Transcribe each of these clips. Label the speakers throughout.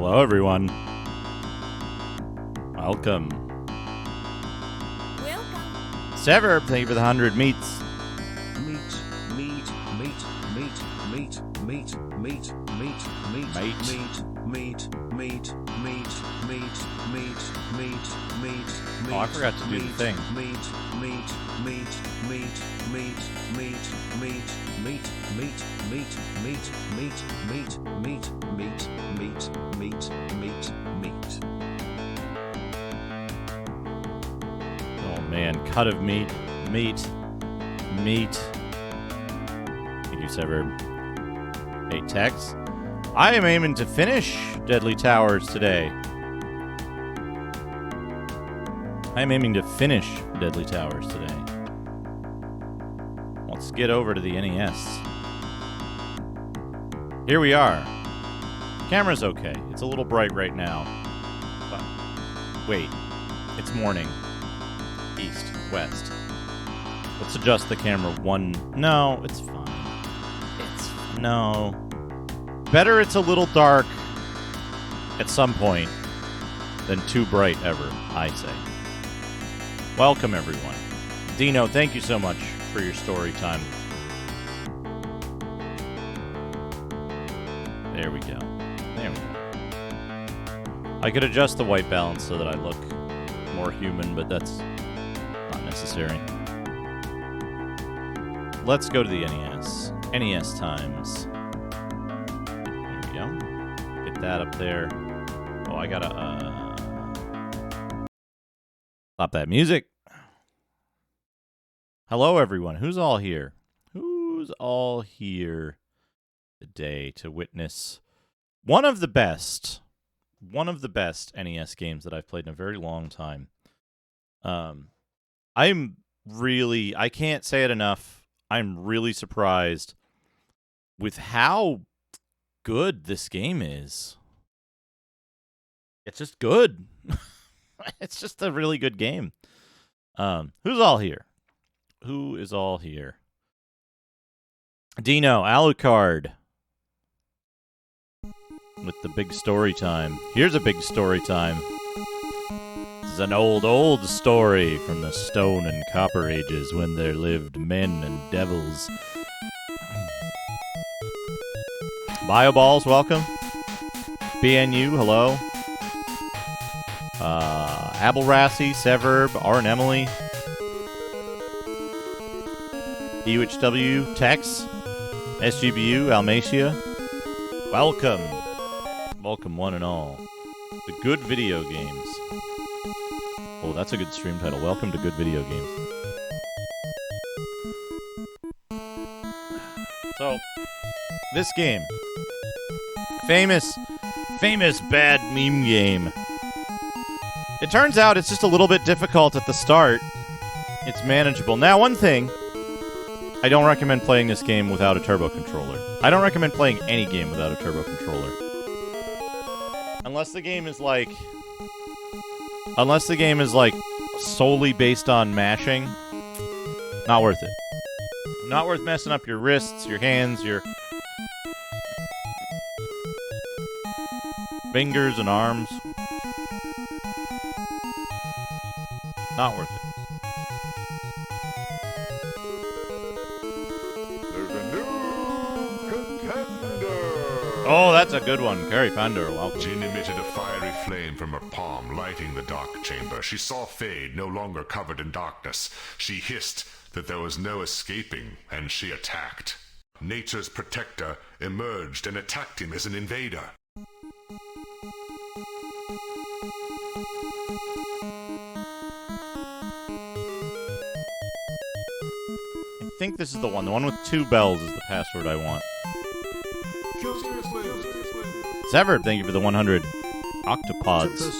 Speaker 1: Hello, everyone. Welcome. Sever, thank you for the 100 meats. Oh, I forgot to do the thing. Oh man, cut of meat. Thank you, Sever. Hey, Tex. I am aiming to finish Deadly Towers today. Let's get over to the NES. Here we are. Camera's okay. It's a little bright right now. But wait, it's morning. East, west. Let's adjust the camera one. No, it's fine. No. Better it's a little dark at some point than too bright ever, I say. Welcome, everyone. Dino, thank you so much for your story time. There we go. I could adjust the white balance so that I look more human, but that's not necessary. Let's go to the NES. NES times. There we go. Get that up there. Oh, I gotta, stop that music. Hello, everyone. Who's all here? Who's all here today to witness one of the best NES games that I've played in a very long time? I can't say it enough. I'm really surprised with how good this game is. It's just good. It's just a really good game. Who's all here? Who is all here? Dino, Alucard. With the big story time. Here's a big story time. This is an old story from the Stone and Copper Ages when there lived men and devils. Bioballs, welcome. BNU, hello. Abelrassi, Severb, R and Emily. UHW, Tex, SGBU, Almacia. Welcome. Welcome, one and all. The Good Video Games. Oh, that's a good stream title. Welcome to Good Video Games. So, this game. Famous bad meme game. It turns out it's just a little bit difficult at the start. It's manageable. Now, one thing. I don't recommend playing this game without a turbo controller. I don't recommend playing any game without a turbo controller. Unless the game is like solely based on mashing, not worth it. Not worth messing up your wrists, your hands, your fingers and arms. Not worth it. Oh, that's a good one. Carrie Fender, welcome.
Speaker 2: Jin emitted a fiery flame from her palm, lighting the dark chamber. She saw Fade, no longer covered in darkness. She hissed that there was no escaping, and she attacked. Nature's protector emerged and attacked him as an invader.
Speaker 1: I think this is the one. The one with 2 bells is the password I want. Severed, thank you for the 100 octopods.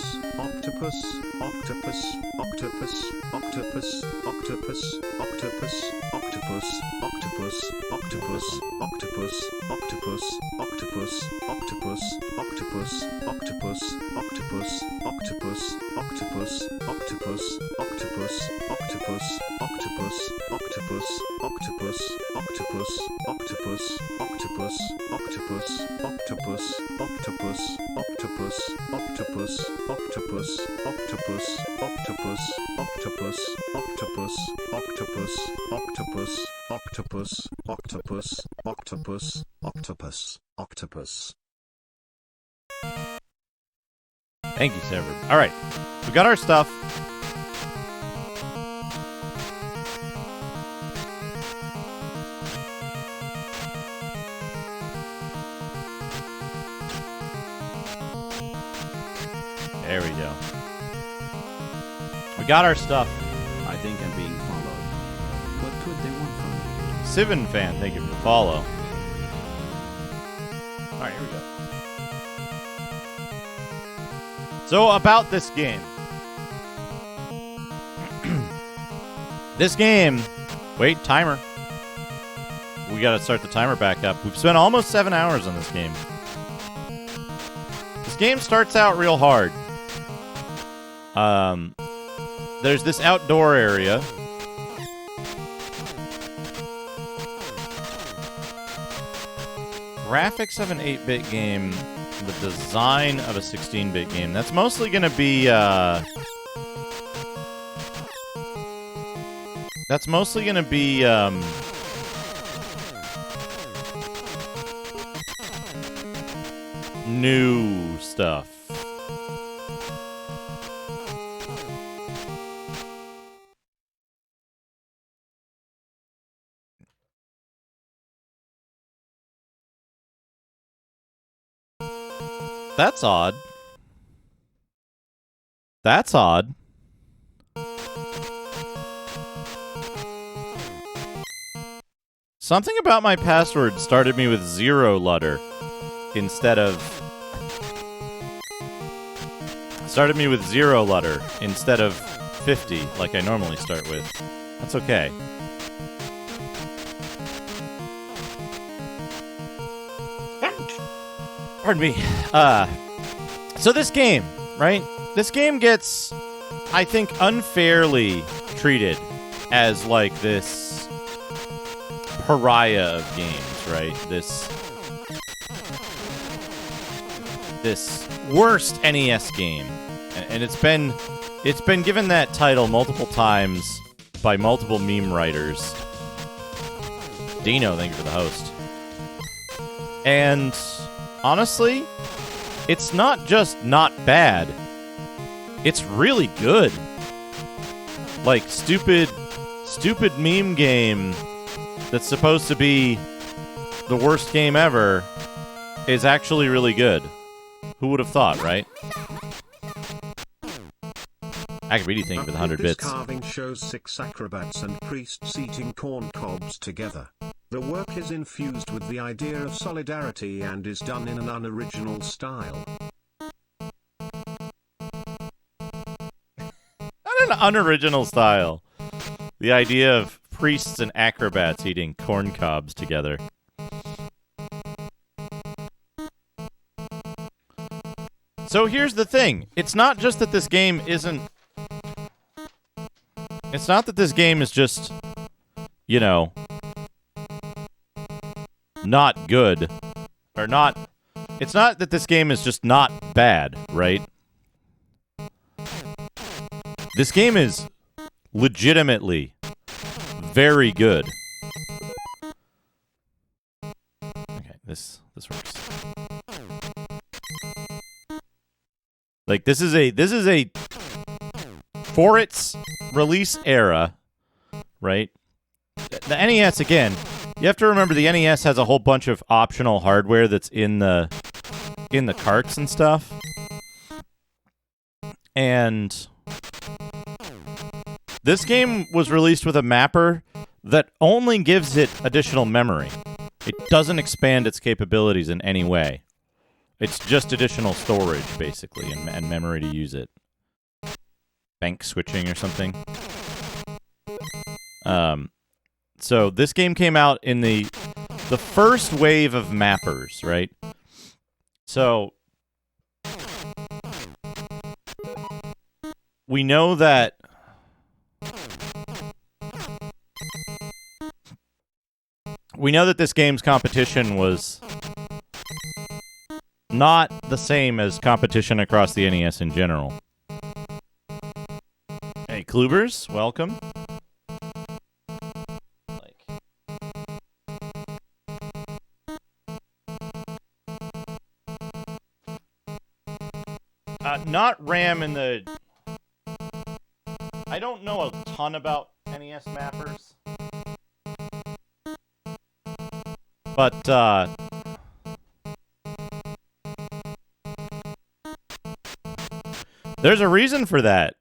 Speaker 3: Octopus. octopus, octopus, octopus, octopus, octopus, octopus, octopus, octopus, octopus, octopus, octopus, octopus, octopus, octopus.
Speaker 1: Thank you, Severed. All right, we got our stuff. There we go. We got our stuff.
Speaker 4: I think I'm being followed. What could they want from me?
Speaker 1: Sivin fan, thank you for the follow. All right, here we go. So about this game. This game. Wait, timer. We got to start the timer back up. We've spent almost 7 hours on this game. This game starts out real hard. There's this outdoor area. Graphics of an 8-bit game, the design of a 16-bit game. That's mostly going to be, new stuff. That's odd. That's odd. Something about my password started me with 0 letter instead of 50 like I normally start with. That's okay. Pardon me. So this game, right? This game gets, I think, unfairly treated as like this pariah of games, right? This worst NES game, and it's been given that title multiple times by multiple meme writers. Dino, thank you for the host. And honestly, it's not just not bad. It's really good. Like, stupid meme game that's supposed to be the worst game ever is actually really good. Who would have thought, right? Akabidi, thank you for the 100 bits.
Speaker 3: This carving shows 6 acrobats and priests eating corn cobs together. The work is infused with the idea of solidarity and is done in an unoriginal style.
Speaker 1: Not an unoriginal style. The idea of priests and acrobats eating corn cobs together. So here's the thing. It's not just that this game isn't... It's not that this game is just, you know, not good. Or not... It's not that this game is just not bad, right? This game is legitimately very good. Okay, this works. Like, this is a for its release era, right? The NES, again, you have to remember the NES has a whole bunch of optional hardware that's in the carts and stuff. And this game was released with a mapper that only gives it additional memory. It doesn't expand its capabilities in any way. It's just additional storage, basically, and memory to use it. Bank switching or something. So this game came out in the first wave of mappers, right? So we know that this game's competition was not the same as competition across the NES in general. Hey, Klubers, welcome. Not RAM in the... I don't know a ton about NES mappers. But, there's a reason for that,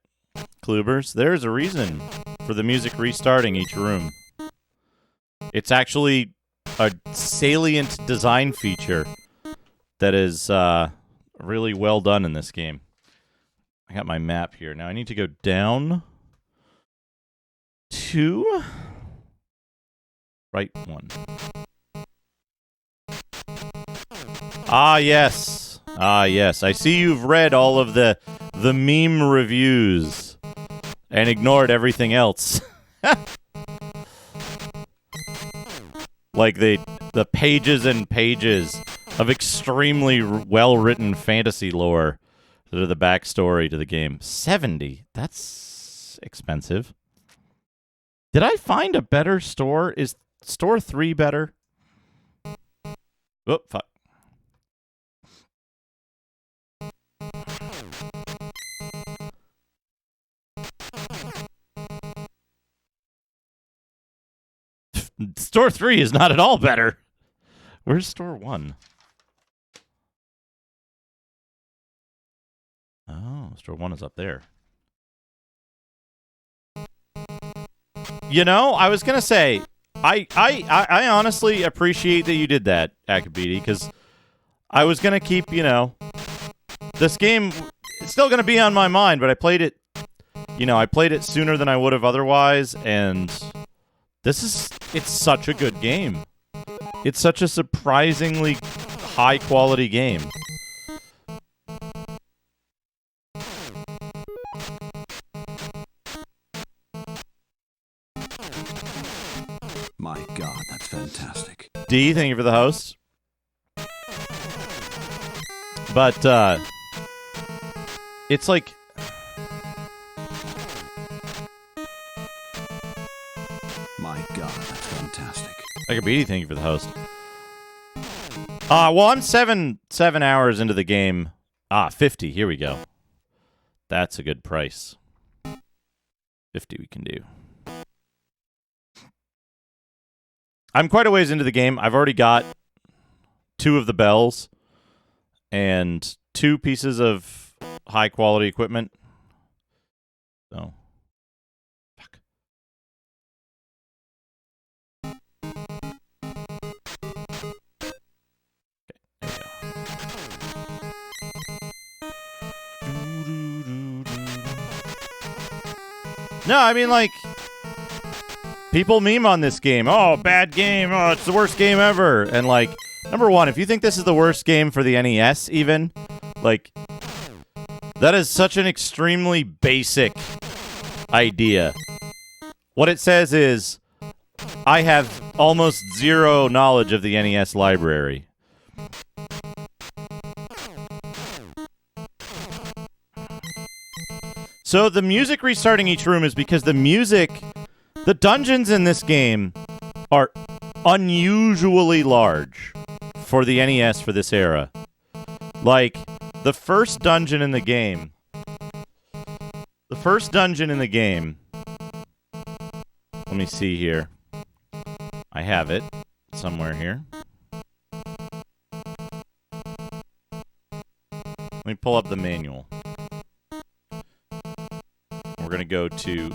Speaker 1: Klubers. There's a reason for the music restarting each room. It's actually a salient design feature that is really well done in this game. I got my map here. Now I need to go down 2. Right 1. Ah, yes. Ah, yes. I see you've read all of the meme reviews and ignored everything else. Like the pages and pages of extremely well-written fantasy lore that are the backstory to the game. 70? That's expensive. Did I find a better store? Is store 3 better? Oh, fuck. Store 3 is not at all better. Where's store 1? Oh, store 1 is up there. You know, I was gonna say, I honestly appreciate that you did that, Akabidi, because I was gonna keep, you know, this game. It's still gonna be on my mind, but I played it. You know, I played it sooner than I would have otherwise, and it's such a good game. It's such a surprisingly high quality game.
Speaker 4: My God, that's fantastic.
Speaker 1: D, thank you for the host. But, it's like...
Speaker 4: My God, that's fantastic.
Speaker 1: Akabidi, thank you for the host. Well, I'm 7 hours into the game. 50, here we go. That's a good price. 50 we can do. I'm quite a ways into the game. I've already got 2 of the bells and 2 pieces of high quality equipment. So, fuck. Okay, there we go. No, I mean, like, people meme on this game. Oh, bad game. Oh, it's the worst game ever. And, like, number one, if you think this is the worst game for the NES, even, like, that is such an extremely basic idea. What it says is, I have almost zero knowledge of the NES library. So the music restarting each room is because the dungeons in this game are unusually large for the NES for this era. Like, the first dungeon in the game... Let me see here. I have it somewhere here. Let me pull up the manual. We're going to go to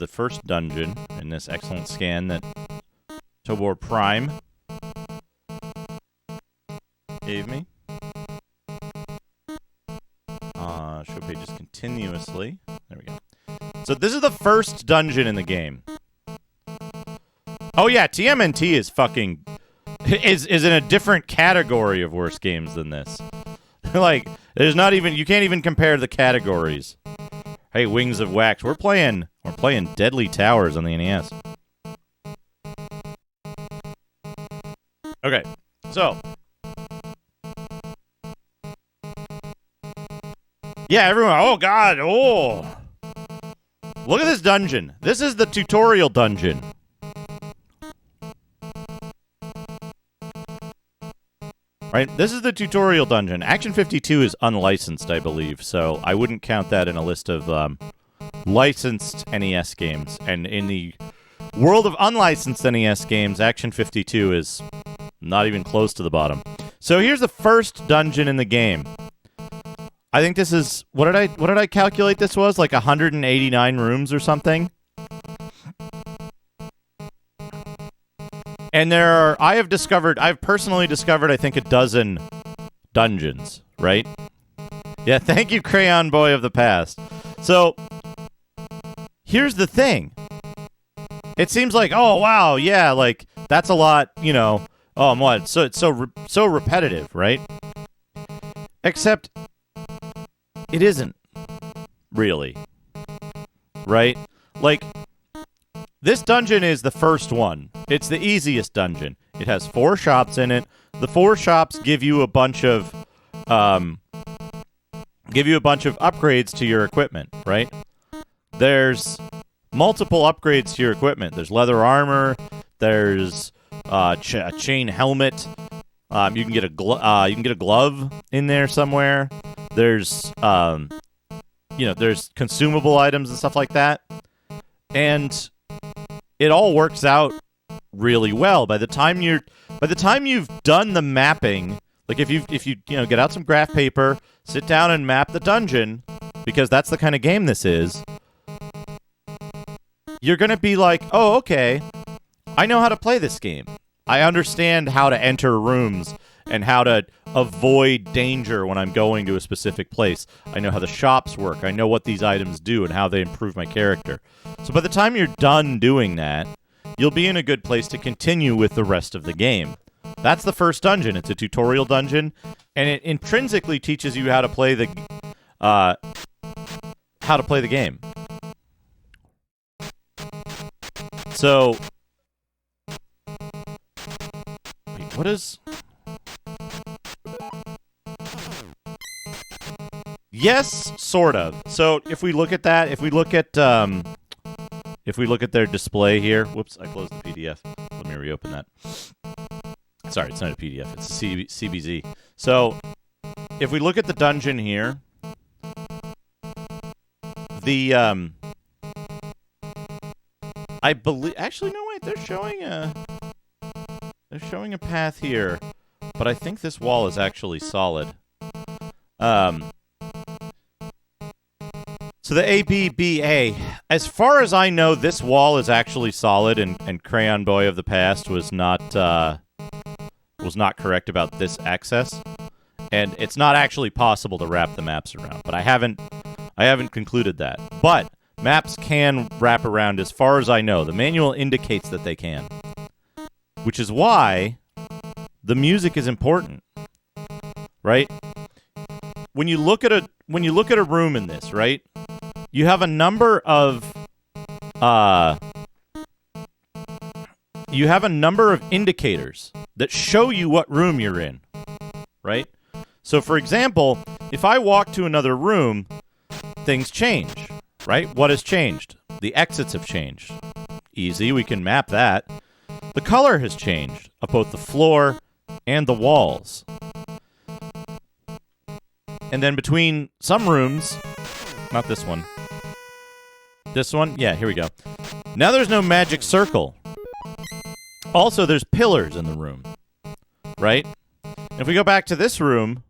Speaker 1: the first dungeon in this excellent scan that Tobor Prime gave me. Show pages continuously. There we go. So this is the first dungeon in the game. Oh yeah, TMNT is fucking... is in a different category of worse games than this. Like, there's not even... You can't even compare the categories. Hey, Wings of Wax. We're playing Deadly Towers on the NES. Okay, so Yeah, everyone. Oh, God. Oh. Look at this dungeon. This is the tutorial dungeon. Right? This is the tutorial dungeon. Action 52 is unlicensed, I believe, so I wouldn't count that in a list of licensed NES games. And in the world of unlicensed NES games, Action 52 is not even close to the bottom. So here's the first dungeon in the game. I think this is what did I calculate this was? Like 189 rooms or something. And I've personally discovered, I think, a dozen dungeons, right? Yeah, thank you, Crayon Boy of the Past. So, here's the thing. It seems like, oh, wow, yeah, like, that's a lot, you know. Oh, what? So it's so repetitive, right? Except, it isn't, really. Right? Like, this dungeon is the first one. It's the easiest dungeon. It has 4 shops in it. The 4 shops give you a bunch of upgrades to your equipment, right? There's multiple upgrades to your equipment. There's leather armor. There's a chain helmet. You can get a glove in there somewhere. There's there's consumable items and stuff like that, and it all works out really well. By the time you've done the mapping, like if you get out some graph paper, sit down and map the dungeon, because that's the kind of game this is, you're going to be like, oh, okay, I know how to play this game. I understand how to enter rooms and how to avoid danger when I'm going to a specific place. I know how the shops work. I know what these items do and how they improve my character. So by the time you're done doing that, you'll be in a good place to continue with the rest of the game. That's the first dungeon. It's a tutorial dungeon, and it intrinsically teaches you how to play the game. So, wait, what is? Yes, sort of. So if we look at that, if we look at their display here, whoops, I closed the PDF. Let me reopen that. Sorry, it's not a PDF, it's a CBZ. So if we look at the dungeon here, the I believe, actually no, wait, they're showing a path here, but I think this wall is actually solid. So the ABBA, as far as I know, this wall is actually solid, and Crayon Boy of the Past was not correct about this access, and it's not actually possible to wrap the maps around. But I haven't concluded that. But maps can wrap around, as far as I know. The manual indicates that they can, which is why the music is important, right? When you look at a room in this, right? You have a number of indicators that show you what room you're in, right? So, for example, if I walk to another room, things change, right? What has changed? The exits have changed. Easy, we can map that. The color has changed of both the floor and the walls. And then between some rooms, not this one. This one? Yeah, here we go. Now there's no magic circle. Also, there's pillars in the room, right? And if we go back to this room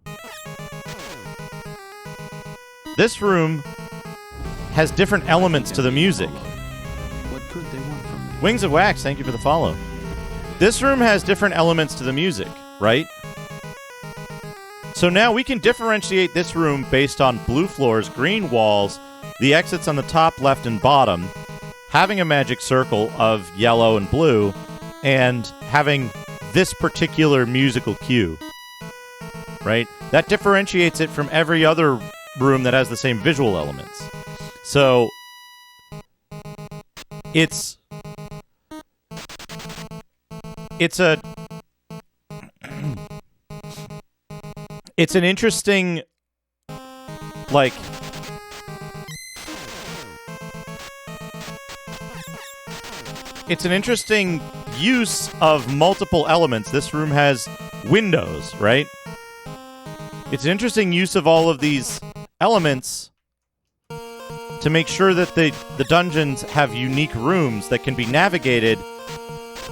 Speaker 1: has different elements to the music.
Speaker 4: What could they want from me?
Speaker 1: Wings of Wax, thank you for the follow. This room has different elements to the music, right? So now we can differentiate this room based on blue floors, green walls, the exits on the top, left, and bottom, having a magic circle of yellow and blue, and having this particular musical cue, right? That differentiates it from every other room that has the same visual elements. So it's an interesting like, it's an interesting use of multiple elements. This room has windows, right? It's an interesting use of all of these elements to make sure that the dungeons have unique rooms that can be navigated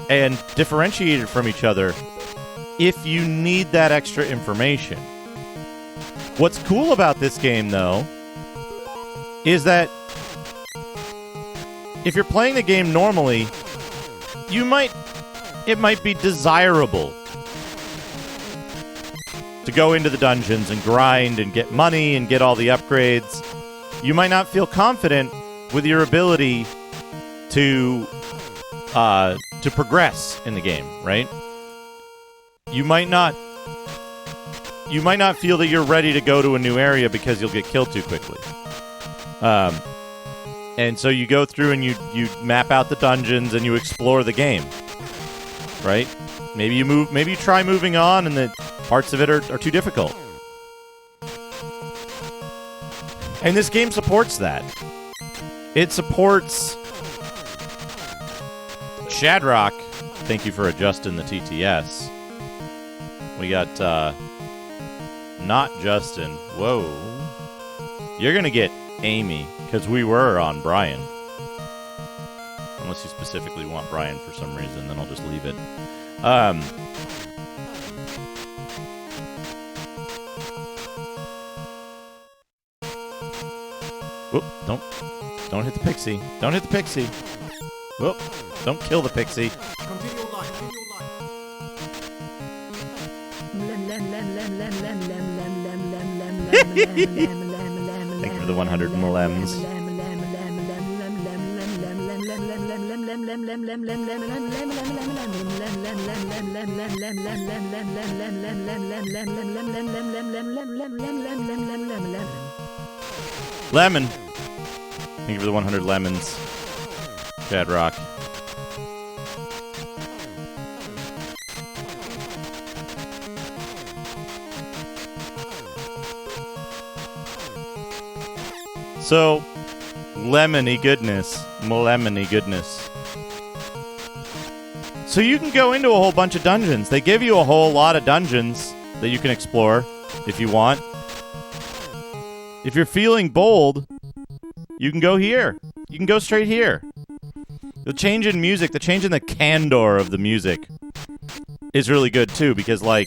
Speaker 1: and differentiated from each other if you need that extra information. What's cool about this game, though, is that if you're playing the game normally, it might be desirable to go into the dungeons and grind and get money and get all the upgrades. You might not feel confident with your ability to progress in the game, right? You might not feel that you're ready to go to a new area because you'll get killed too quickly. And so you go through and you map out the dungeons and you explore the game, right? Maybe you try moving on and the parts of it are too difficult. And this game supports that. It supports Shadrock. Thank you for adjusting the TTS. We got not Justin. Whoa. You're going to get Amy, because we were on Brian. Unless you specifically want Brian for some reason, then I'll just leave it. Whoop, don't hit the pixie. Don't hit the pixie. Whoop, don't kill the pixie.
Speaker 5: Continue life, continue life.
Speaker 1: Thank you for the 100 mlems. Lemon. Thank you for the 100 lemons. Shadrock. So, lemony goodness. Lemony goodness. So you can go into a whole bunch of dungeons. They give you a whole lot of dungeons that you can explore if you want. If you're feeling bold, you can go here. You can go straight here. The change in music, the change in the candor of the music is really good too, because like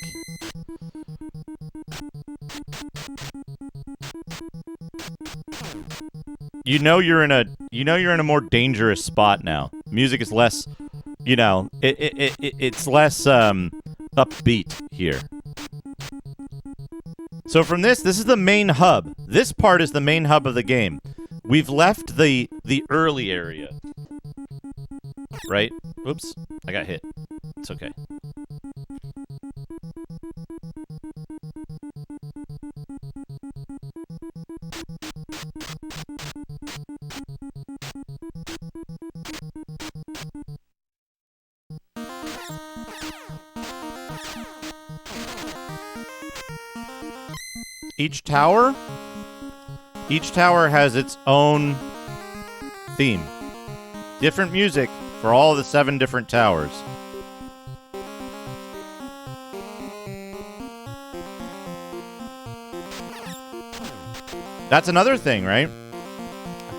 Speaker 1: you know you're in a more dangerous spot now. Music is less, it's less upbeat here. So from this is the main hub. This part is the main hub of the game. We've left the early area. Right? Oops, I got hit. It's okay. Each tower has its own theme. Different music for all the 7 different towers. That's another thing, right?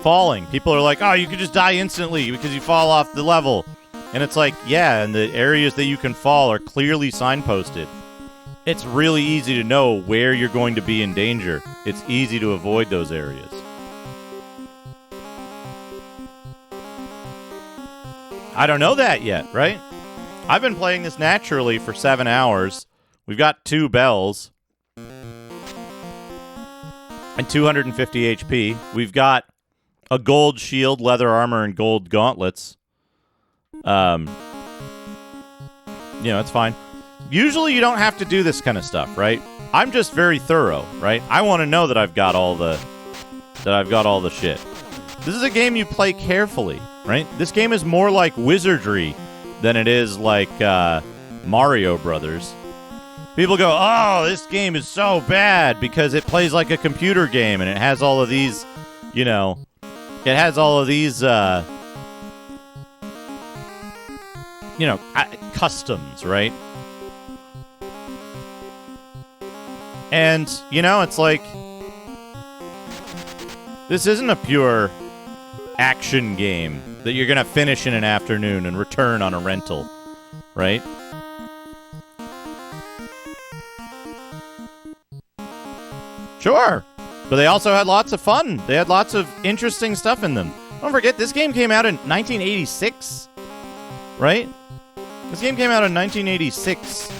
Speaker 1: Falling. People are like, oh, you could just die instantly because you fall off the level. And it's like, yeah, and the areas that you can fall are clearly signposted. It's really easy to know where you're going to be in danger. It's easy to avoid those areas. I don't know that yet, right? I've been playing this naturally for 7 hours. We've got 2 bells. And 250 HP. We've got a gold shield, leather armor, and gold gauntlets. It's fine. Usually you don't have to do this kind of stuff, right? I'm just very thorough, right? I want to know that I've got all the shit. This is a game you play carefully, right? This game is more like Wizardry than it is like Mario Brothers. People go, oh, this game is so bad because it plays like a computer game and it has all of these, you know, it has all of these, customs, right? And, it's like, this isn't a pure action game that you're going to finish in an afternoon and return on a rental, right? Sure. But they also had lots of fun. They had lots of interesting stuff in them. Don't forget, this game came out in 1986, right? This game came out in 1986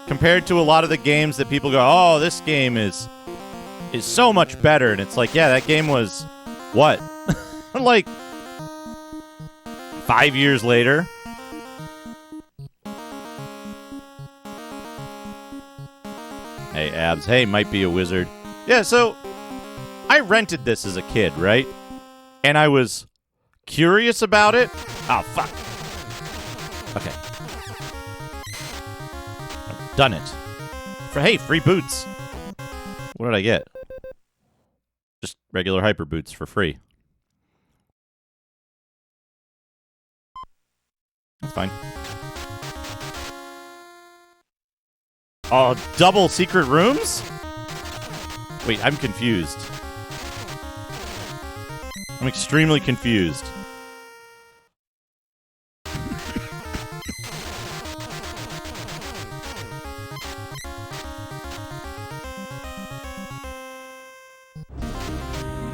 Speaker 1: compared to a lot of the games that people go, oh, this game is so much better. And it's like, yeah, that game was, what? Like, 5 years later. Hey, Abs. Hey, might be a wizard. Yeah, so I rented this as a kid, right? And I was curious about it. Oh, fuck. Okay. I've done it. Hey, free boots. What did I get? Just regular hyper boots for free. That's fine. Oh, double secret rooms? Wait, I'm confused. I'm extremely confused.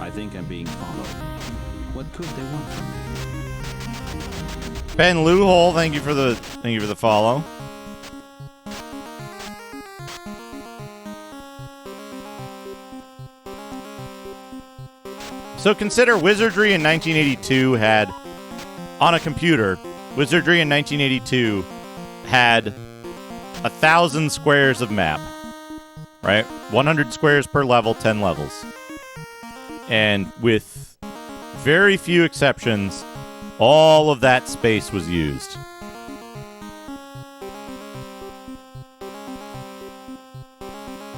Speaker 4: I think I'm being followed. What could they want from me?
Speaker 1: Ben Luhole, thank you for the follow. So consider Wizardry in 1982 had, on a computer, Wizardry in 1982 had 1,000 squares of map, right? 100 squares per level, 10 levels. And with very few exceptions, all of that space was used.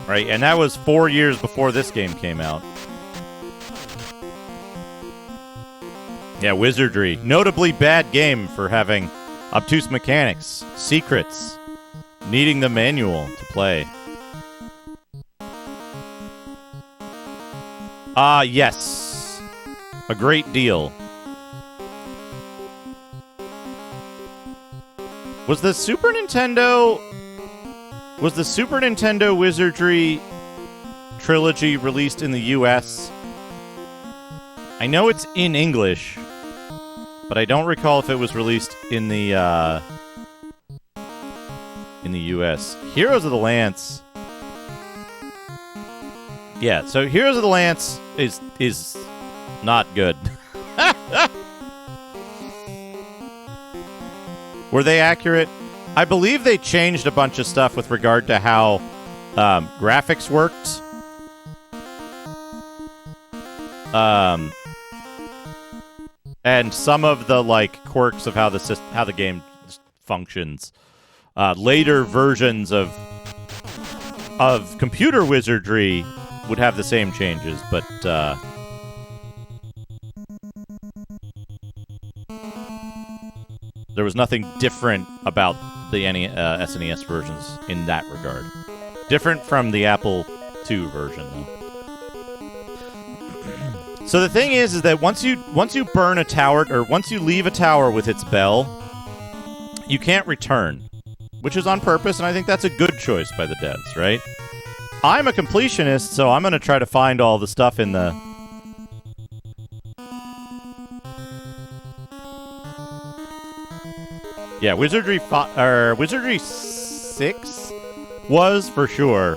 Speaker 1: Right, and that was 4 years before this game came out. Yeah, Wizardry. Notably bad game for having obtuse mechanics, secrets, needing the manual to play. Yes. A great deal. Was the Super Nintendo Wizardry trilogy released in the US? I know it's in English, but I don't recall if it was released in the US. Heroes of the Lance. Yeah, so Heroes of the Lance is not good. Were they accurate? I believe they changed a bunch of stuff with regard to how graphics worked. And some of the quirks of how the game functions. Later versions of computer wizardry would have the same changes, but there was nothing different about the SNES versions in that regard. Different from the Apple II version, though. So the thing is that once you burn a tower, or once you leave a tower with its bell, you can't return, which is on purpose, and I think that's a good choice by the devs, right? I'm a completionist, so I'm going to try to find all the stuff in the... Yeah, Wizardry 6 was for sure.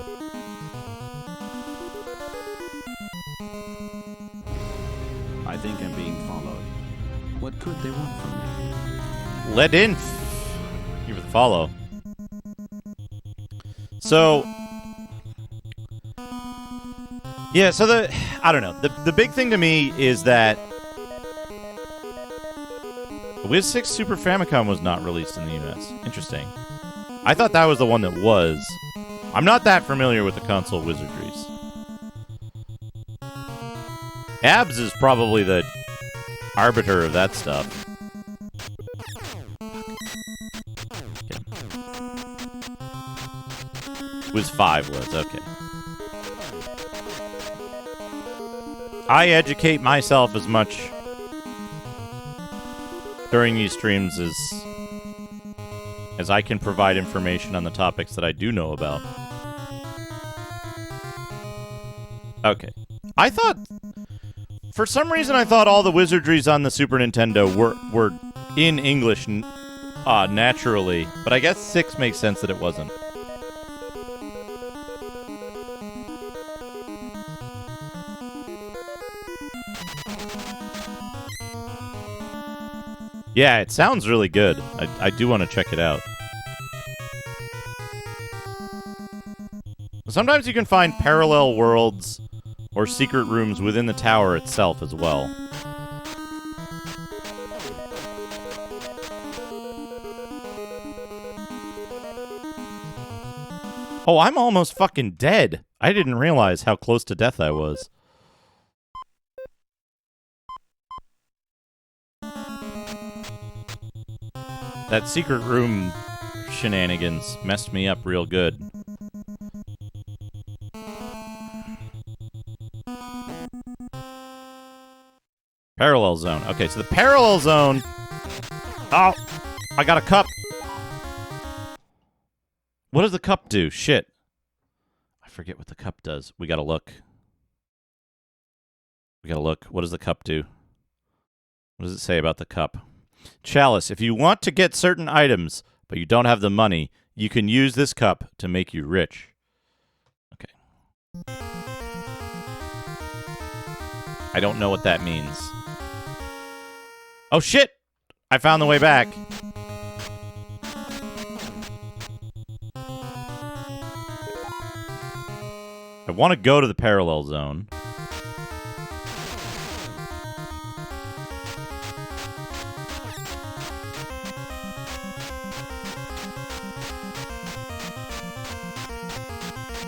Speaker 4: I think I'm being followed. What could they want from me?
Speaker 1: Let in. You would follow. So, yeah. So I don't know. The big thing to me is that Wiz 6 Super Famicom was not released in the US. Interesting. I thought that was the one that was. I'm not that familiar with the console wizardries. Abs is probably the arbiter of that stuff. Was 5 was, okay. I educate myself as much during these streams as I can provide information on the topics that I do know about. Okay. I thought... For some reason, I thought all the wizardries on the Super Nintendo were in English naturally, but I guess 6 makes sense that it wasn't. Yeah, it sounds really good. I do want to check it out. Sometimes you can find parallel worlds or secret rooms within the tower itself as well. Oh, I'm almost fucking dead. I didn't realize how close to death I was. That secret room shenanigans messed me up real good. Parallel zone. Okay, so the parallel zone... Oh! I got a cup! What does the cup do? Shit. I forget what the cup does. We gotta look. We gotta look. What does the cup do? What does it say about the cup? Chalice. If you want to get certain items, but you don't have the money, you can use this cup to make you rich. Okay. I don't know what that means. Oh, shit! I found the way back. I want to go to the parallel zone.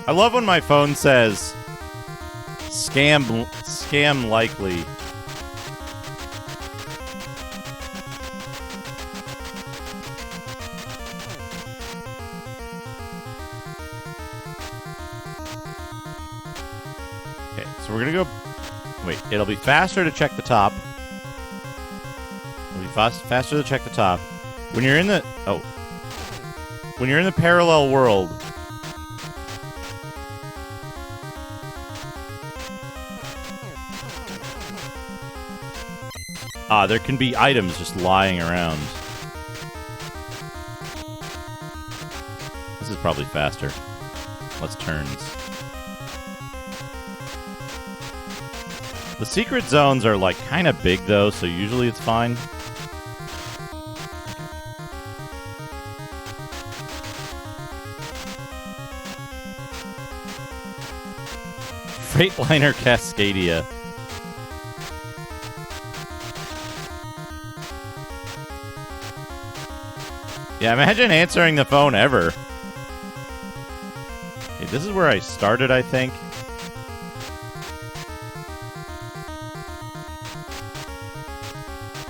Speaker 1: I love when my phone says scam likely. Okay, so we're gonna go. Wait, it'll be faster to check the top. It'll be faster to check the top. When you're in the when you're in the parallel world. There can be items just lying around. This is probably faster. Less turns. The secret zones are like kind of big though, so usually it's fine. Freightliner Cascadia. Yeah, imagine answering the phone ever. Okay, this is where I started, I think.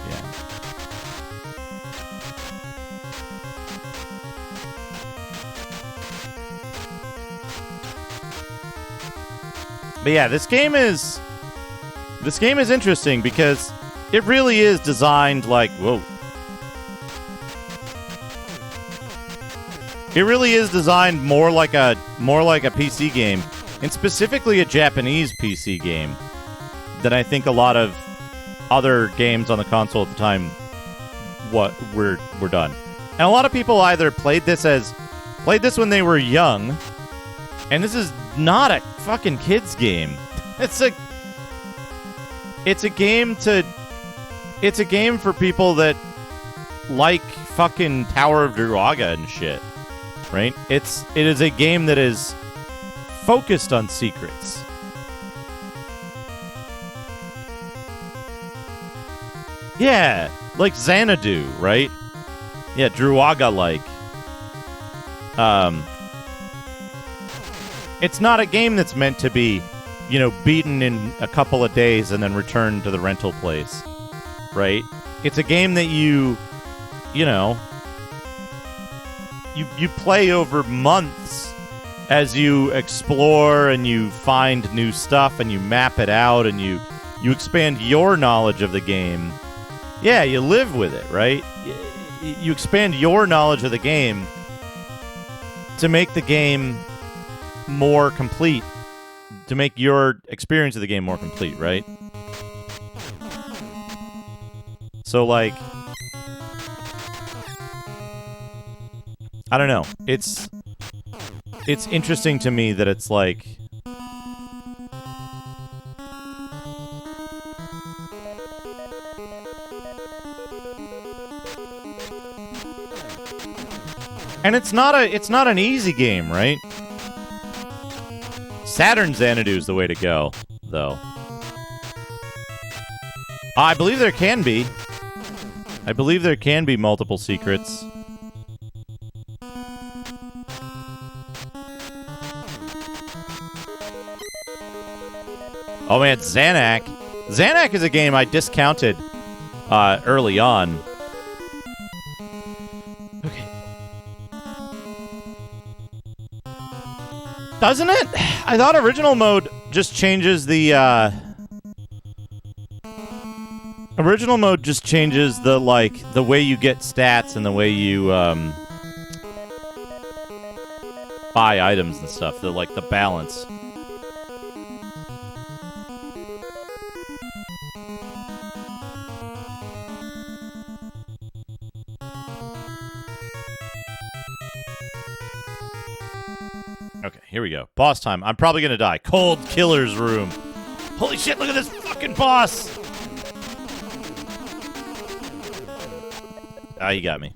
Speaker 1: Yeah. But yeah, this game is interesting because it really is designed like, whoa. It really is designed more like a PC game, and specifically a Japanese PC game, than I think a lot of other games on the console at the time were done. And a lot of people either played this when they were young, and this is not a fucking kids game. It's a game for people that like fucking Tower of Druaga and shit. Right? It is a game that is focused on secrets. Yeah, like Xanadu, right? Yeah, Druaga-like. It's not a game that's meant to be, you know, beaten in a couple of days and then returned to the rental place, right? It's a game that you know, you play over months as you explore and you find new stuff and you map it out and you expand your knowledge of the game. Yeah, you live with it, right? You expand your knowledge of the game to make the game more complete, to make your experience of the game more complete, right? So, like, I don't know. It's interesting to me that it's like, and it's not an easy game, right? Saturn Xanadu is the way to go, though. I believe there can be. I believe there can be multiple secrets. Oh man, Xanac. Xanac is a game I discounted early on. Okay. Doesn't it? I thought original mode just changes the original mode just changes the the way you get stats and the way you buy items and stuff. The balance. Okay, here we go. Boss time. I'm probably gonna die. Cold Killer's Room. Holy shit, look at this fucking boss! Ah, you got me.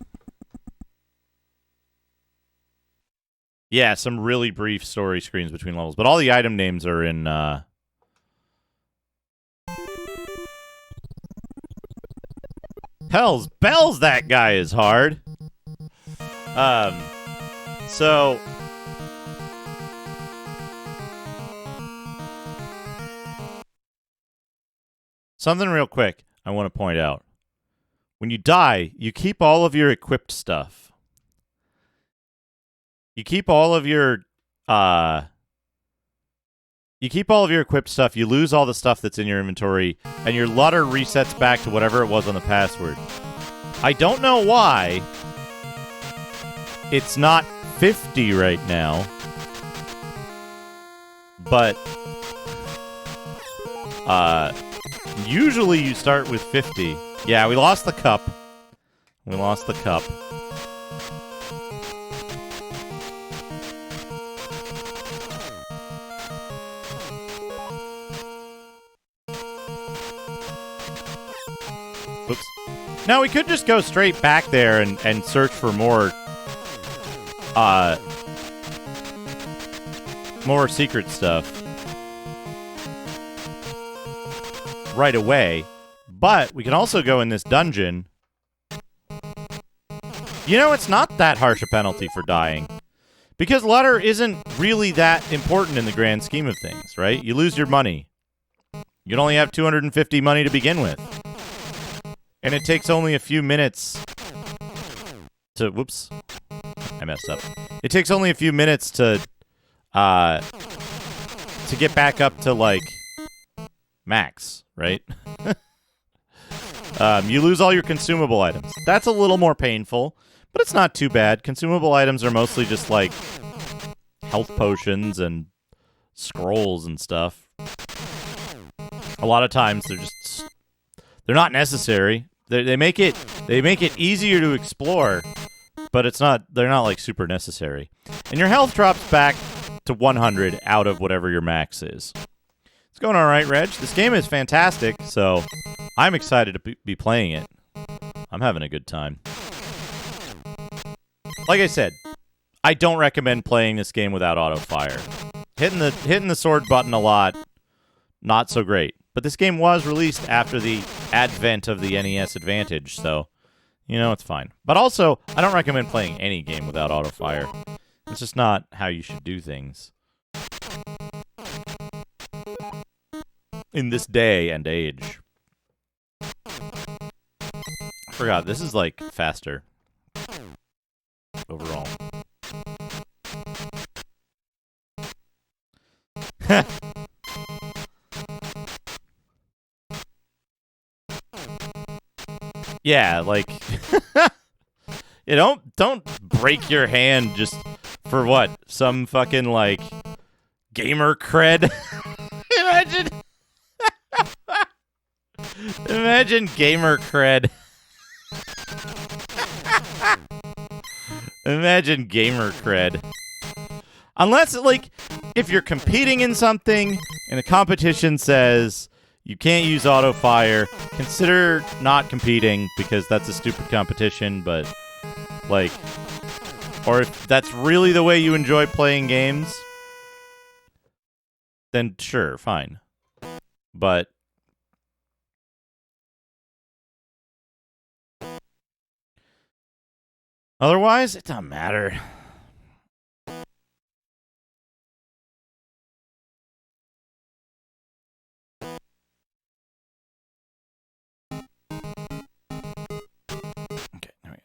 Speaker 1: Yeah, some really brief story screens between levels, but all the item names are in, Hells bells, that guy is hard. So... something real quick I want to point out. When you die, you keep all of your equipped stuff. You keep all of your equipped stuff. You lose all the stuff that's in your inventory, and your Lutter resets back to whatever it was on the password. I don't know why it's not 50 right now, but usually you start with 50. Yeah, we lost the cup. We lost the cup. Oops. Now we could just go straight back there and search for more secret stuff right away. But we can also go in this dungeon. You know, it's not that harsh a penalty for dying. Because Lutter isn't really that important in the grand scheme of things, right? You lose your money. You can only have 250 money to begin with. And it takes only a few minutes to... Whoops. I messed up. It takes only a few minutes to get back up to, max, right? You lose all your consumable items. That's a little more painful, but it's not too bad. Consumable items are mostly just, health potions and scrolls and stuff. A lot of times they're not necessary. They make it easier to explore, but they're not super necessary. And your health drops back to 100 out of whatever your max is. It's going all right, Reg. This game is fantastic, so I'm excited to be playing it. I'm having a good time. Like I said, I don't recommend playing this game without auto fire. Hitting the sword button a lot, not so great. But this game was released after the advent of the NES Advantage, so, it's fine. But also, I don't recommend playing any game without auto fire. It's just not how you should do things. in this day and age. I forgot, this is like faster overall. Yeah, like you don't break your hand just for what? Some fucking like gamer cred. Imagine Imagine gamer cred. Imagine gamer cred. Unless, like, if you're competing in something and the competition says you can't use auto fire, consider not competing because that's a stupid competition, but, like, or if that's really the way you enjoy playing games, then sure, fine. But otherwise, it doesn't matter. Okay, there we go.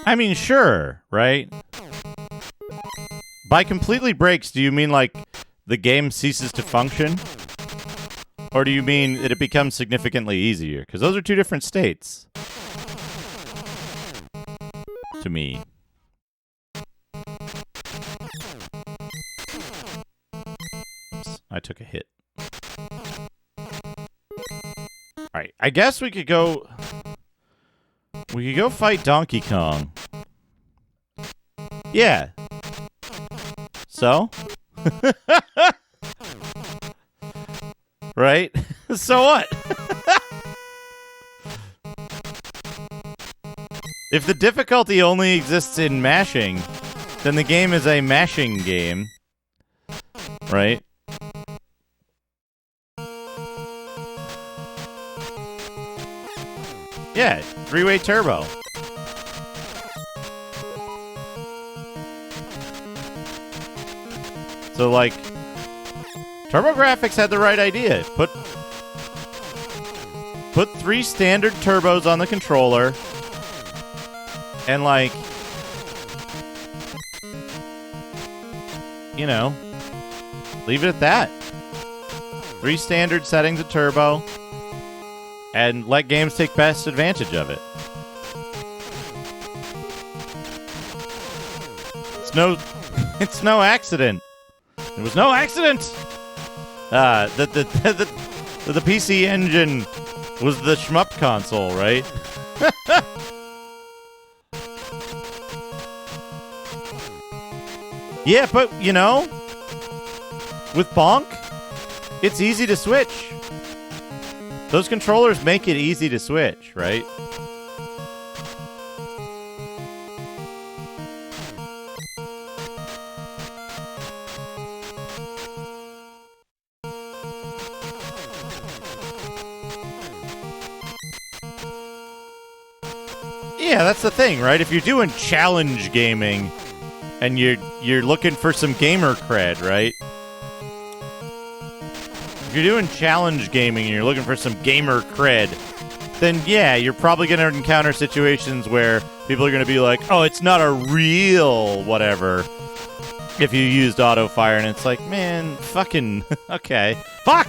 Speaker 1: I mean, sure, right? By completely breaks, do you mean like the game ceases to function? Or do you mean that it becomes significantly easier? Because those are two different states. To me. Oops, I took a hit. Alright, I guess we could go... We could go fight Donkey Kong. Yeah. So? Right? So what? If the difficulty only exists in mashing, then the game is a mashing game. Right? Yeah, three-way turbo. So, like, TurboGrafx had the right idea. Put 3 standard turbos on the controller, and, like, you know, leave it at that. 3 standard settings of turbo, and let games take best advantage of it. It's no accident. It was no accident. The PC Engine was the shmup console, right? Yeah, but you know, with Bonk, it's easy to switch. Those controllers make it easy to switch, right? Yeah, that's the thing, right? If you're doing challenge gaming and you're looking for some gamer cred, right? If you're doing challenge gaming and you're looking for some gamer cred, then yeah, you're probably going to encounter situations where people are going to be like, "Oh, it's not a real whatever." If you used auto fire, and it's like, man, fucking okay, fuck.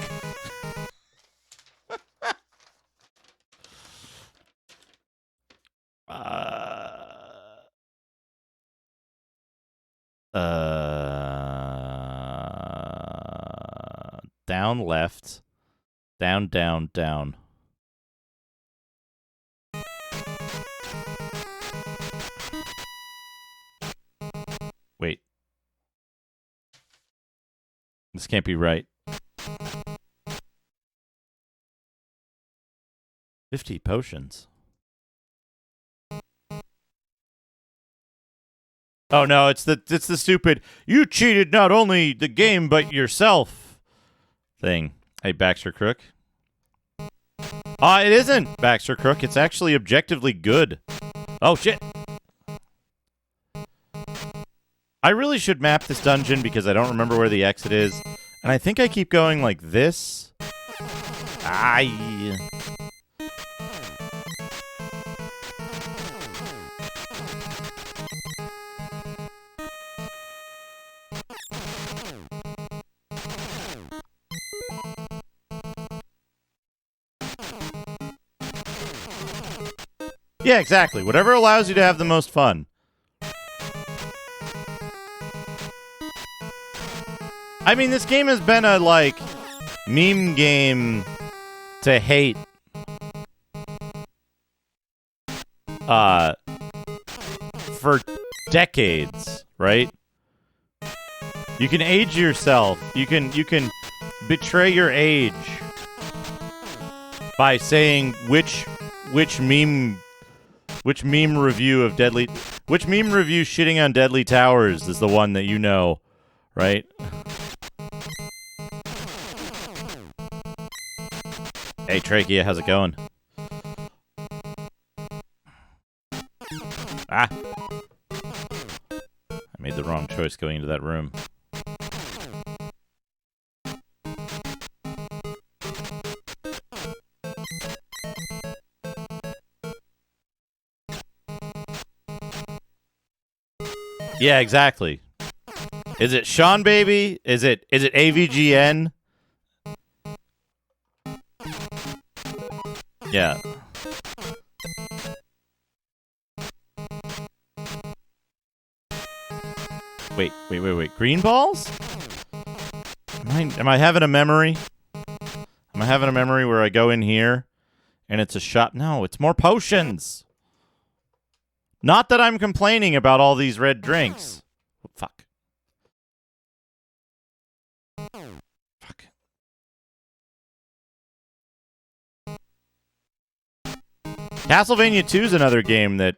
Speaker 1: Down left. Down, down, down. Wait. This can't be right. 50 potions. Oh no, it's the stupid "you cheated not only the game but yourself" thing. Hey, Baxter Crook. It isn't Baxter Crook. It's actually objectively good. Oh shit. I really should map this dungeon because I don't remember where the exit is. And I think I keep going like this. Yeah, exactly. Whatever allows you to have the most fun. I mean, this game has been a, like, meme game to hate. For decades, right? You can age yourself. You can betray your age by saying which meme review shitting on Deadly Towers is the one that you know, right? Hey, Trachea, how's it going? I made the wrong choice going into that room. Yeah, exactly. Is it Sean Baby? Is it AVGN? Yeah. Wait. Green balls? Am I having a memory? Am I having a memory where I go in here and it's a shop? No, it's more potions. Not that I'm complaining about all these red drinks. Fuck. Castlevania 2 is another game that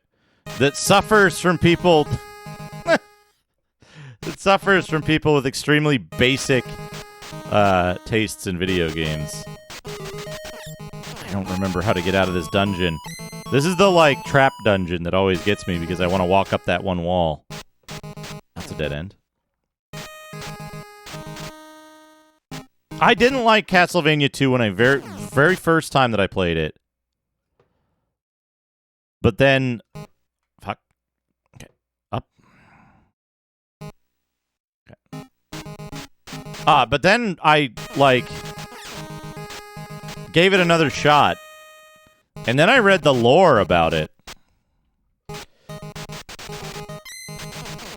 Speaker 1: suffers from people that suffers from people with extremely basic tastes in video games. I don't remember how to get out of this dungeon. This is the, like, trap dungeon that always gets me because I want to walk up that one wall. That's a dead end. I didn't like Castlevania 2 when I very first time that I played it. But then... Fuck. Okay. Up. Okay. But then I, like... gave it another shot. And then I read the lore about it.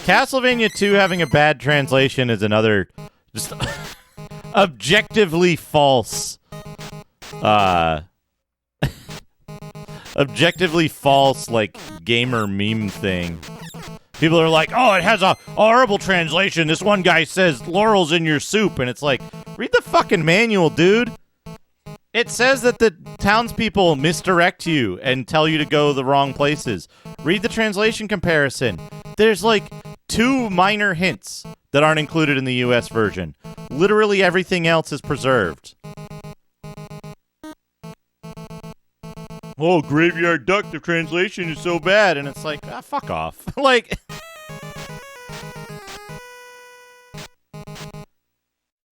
Speaker 1: Castlevania 2 having a bad translation is another just objectively false objectively false, like, gamer meme thing. People are like, oh, it has a horrible translation. This one guy says laurel's in your soup, and it's like, read the fucking manual, dude. It says that the townspeople misdirect you and tell you to go the wrong places. Read the translation comparison. There's, like, 2 minor hints that aren't included in the US version. Literally everything else is preserved. Oh, Graveyard Duck, the translation is so bad. And it's like, fuck off. Like,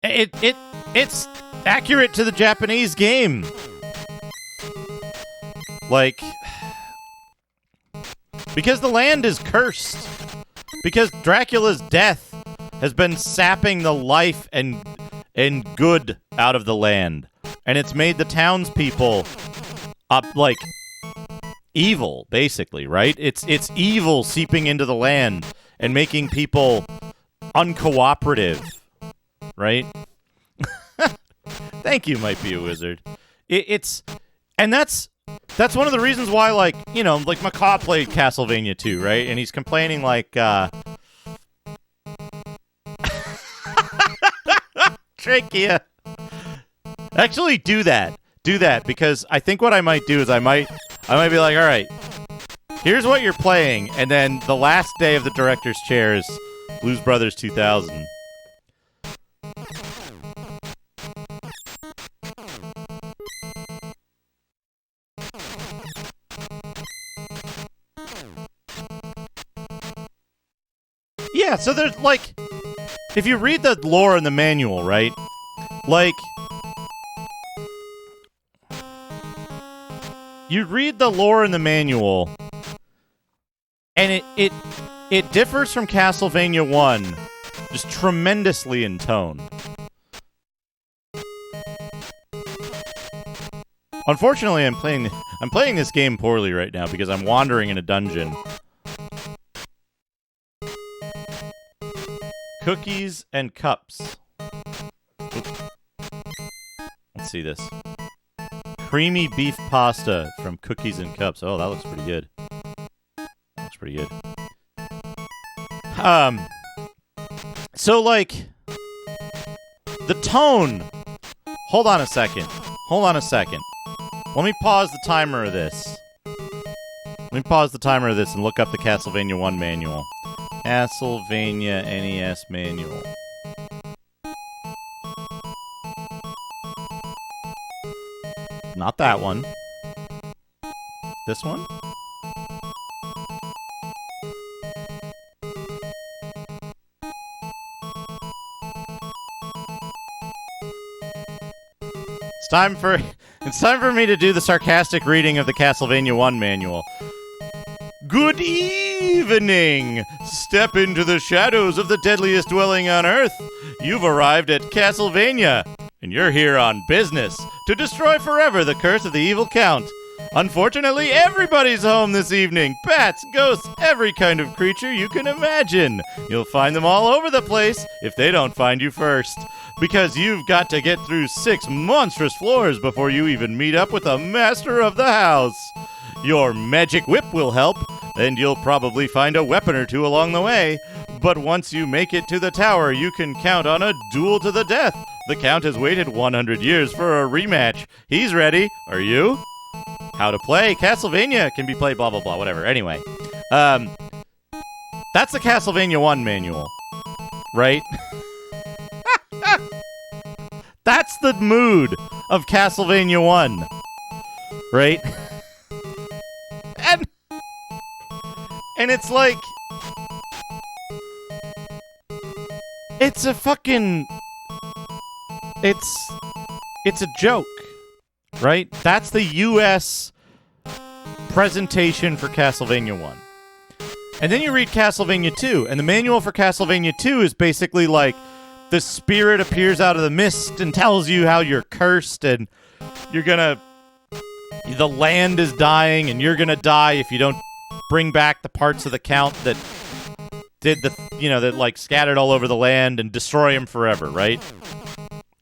Speaker 1: it's accurate to the Japanese game. Like, because the land is cursed. Because Dracula's death has been sapping the life and good out of the land. And it's made the townspeople up, like, evil, basically, right? It's evil seeping into the land and making people uncooperative, right? Thank you, Might Be a Wizard. And that's one of the reasons why, like, you know, like, Macaw played Castlevania 2, right? And he's complaining, like, Trachea. Actually, do that, because I think what I might do is I might be like, all right, Here's what you're playing, and then the last day of the director's chair is Blues Brothers 2000. Yeah, so there's, like, if you read the lore in the manual, right? Like, you read the lore in the manual, and it differs from Castlevania 1 just tremendously in tone. Unfortunately, I'm playing this game poorly right now because I'm wandering in a dungeon. Cookies and cups. Oops. Let's see this. Creamy beef pasta from Cookies and Cups. Oh, that looks pretty good. Looks pretty good. So, like, the tone. Hold on a second. Let me pause the timer of this. Let me pause the timer of this and look up the Castlevania 1 manual. Castlevania NES manual. Not that one. This one? It's time for me to do the sarcastic reading of the Castlevania 1 manual. Good evening! Step into the shadows of the deadliest dwelling on Earth. You've arrived at Castlevania, and you're here on business to destroy forever the curse of the evil Count. Unfortunately, everybody's home this evening. Bats, ghosts, every kind of creature you can imagine. You'll find them all over the place if they don't find you first. Because you've got to get through 6 monstrous floors before you even meet up with the master of the house. Your magic whip will help, and you'll probably find a weapon or two along the way. But once you make it to the tower, you can count on a duel to the death. The Count has waited 100 years for a rematch. He's ready. Are you? How to play Castlevania can be played blah blah blah, whatever. Anyway, that's the Castlevania 1 manual, right? That's the mood of Castlevania 1, right? And it's like, it's a fucking, it's a joke, right? That's the US presentation for Castlevania 1. And then you read Castlevania 2, and the manual for Castlevania 2 is basically like, the spirit appears out of the mist and tells you how you're cursed and the land is dying and you're gonna die if you don't bring back the parts of the Count that did that like scattered all over the land and destroy him forever, right?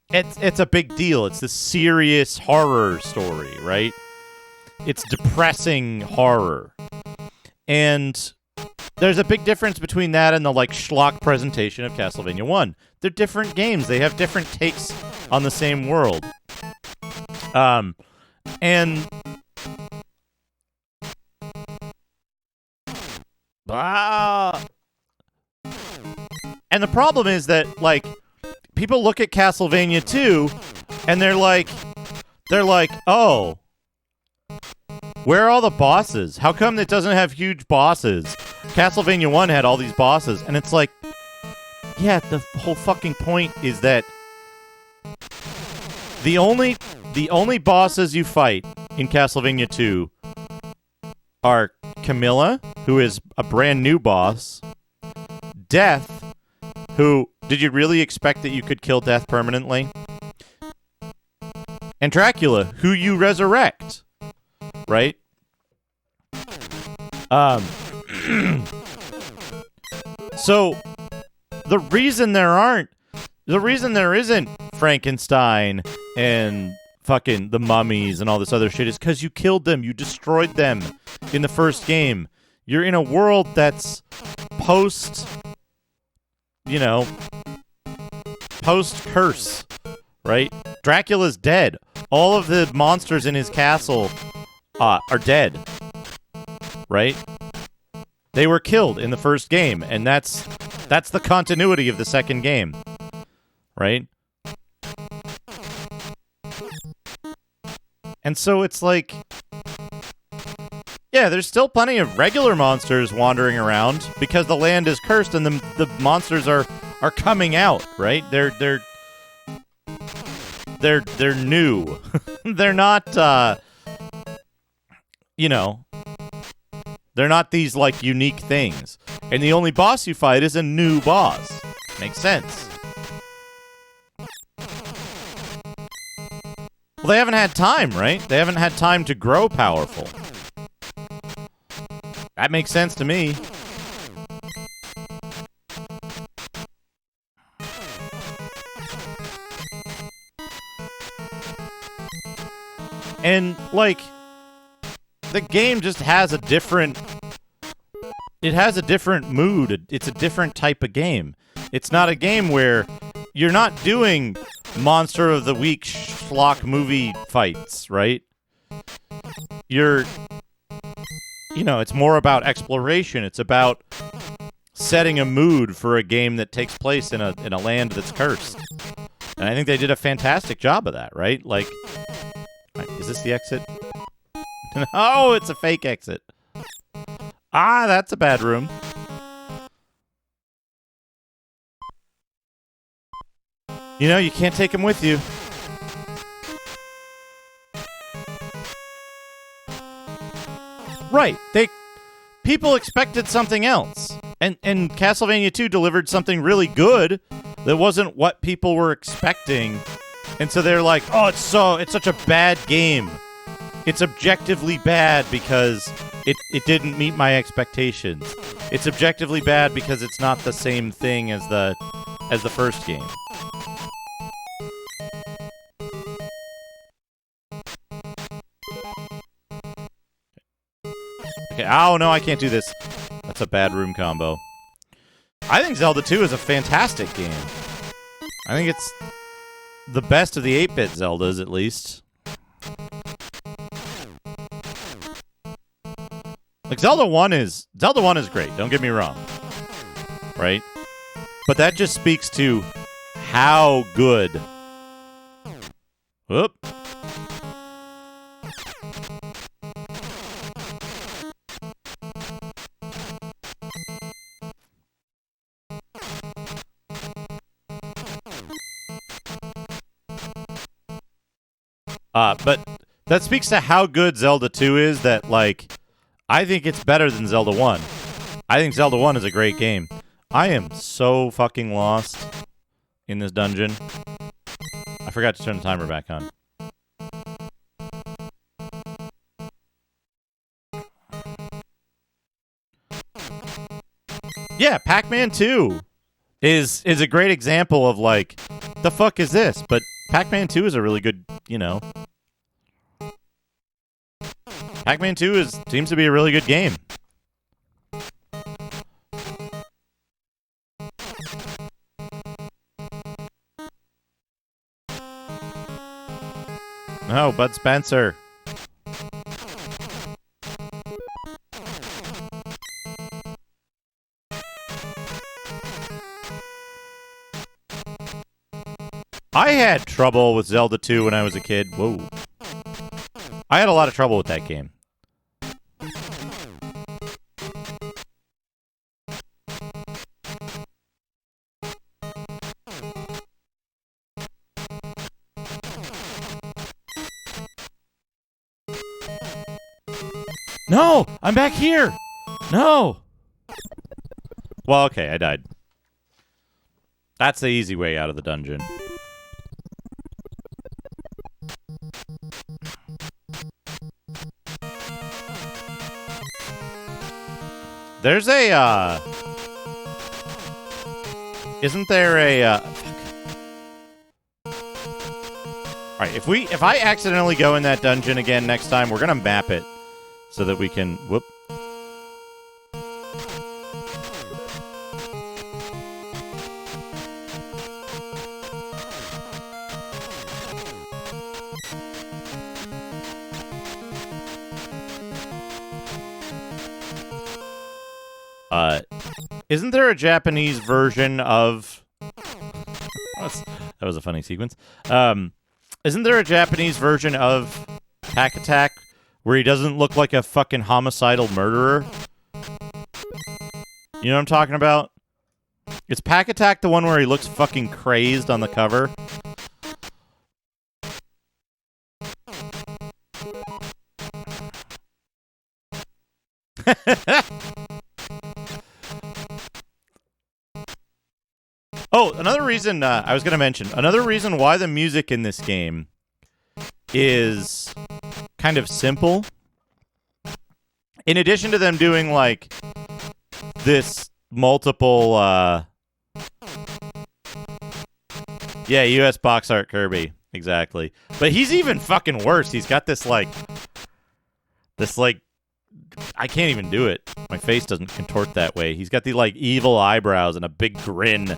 Speaker 1: It's a big deal. It's this serious horror story, right? It's depressing horror. And there's a big difference between that and the like schlock presentation of Castlevania 1. They're different games. They have different takes on the same world. And the problem is that like people look at Castlevania 2 and they're like, "Oh, where are all the bosses? How come it doesn't have huge bosses? Castlevania 1 had all these bosses." And it's like, yeah, the whole fucking point is that the only bosses you fight in Castlevania 2 are Camilla, who is a brand new boss, Death, who, did you really expect that you could kill Death permanently? And Dracula, who you resurrect, right? So the reason there isn't Frankenstein and fucking the mummies and all this other shit is because you killed them. You destroyed them in the first game. You're in a world that's post-curse, right? Dracula's dead. All of the monsters in his castle are dead, right? They were killed in the first game, and that's the continuity of the second game, right? And so it's like, yeah, there's still plenty of regular monsters wandering around because the land is cursed and the monsters are coming out, right? They're new. They're not they're not these like unique things. And the only boss you fight is a new boss. Makes sense. Well, they haven't had time, right? They haven't had time to grow powerful. That makes sense to me. And, like, the game just has a different... It has a different mood. It's a different type of game. It's not a game where you're not doing Monster of the Week schlock movie fights, right? You're... it's more about exploration. It's about setting a mood for a game that takes place in a land that's cursed. And I think they did a fantastic job of that, right? Like, is this the exit? Oh, it's a fake exit. Ah, that's a bad room. You can't take him with you. Right. People expected something else. And Castlevania 2 delivered something really good that wasn't what people were expecting. And so they're like, "Oh, it's such a bad game. It's objectively bad because it didn't meet my expectations. It's objectively bad because it's not the same thing as the first game." Okay, oh no, I can't do this. That's a bad room combo. I think Zelda 2 is a fantastic game. I think it's the best of the 8-bit Zeldas, at least. Like, Zelda 1 is great, don't get me wrong. Right? But that just speaks to how good... Whoop. But that speaks to how good Zelda 2 is, that, like, I think it's better than Zelda 1. I think Zelda 1 is a great game. I am so fucking lost in this dungeon. I forgot to turn the timer back on. Yeah, Pac-Man 2 is a great example of, like, the fuck is this? But Pac-Man 2 is a really good, Pac-Man 2 seems to be a really good game. Oh, Bud Spencer. I had trouble with Zelda 2 when I was a kid. Whoa. I had a lot of trouble with that game. No! I'm back here! No! Well, okay, I died. That's the easy way out of the dungeon. There's a, isn't there a, Alright, if I accidentally go in that dungeon again next time, we're gonna map it so that we can, whoop. Isn't there a Japanese version of... That was a funny sequence. Isn't there a Japanese version of Pack Attack where he doesn't look like a fucking homicidal murderer? You know what I'm talking about? Is Pack Attack the one where he looks fucking crazed on the cover? Oh, another reason I was going to mention, another reason why the music in this game is kind of simple. In addition to them doing, like, this multiple, yeah, US box art Kirby, exactly. But he's even fucking worse. He's got this, like, I can't even do it. My face doesn't contort that way. He's got the, like, evil eyebrows and a big grin.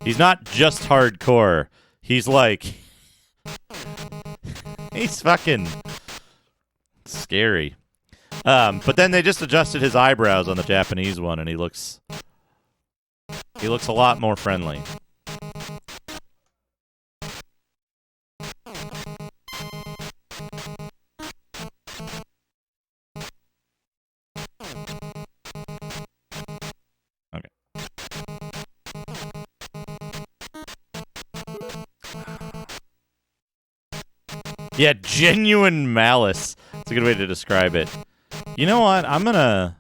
Speaker 1: He's not just hardcore. He's like... he's fucking... scary. But then they just adjusted his eyebrows on the Japanese one, and he looks a lot more friendly. Yeah, genuine malice. That's a good way to describe it. You know what? I'm gonna...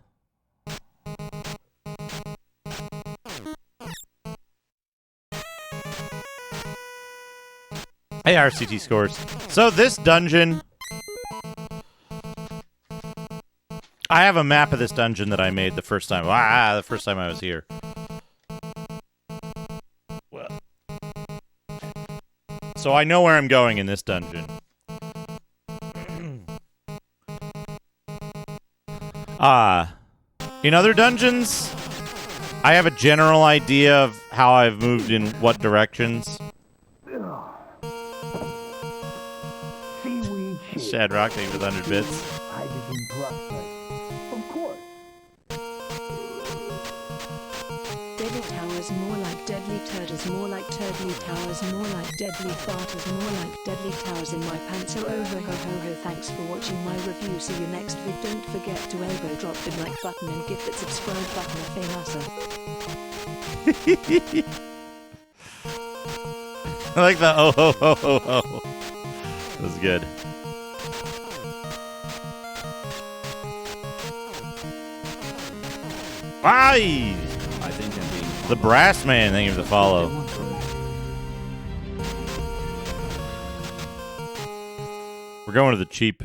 Speaker 1: Hey, RCT scores. So this dungeon... I have a map of this dungeon that I made the first time. The first time I was here. Well... So I know where I'm going in this dungeon. In other dungeons, I have a general idea of how I've moved in what directions. Shadrock, thank you for the 100 bits.
Speaker 6: Hydrogen peroxide. Of course.
Speaker 7: Deadly towers, more like deadly turtles, more like turdly towers, more like deadly farters, more like deadly towers in my pants. Oh ho ho ho ho, thanks for watching my review. See you next vid. Don't forget to elbow drop the like button and give that subscribe button a famouser.
Speaker 1: I like that. Oh ho ho ho ho. That was good. Aye!
Speaker 4: I think I'm being
Speaker 1: The Brass Man, thank you for the follow.
Speaker 4: What they want from me.
Speaker 1: We're going to the cheap.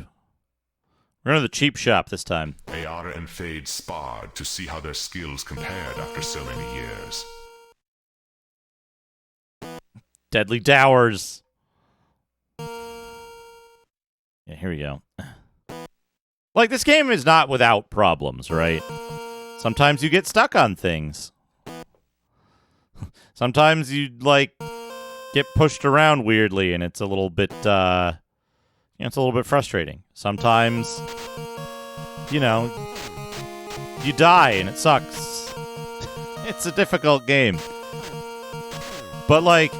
Speaker 1: We're going to the cheap shop this time.
Speaker 2: Ayara and Fade sparred to see how their skills compared after so many years.
Speaker 1: Deadly Towers. Yeah, here we go. Like, this game is not without problems, right? Sometimes you get stuck on things. Sometimes you, like, get pushed around weirdly, and it's a little bit, it's a little bit frustrating. Sometimes, you know, you die, and it sucks. It's a difficult game. But, like,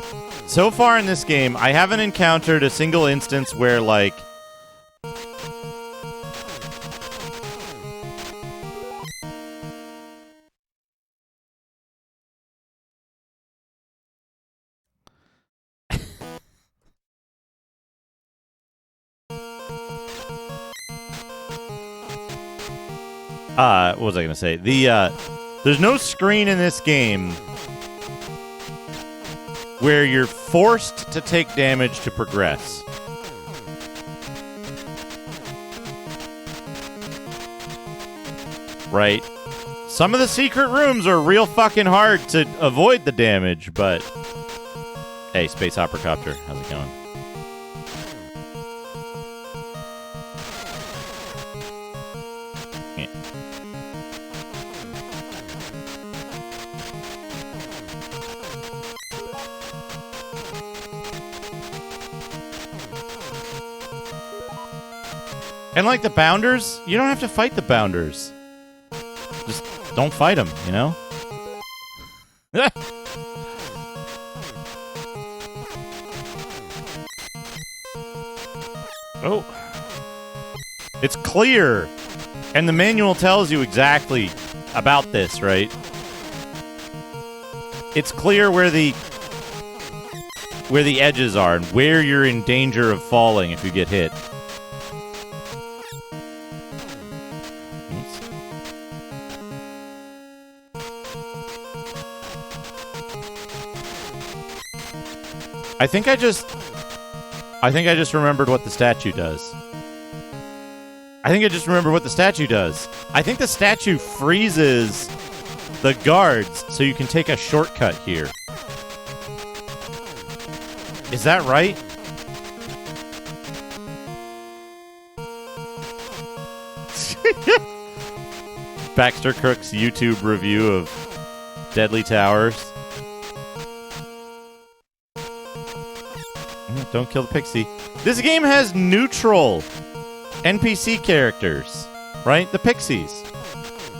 Speaker 1: so far in this game, I haven't encountered a single instance where, like, what was I going to say? There's no screen in this game where you're forced to take damage to progress. Right? Some of the secret rooms are real fucking hard to avoid the damage, but... Hey, Space Hoppercopter, how's it going? And like the bounders, you don't have to fight the bounders. Just don't fight him, you know? Oh. It's clear. And the manual tells you exactly about this, right? It's clear where the edges are and where you're in danger of falling if you get hit. Oops. I think I just remembered what the statue does. I think the statue freezes the guards so you can take a shortcut here. Is that right? Baxter Crook's YouTube review of Deadly Towers. Don't kill the pixie. This game has neutral NPC characters, right? The pixies.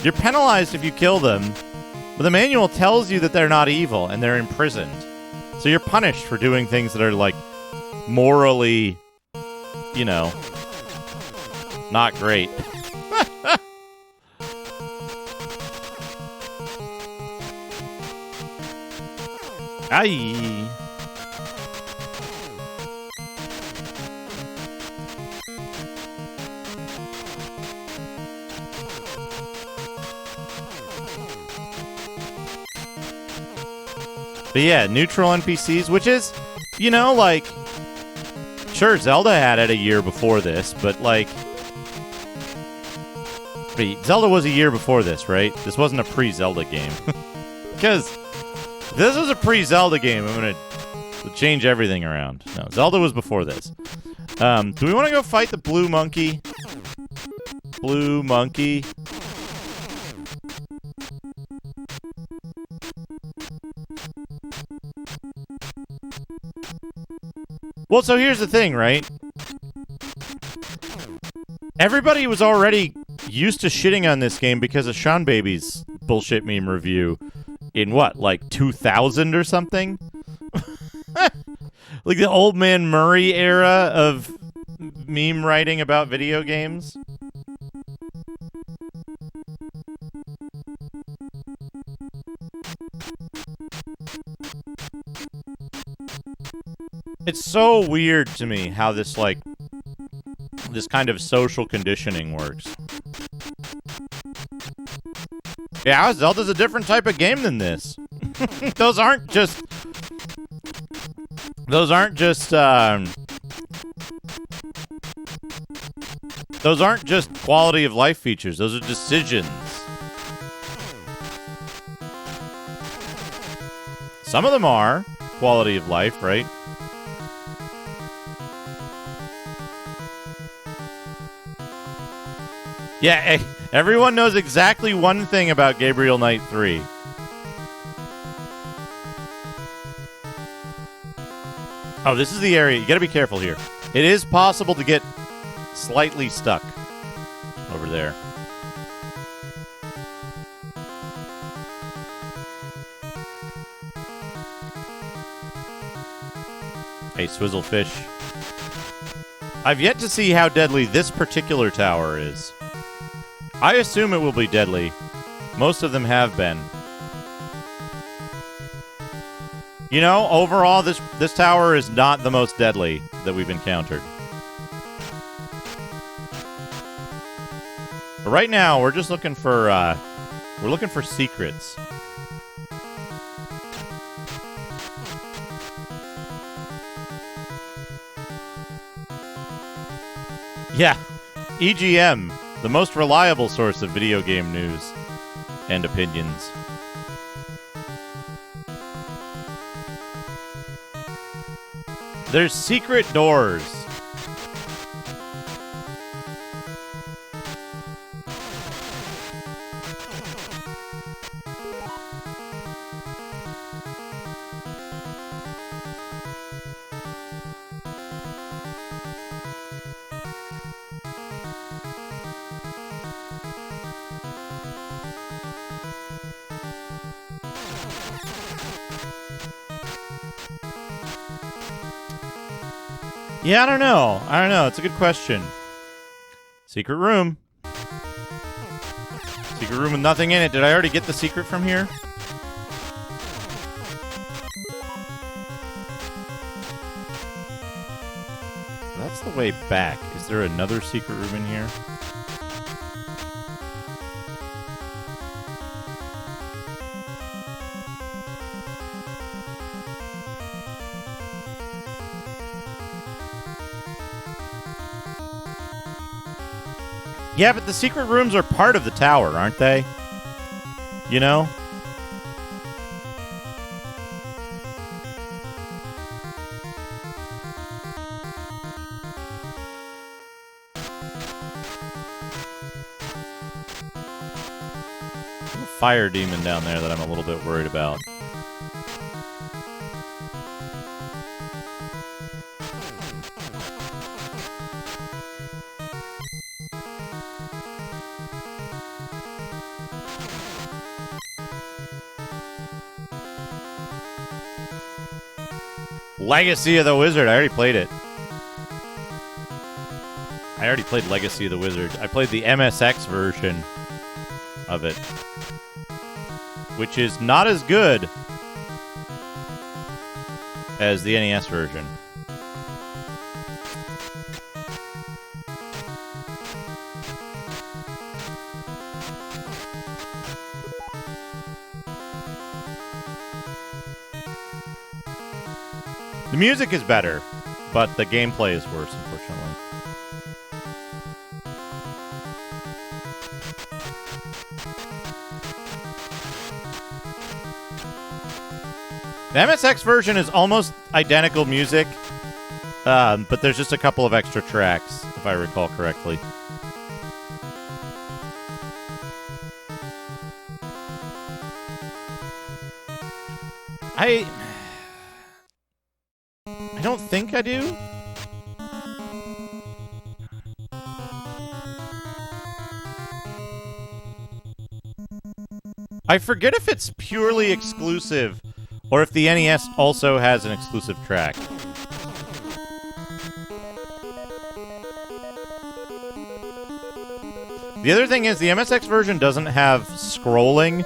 Speaker 1: You're penalized if you kill them, but the manual tells you that they're not evil and they're imprisoned. So you're punished for doing things that are, like, morally, you know, not great. Aye. But yeah, neutral NPCs, which is, you know, like, sure, Zelda had it a year before this, but, like, wait, Zelda was a year before this, right? This wasn't a pre-Zelda game. Because if this was a pre-Zelda game, I'm going to change everything around. No, Zelda was before this. Do we want to go fight the blue monkey? Blue monkey. Well, so here's the thing, right? Everybody was already used to shitting on this game because of Sean Baby's bullshit meme review in what, like 2000 or something? Like the Old Man Murray era of meme writing about video games? It's so weird to me how this, like, this kind of social conditioning works. Yeah, Zelda's a different type of game than this. Those aren't just quality of life features. Those are decisions. Some of them are quality of life, right? Yeah, everyone knows exactly one thing about Gabriel Knight 3. Oh, this is the area. You gotta be careful here. It is possible to get slightly stuck over there. Hey, Swizzlefish. I've yet to see how deadly this particular tower is. I assume it will be deadly. Most of them have been. You know, overall, this tower is not the most deadly that we've encountered. But right now, we're just looking for, secrets. Yeah, EGM. The most reliable source of video game news and opinions. There's secret doors. Yeah, I don't know. It's a good question. Secret room. Secret room with nothing in it. Did I already get the secret from here? That's the way back. Is there another secret room in here? Yeah, but the secret rooms are part of the tower, aren't they? You know? There's a fire demon down there that I'm a little bit worried about. Legacy of the Wizard. I already played it. I already played Legacy of the Wizard. I played the MSX version of it, which is not as good as the NES version. The music is better, but the gameplay is worse, unfortunately. The MSX version is almost identical music, but there's just a couple of extra tracks, if I recall correctly. I don't think I do. I forget if it's purely exclusive or if the NES also has an exclusive track. The other thing is the MSX version doesn't have scrolling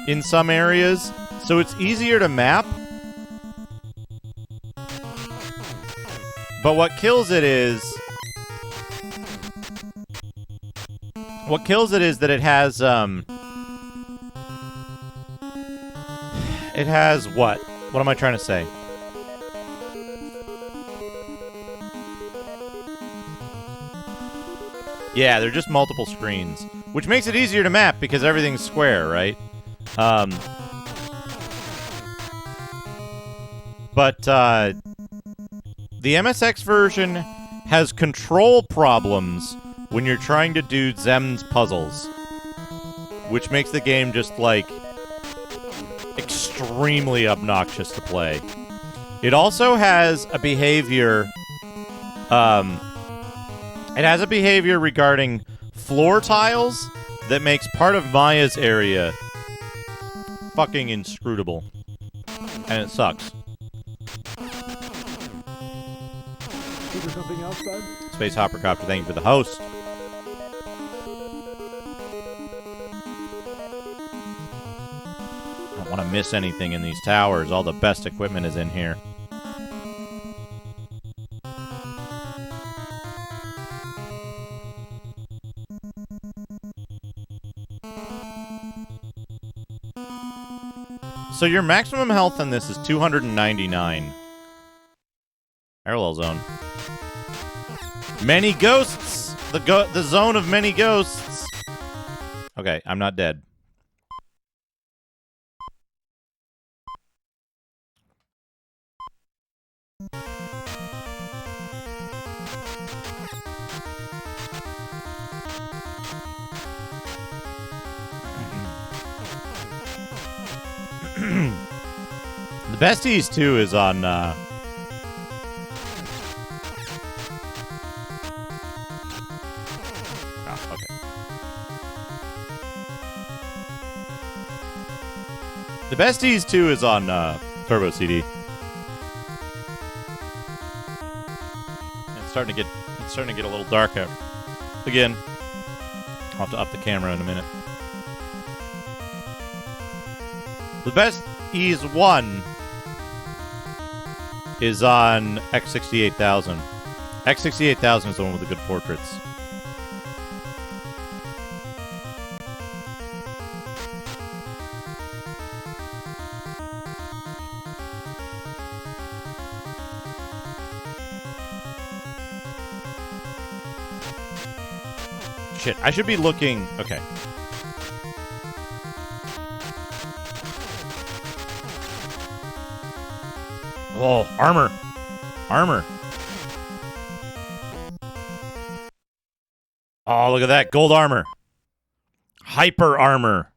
Speaker 1: in some areas, so it's easier to map. But what kills it is that it has what? What am I trying to say? Yeah, they're just multiple screens, which makes it easier to map because everything's square, right? But the MSX version has control problems when you're trying to do Zem's puzzles, which makes the game just, like, extremely obnoxious to play. It also has a behavior, regarding floor tiles that makes part of Maya's area fucking inscrutable. And it sucks.
Speaker 6: Is there something else, bud?
Speaker 1: Space Hoppercopter, thank you for the host. I don't want to miss anything in these towers. All the best equipment is in here. So your maximum health in this is 299. Parallel zone. Many ghosts! The zone of many ghosts! Okay, I'm not dead. The Besties 2 is on, oh, okay. The Besties 2 is on, Turbo CD. starting to get a little dark out. Again, I'll have to up the camera in a minute. The best Ease 1 is on X68000. X68000 is the one with the good portraits. Shit, I should be looking... Okay. Oh, armor. Armor. Oh, look at that. Gold armor. Hyper armor.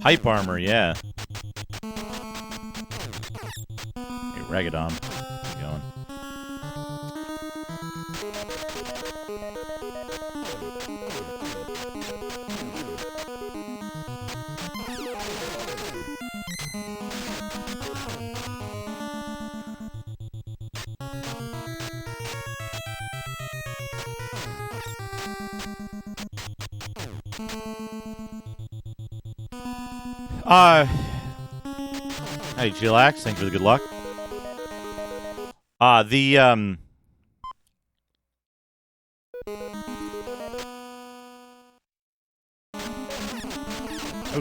Speaker 1: Hype armor, yeah. Hey, Ragadon. How's it going? Hey, Chillax, thanks for the good luck. Oh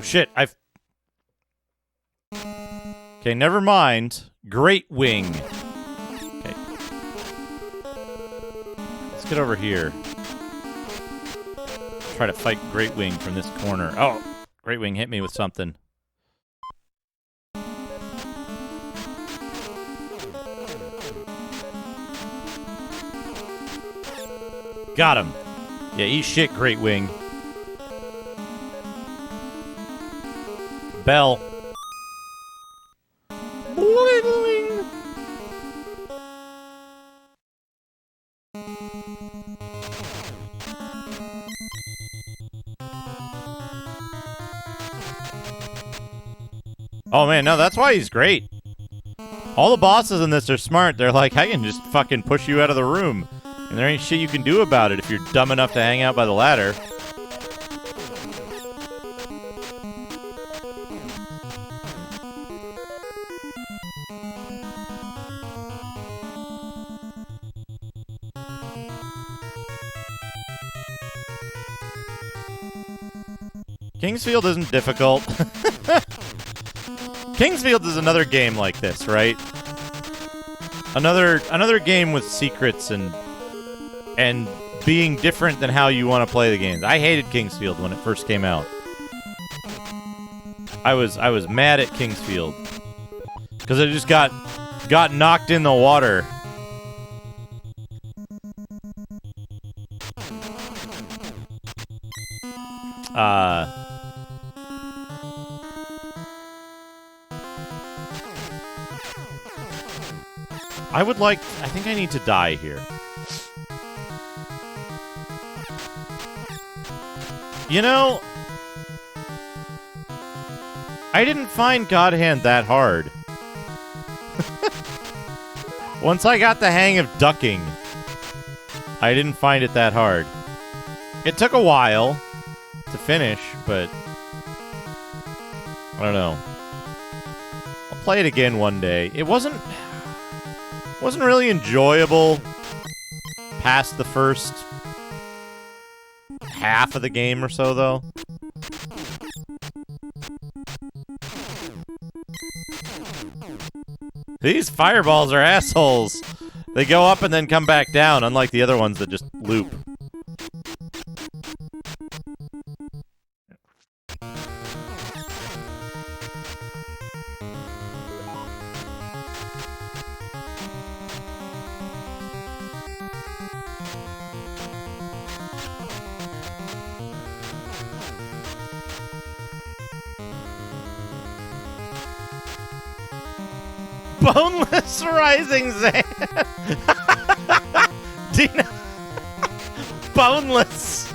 Speaker 1: shit, Okay, never mind. Great Wing. Okay. Let's get over here. Try to fight Great Wing from this corner. Oh, Great Wing hit me with something. Got him. Yeah, eat shit, Great Wing. Bell. Boing. Oh man, no, that's why he's great. All the bosses in this are smart. They're like, I can just fucking push you out of the room. And there ain't shit you can do about it if you're dumb enough to hang out by the ladder. Kingsfield isn't difficult. Kingsfield is another game like this, right? Another game with secrets and being different than how you want to play the games. I hated Kingsfield when it first came out. I was mad at Kingsfield because I just got knocked in the water. I think I need to die here. You know, I didn't find God Hand that hard. Once I got the hang of ducking, I didn't find it that hard. It took a while to finish, but I don't know. I'll play it again one day. It wasn't really enjoyable past the first half of the game or so, though. These fireballs are assholes. They go up and then come back down, unlike the other ones that just loop. Boneless rising sand. Do you know? Boneless.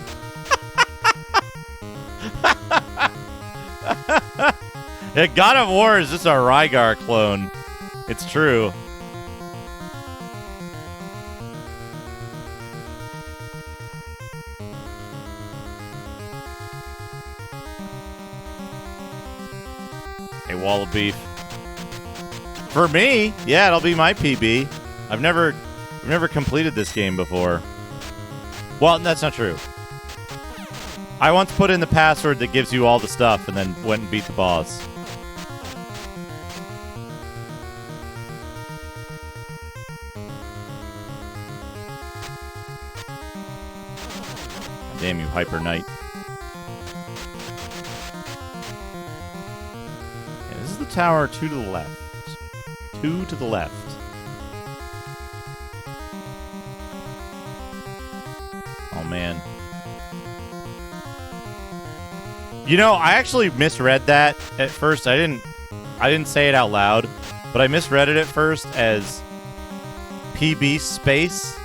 Speaker 1: Yeah, God of War is just a Rygar clone. It's true. A wall of beef. For me, yeah, it'll be my PB. I've never completed this game before. Well, that's not true. I once put in the password that gives you all the stuff and then went and beat the boss. Damn you, Hyper Knight. Yeah, this is the tower 2 to the left. 2 to the left. Oh, man. You know, I actually misread that at first. I didn't say it out loud, but I misread it at first as PB Space.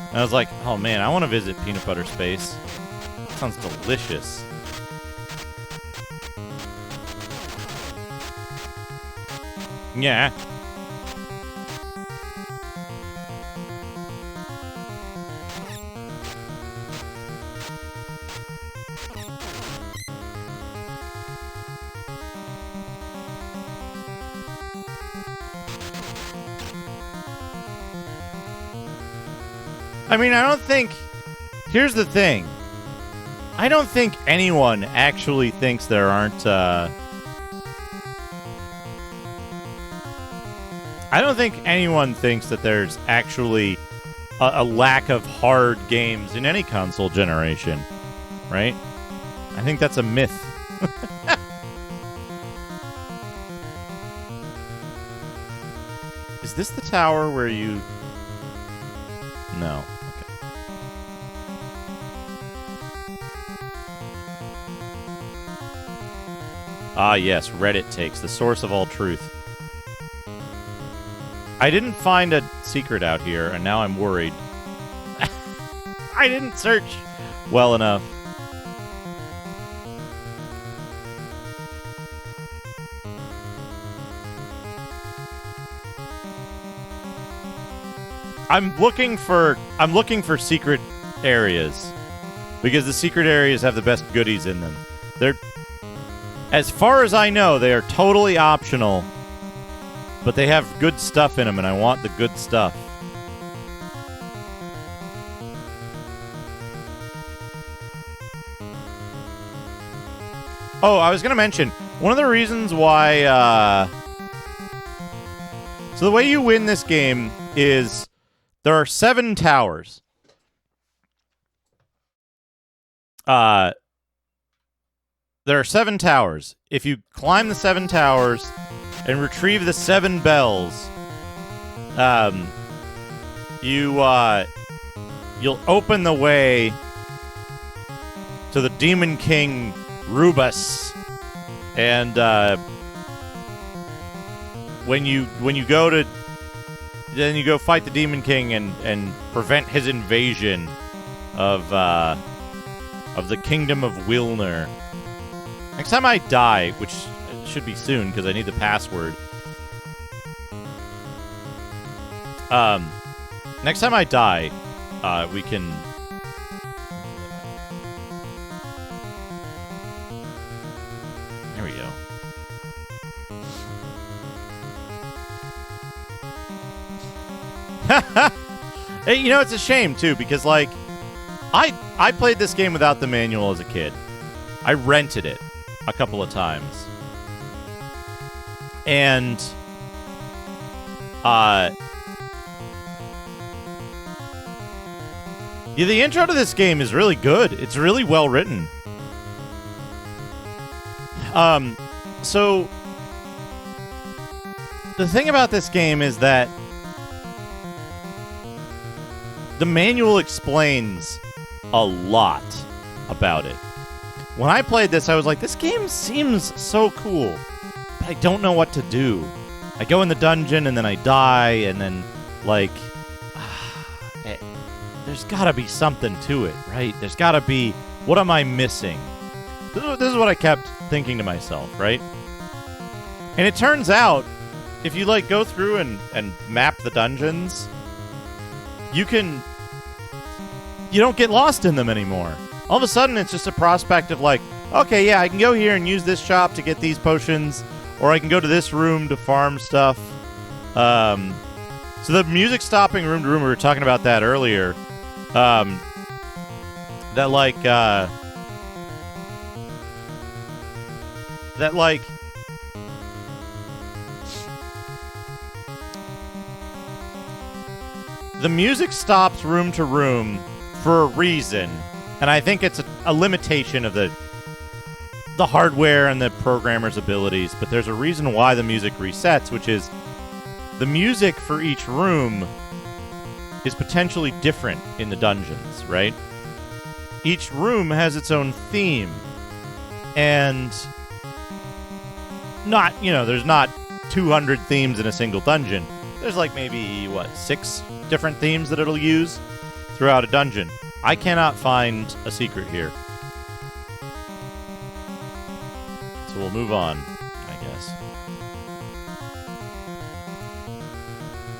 Speaker 1: And I was like, oh man, I want to visit Peanut Butter Space. That sounds delicious. Yeah. I mean, I don't think... Here's the thing. I don't think anyone actually thinks there aren't, I don't think anyone thinks that there's actually a lack of hard games in any console generation, right? I think that's a myth. Is this the tower where you... No. Okay. Ah, yes. Reddit takes the source of all truth. I didn't find a secret out here, and now I'm worried. I didn't search well enough. I'm looking for secret areas because the secret areas have the best goodies in them. They're, as far as I know, they are totally optional, but they have good stuff in them, and I want the good stuff. Oh, I was going to mention, one of the reasons why... So the way you win this game is... There are 7 towers. There are 7 towers. If you climb the 7 towers and retrieve the 7 bells, you'll open the way to the Demon King Rubus, and when you go to then you go fight the Demon King and prevent his invasion of the Kingdom of Wilner. Next time I die, which should be soon because I need the password. Next time I die, we can... There we go. Hey, you know, it's a shame, too, because, like, I played this game without the manual as a kid. I rented it a couple of times. And, yeah, the intro to this game is really good. It's really well written. So, the thing about this game is that the manual explains a lot about it. When I played this, I was like, this game seems so cool, but I don't know what to do. I go in the dungeon and then I die, and then, like, there's gotta be something to it, right? There's gotta be, what am I missing? This is what I kept thinking to myself, right? And it turns out, if you, like, go through and map the dungeons, you don't get lost in them anymore. All of a sudden, it's just a prospect of, like, okay, yeah, I can go here and use this shop to get these potions, or I can go to this room to farm stuff. So the music stopping room to room, we were talking about that earlier. That, like, the music stops room to room for a reason, and I think it's a limitation of the hardware and the programmer's abilities, but there's a reason why the music resets, which is the music for each room is potentially different in the dungeons, right? Each room has its own theme, and there's not 200 themes in a single dungeon. There's like maybe, 6 different themes that it'll use throughout a dungeon. I cannot find a secret here. So we'll move on, I guess.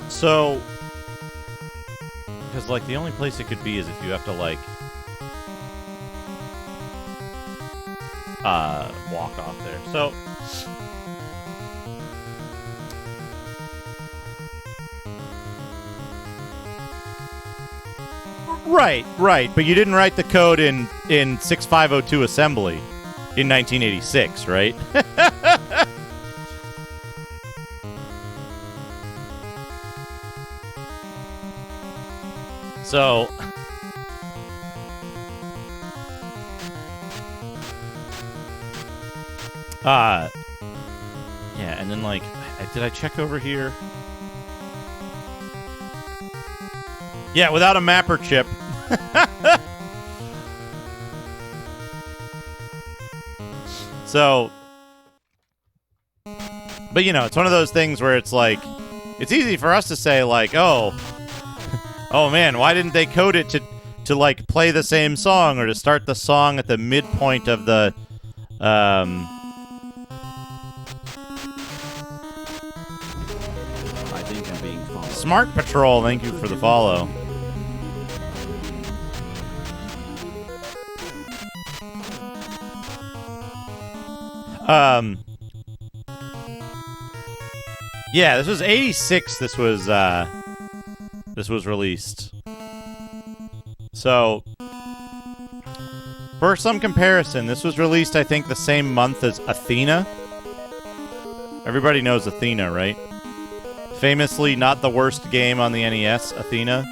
Speaker 1: So, because, like, the only place it could be is if you have to, like, walk off there. So, right, but you didn't write the code in 6502 assembly in 1986, right? So, yeah, and then, like, did I check over here? Yeah, without a mapper chip. So, but, it's one of those things where it's like, it's easy for us to say, like, oh man, why didn't they code it to like play the same song, or to start the song at the midpoint of the
Speaker 4: I think I'm being followed.
Speaker 1: Smart Patrol, thank you for the follow. Yeah, this was 86. This was released. So, for some comparison, this was released, I think, the same month as Athena. Everybody knows Athena, right? Famously not the worst game on the NES, Athena.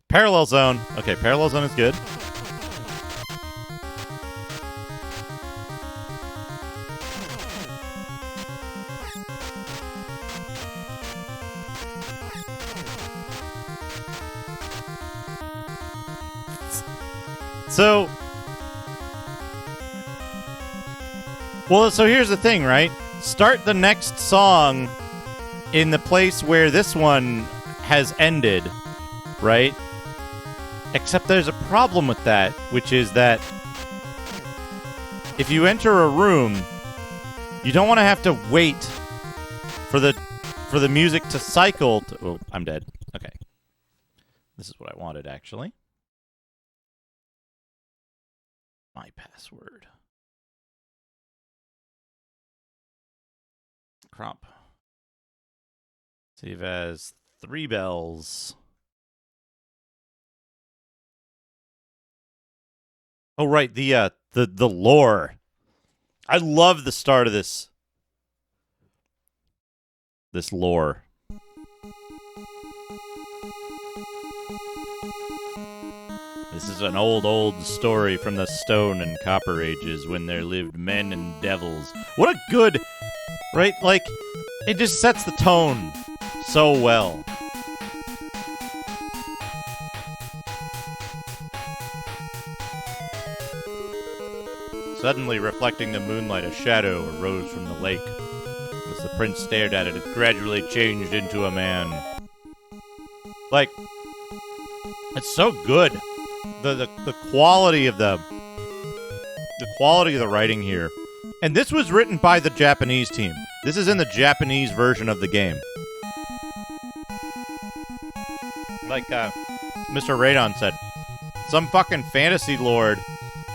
Speaker 1: Parallel Zone. Okay, Parallel Zone is good. So, so here's the thing, right? Start the next song in the place where this one has ended, right? Except there's a problem with that, which is that if you enter a room, you don't want to have to wait for the music to cycle. Oh, I'm dead. Okay. This is what I wanted, actually. My password. Crop. Save as 3 bells. Oh, right, the lore. I love the start of this lore. This is an old story from the Stone and Copper Ages when there lived men and devils. What a good, right? Like, it just sets the tone so well. Suddenly reflecting the moonlight, a shadow arose from the lake. As the prince stared at it, it gradually changed into a man. Like, it's so good. The quality of the quality of the writing here. And this was written by the Japanese team. This is in the Japanese version of the game. Like Mr. Radon said, some fucking fantasy lord,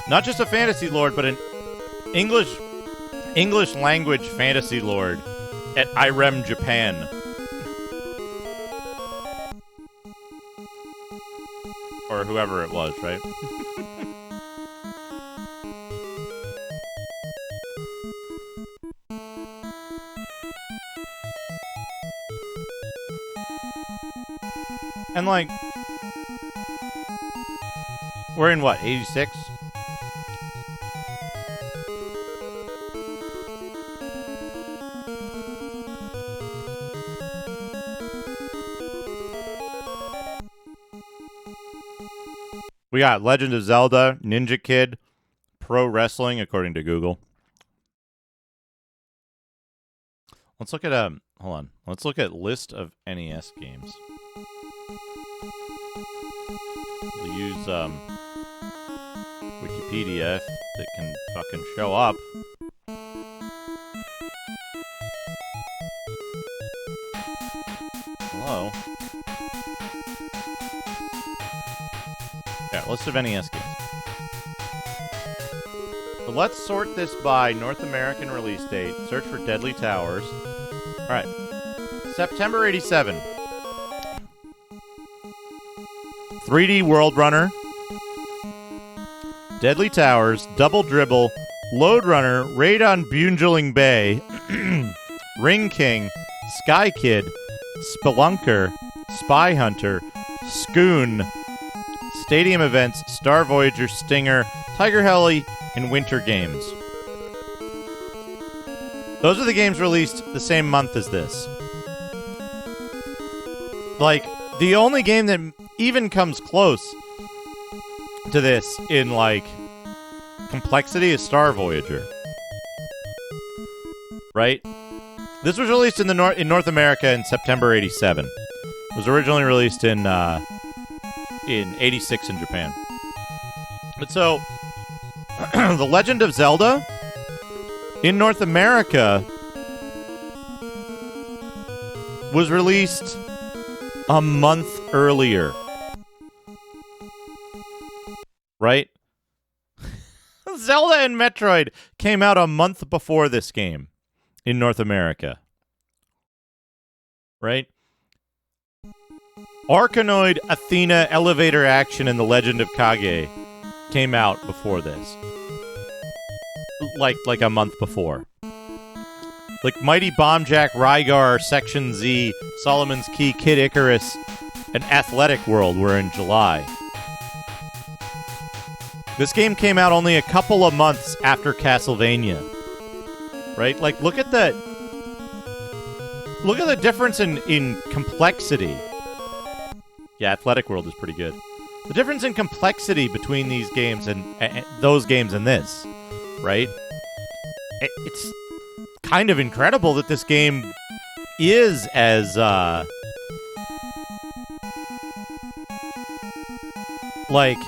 Speaker 1: not just a fantasy lord, but an English language fantasy lord at IREM Japan. Or whoever it was, right? And like, we're in what, 86? We got Legend of Zelda, Ninja Kid, Pro Wrestling, according to Google. Let's look at hold on. Let's look at list of NES games. We'll use Wikipedia if it can fucking show up. Hello. Yeah, list of NES games. So let's sort this by North American release date. Search for Deadly Towers. Alright. September 87. 3D World Runner. Deadly Towers. Double Dribble. Lode Runner. Raid on Bungeling Bay. Ring King. Sky Kid. Spelunker. Spy Hunter. Scoon. Stadium Events. Star Voyager. Stinger. Tiger Heli. And Winter Games. Those are the games released the same month as this. Like, the only game that even comes close to this in, like, complexity is Star Voyager. Right? This was released in North America in September 87. It was originally released in 86 in Japan. But so, The Legend of Zelda in North America was released a month earlier. Right? Zelda and Metroid came out a month before this game in North America. Right? Arkanoid, Athena, Elevator Action, and The Legend of Kage came out before this. Like a month before. Like Mighty Bombjack, Rygar, Section Z, Solomon's Key, Kid Icarus, and Athletic World were in July. This game came out only a couple of months after Castlevania. Right? Like, look at the difference in complexity. Yeah, Athletic World is pretty good. The difference in complexity between these games and those games and this, right? It's kind of incredible that this game is as, like,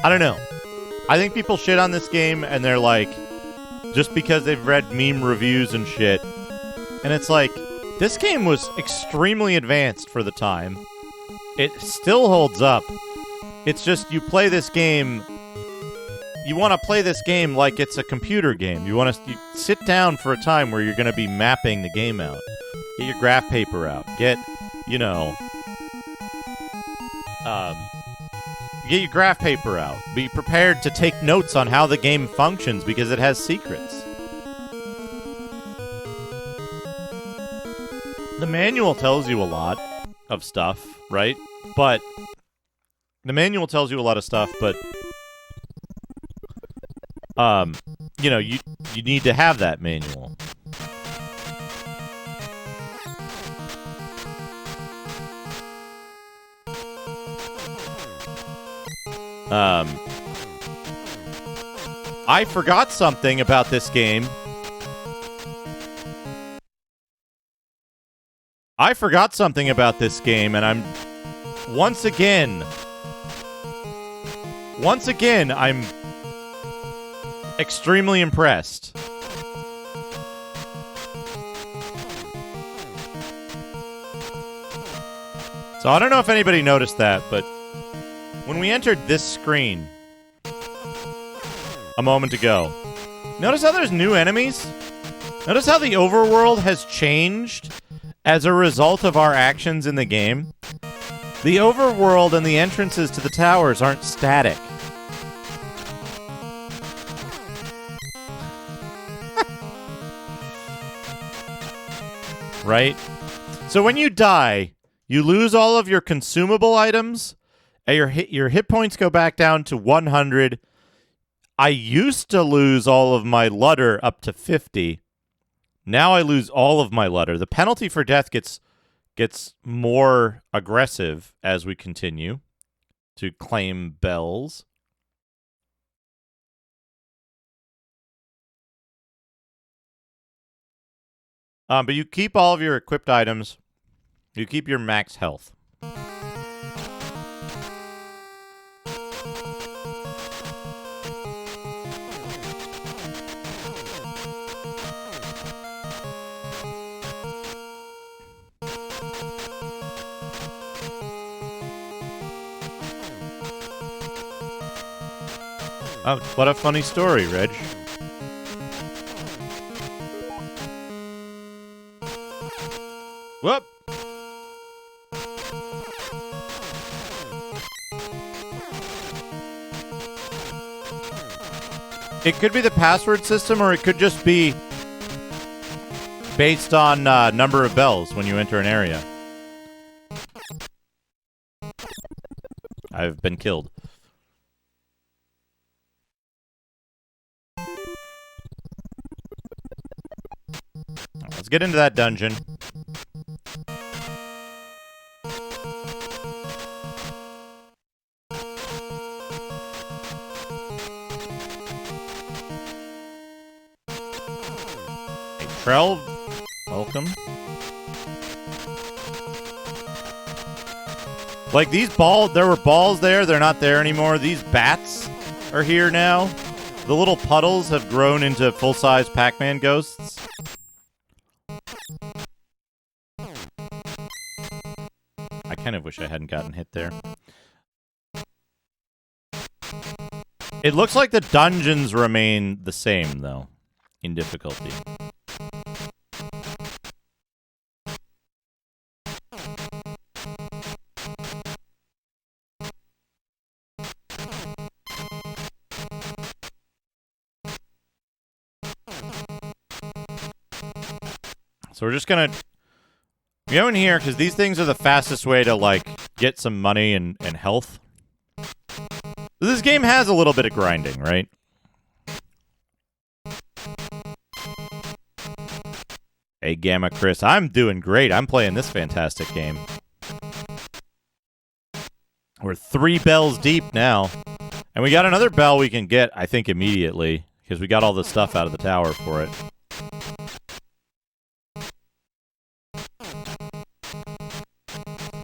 Speaker 1: I don't know. I think people shit on this game and they're like, just because they've read meme reviews and shit. And it's like, this game was extremely advanced for the time. It still holds up. It's just you play this game. You want to play this game like it's a computer game. You sit down for a time where you're going to be mapping the game out. Get your graph paper out. Get your graph paper out. Be prepared to take notes on how the game functions because it has secrets. The manual tells you a lot of stuff, right? But you need to have that manual. I forgot something about this game. And I'm once again, I'm extremely impressed. So I don't know if anybody noticed that, but when we entered this screen a moment ago, notice how there's new enemies? Notice how the overworld has changed as a result of our actions in the game? The overworld and the entrances to the towers aren't static. Right? So when you die, you lose all of your consumable items, and your hit points go back down to 100. I used to lose all of my Lutter up to 50. Now I lose all of my Lutter. The penalty for death gets more aggressive as we continue to claim bells. But you keep all of your equipped items. You keep your max health. Oh, what a funny story, Reg. Whoop! It could be the password system, or it could just be based on number of bells when you enter an area. I've been killed. Let's get into that dungeon. Hey, Trell, welcome. Like these balls, there were balls there, they're not there anymore. These bats are here now. The little puddles have grown into full-size Pac-Man ghosts. I kind of wish I hadn't gotten hit there. It looks like the dungeons remain the same, though, in difficulty. So we're just gonna go in here, because these things are the fastest way to, like, get some money and health. This game has a little bit of grinding, right? Hey, Gamma Chris, I'm doing great. I'm playing this fantastic game. We're 3 bells deep now. And we got another bell we can get, I think, immediately, because we got all the stuff out of the tower for it.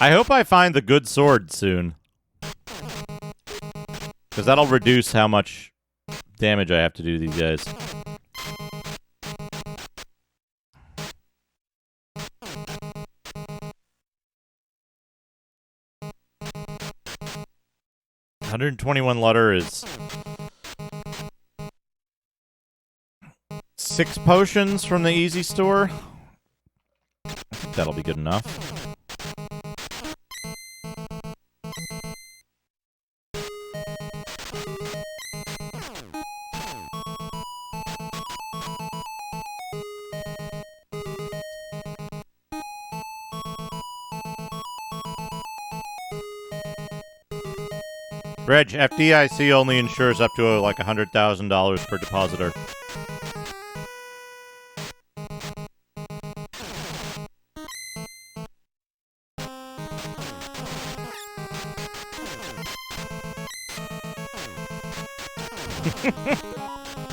Speaker 1: I hope I find the good sword soon. Because that'll reduce how much damage I have to do to these guys. $121 Lutter is 6 potions from the easy store. I think that'll be good enough. Reg, FDIC only insures up to like $100,000 per depositor.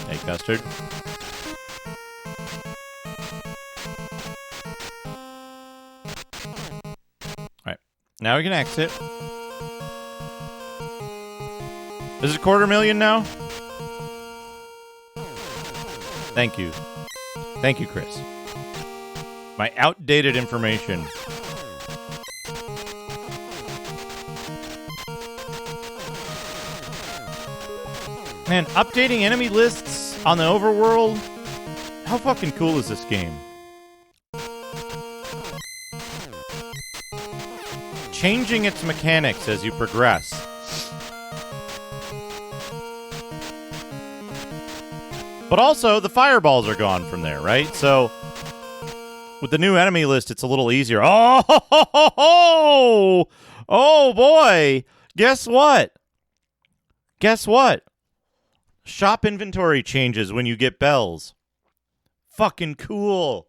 Speaker 1: Hey, Custard. Alright. Now we can exit. Is it $250,000 now? Thank you. Thank you, Chris. My outdated information. Man, updating enemy lists on the overworld? How fucking cool is this game? Changing its mechanics as you progress. But also, the fireballs are gone from there, right? So, with the new enemy list, it's a little easier. Oh, ho, ho, ho, ho! Oh boy! Guess what? Guess what? Shop inventory changes when you get bells. Fucking cool.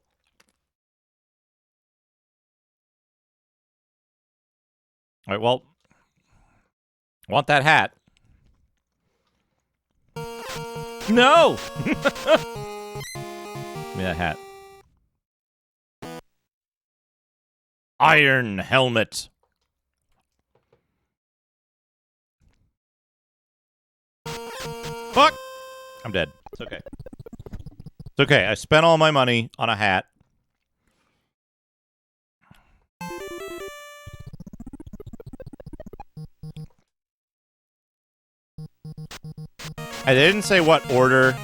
Speaker 1: All right, well, want that hat. No! Give me that hat. Iron helmet. Fuck! I'm dead. It's okay. It's okay. I spent all my money on a hat. I didn't say what order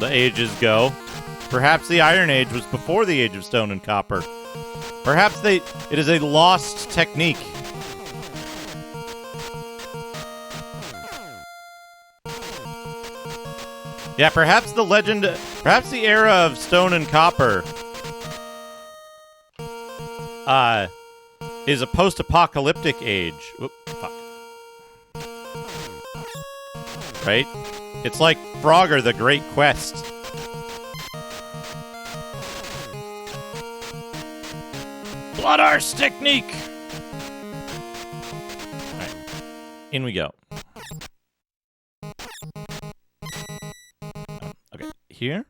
Speaker 1: the ages go. Perhaps the Iron Age was before the Age of Stone and Copper. Perhaps it is a lost technique. Yeah, perhaps the era of Stone and Copper is a post-apocalyptic age. Oop, fuck. Right? It's like Frogger, the Great Quest. Blood Arse technique! Alright. In we go. Okay, here.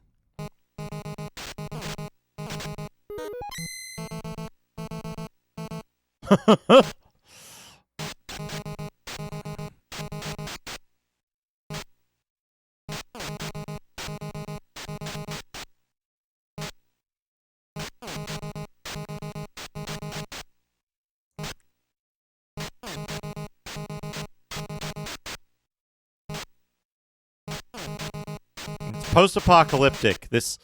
Speaker 1: Post-apocalyptic. This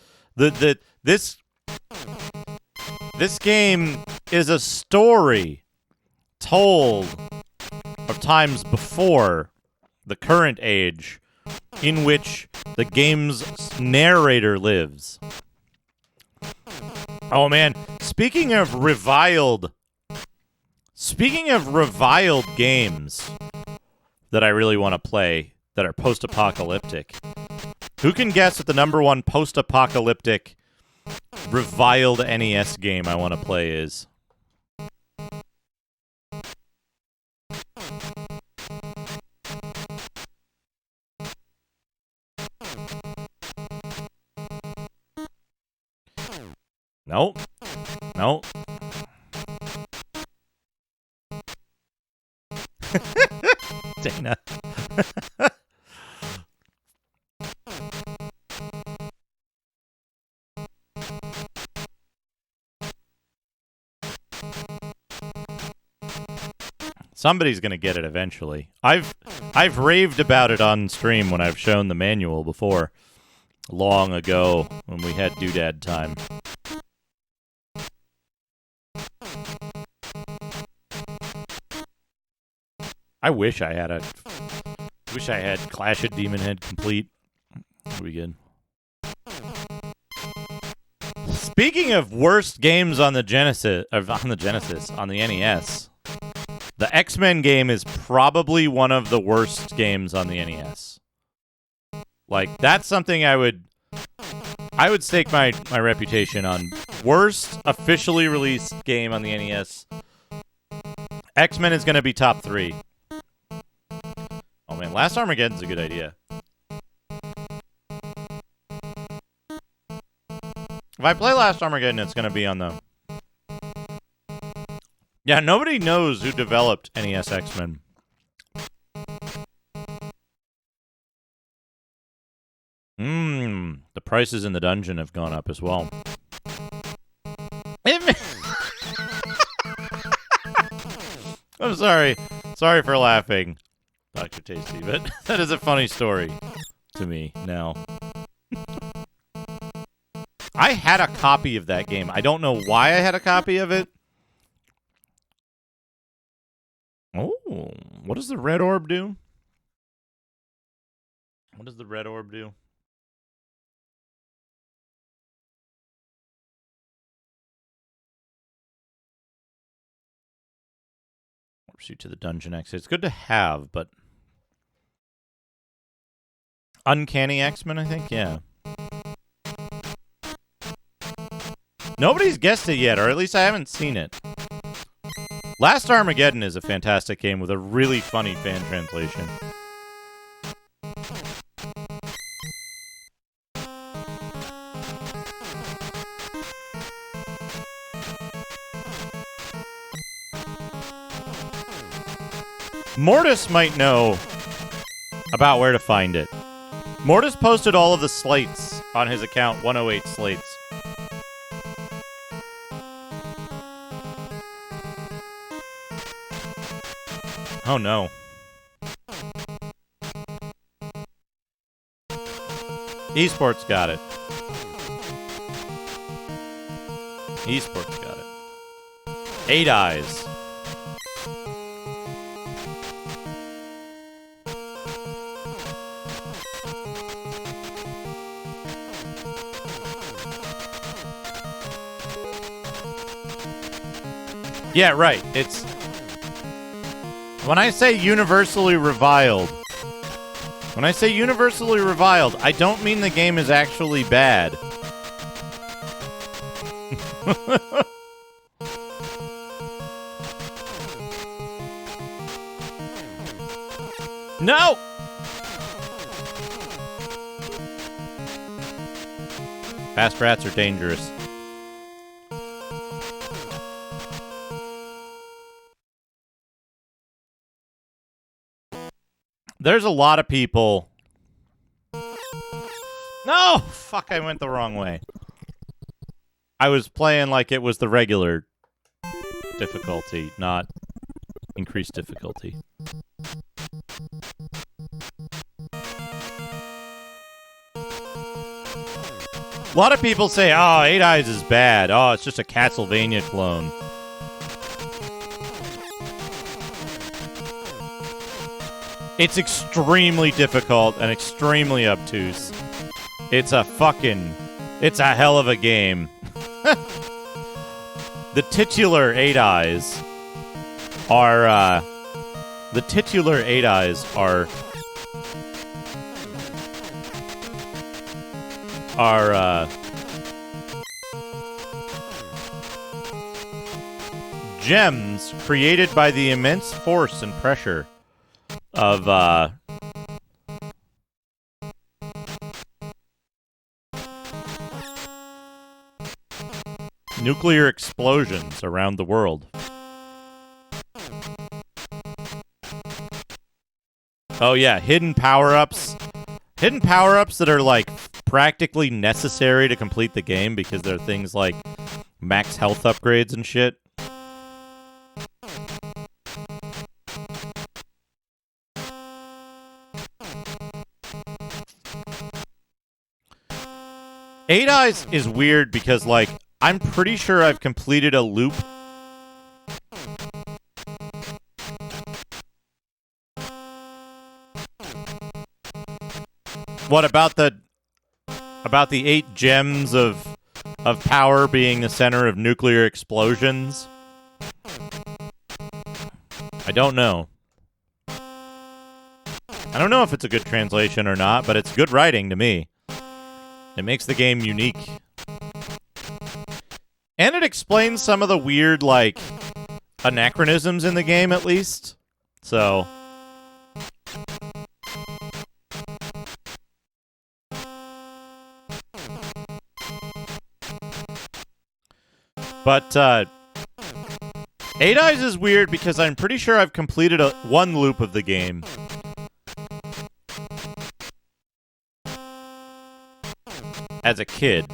Speaker 1: game is a story told of times before the current age in which the game's narrator lives. Oh man, speaking of reviled games that I really want to play that are post-apocalyptic. Who can guess what the number one post-apocalyptic reviled NES game I want to play is? Nope. Nope. Dana. Somebody's gonna get it eventually. I've raved about it on stream when I've shown the manual before. Long ago when we had Doodad time. I wish I had Clash of Demon Head complete. That'd be good. Speaking of worst games on the NES, the X-Men game is probably one of the worst games on the NES. Like, that's something I would stake my reputation on. Worst officially released game on the NES. X-Men is going to be top 3. Oh man, Last Armageddon's a good idea. If I play Last Armageddon, it's going to be on the... Yeah, nobody knows who developed NES X-Men. The prices in the dungeon have gone up as well. I'm sorry. Sorry for laughing, Dr. Tasty, but that is a funny story to me now. I had a copy of that game. I don't know why I had a copy of it. Oh, what does the red orb do? What does the red orb do? Warps you to the dungeon exit. It's good to have, but... Uncanny X-Men, I think? Yeah. Nobody's guessed it yet, or at least I haven't seen it. Last Armageddon is a fantastic game with a really funny fan translation. Mortis might know about where to find it. Mortis posted all of the slates on his account, 108 slates. Oh no. Esports got it. Esports got it. 8 Eyes. Yeah, right. It's... When I say universally reviled, I don't mean the game is actually bad. No! Fast rats are dangerous. There's a lot of people... No! Fuck, I went the wrong way. I was playing like it was the regular difficulty, not increased difficulty. A lot of people say, oh, 8 Eyes is bad. Oh, it's just a Castlevania clone. It's extremely difficult and extremely obtuse. It's a hell of a game. The titular 8 Eyes are, gems created by the immense force and pressure of nuclear explosions around the world. Oh yeah, hidden power-ups. Hidden power-ups that are like practically necessary to complete the game because they're things like max health upgrades and shit. Eight Eyes is weird because, like, I'm pretty sure I've completed a loop. What about the 8 gems of power being the center of nuclear explosions? I don't know. I don't know if it's a good translation or not, but it's good writing to me. It makes the game unique. And it explains some of the weird, like, anachronisms in the game, at least. So... But Eight Eyes is weird because I'm pretty sure I've completed one loop of the game. As a kid.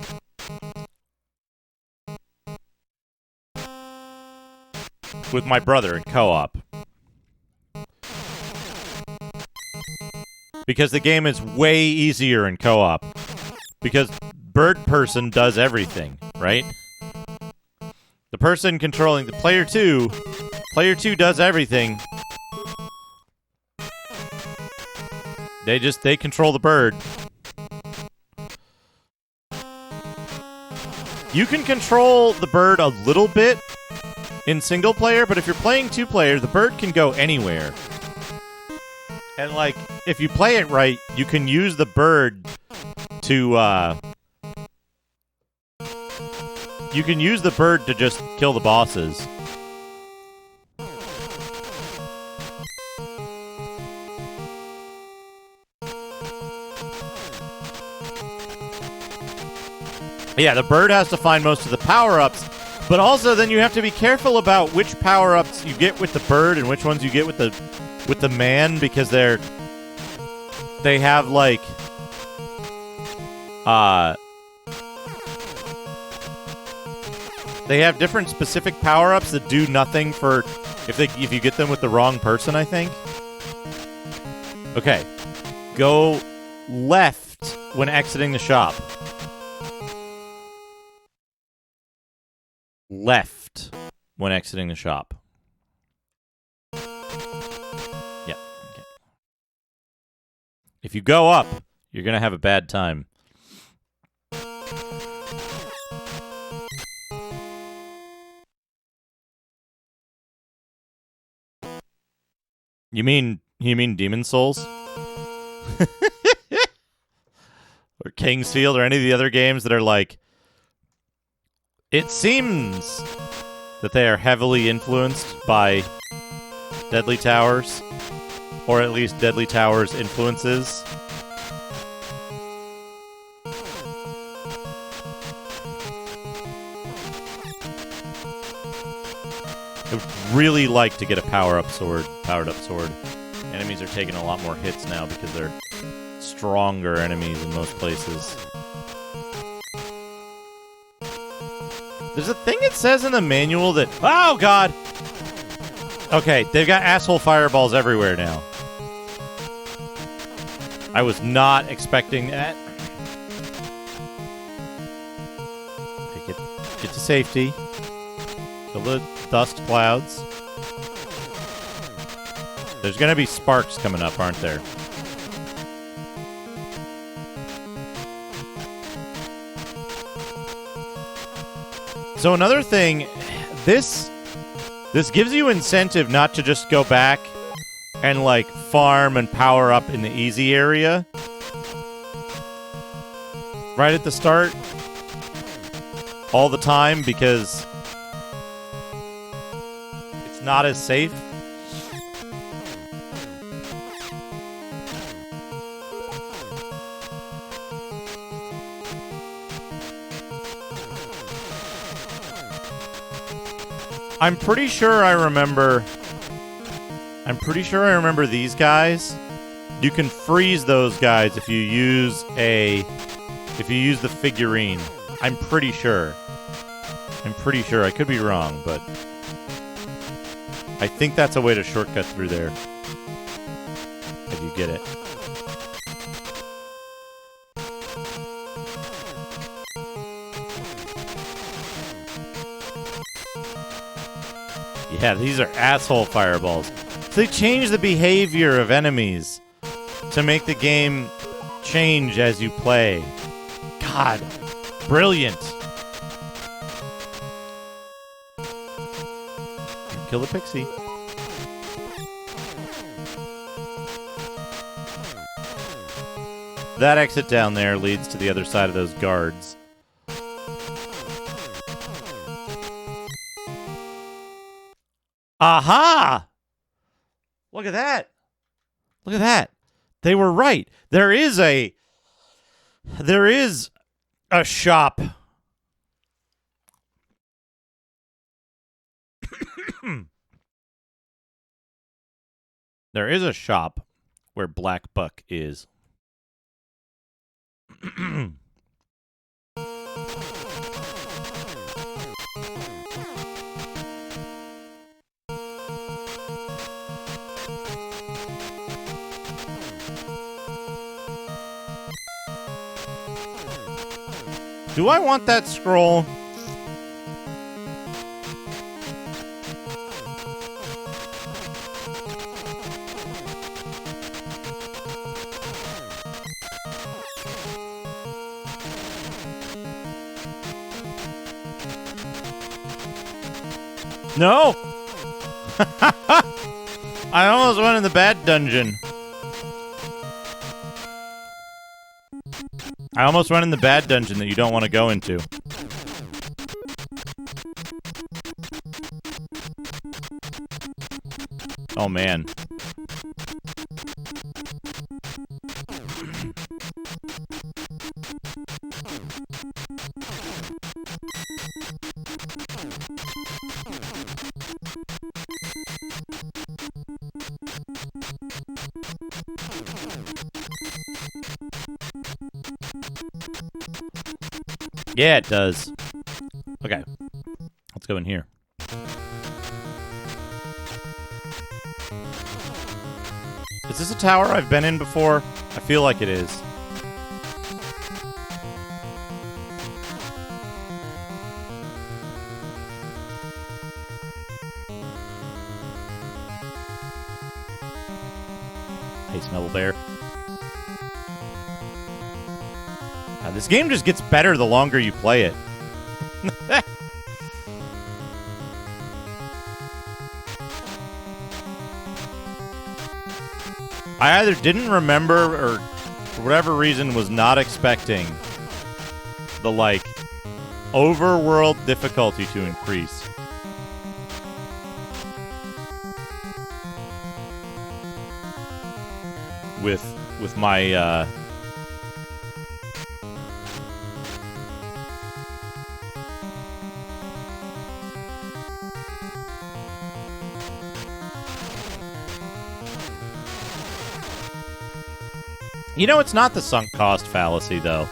Speaker 1: With my brother in co-op. Because the game is way easier in co-op. Because Bird Person does everything, right? The person controlling the player 2 does everything. They control the bird. You can control the bird a little bit in single player, but if you're playing 2 player, the bird can go anywhere. And like, if you play it right, you can use the bird to you can use the bird to just kill the bosses. Yeah, the bird has to find most of the power-ups, but also then you have to be careful about which power-ups you get with the bird and which ones you get with the man, because they have like they have different specific power-ups that do nothing for if you get them with the wrong person, I think. Okay. Go left when exiting the shop. Left when exiting the shop. Yeah. Okay. If you go up, you're going to have a bad time. You mean Demon Souls? Or Kingsfield or any of the other games that are like... It seems that they are heavily influenced by Deadly Towers. Or at least Deadly Towers influences. I would really like to get a powered up sword. Enemies are taking a lot more hits now because they're stronger enemies in most places. There's a thing it says in the manual that... Oh, God! Okay, they've got asshole fireballs everywhere now. I was not expecting that. Okay, get to safety. Kill the dust clouds. There's going to be sparks coming up, aren't there? So another thing, this gives you incentive not to just go back and like farm and power up in the easy area right at the start all the time, because it's not as safe. I'm pretty sure I remember these guys. You can freeze those guys if you use the figurine. I'm pretty sure. I could be wrong, but I think that's a way to shortcut through there. If you get it. Yeah, these are asshole fireballs. So they change the behavior of enemies to make the game change as you play. God, brilliant. Kill the pixie. That exit down there leads to the other side of those guards. Aha! Look at that. Look at that. They were right. There is a shop There is a shop where Black Buck is. Do I want that scroll? No! I almost went in the bad dungeon. I almost went in the bad dungeon that you don't want to go into. Oh, man. Yeah, it does. Okay. Let's go in here. Is this a tower I've been in before? I feel like it is. Hey, Snubble Bear. This game just gets better the longer you play it. I either didn't remember or for whatever reason was not expecting the, like, overworld difficulty to increase. With my, You know, it's not the sunk cost fallacy, though.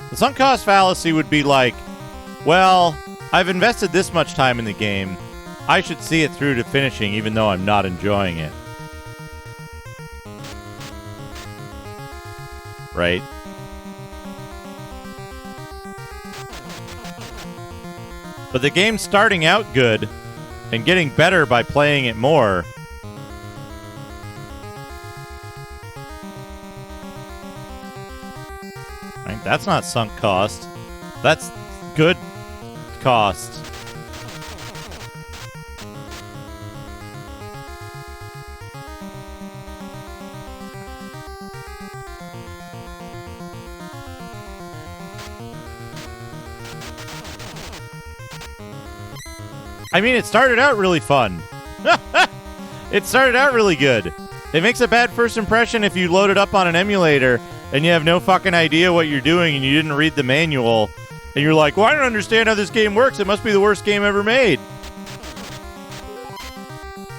Speaker 1: The sunk cost fallacy would be like, well, I've invested this much time in the game. I should see it through to finishing, even though I'm not enjoying it. Right? But the game's starting out good and getting better by playing it more. Right? That's not sunk cost. That's good cost. I mean, it started out really fun. It started out really good. It makes a bad first impression if you load it up on an emulator and you have no fucking idea what you're doing and you didn't read the manual and you're like, well, I don't understand how this game works. It must be the worst game ever made.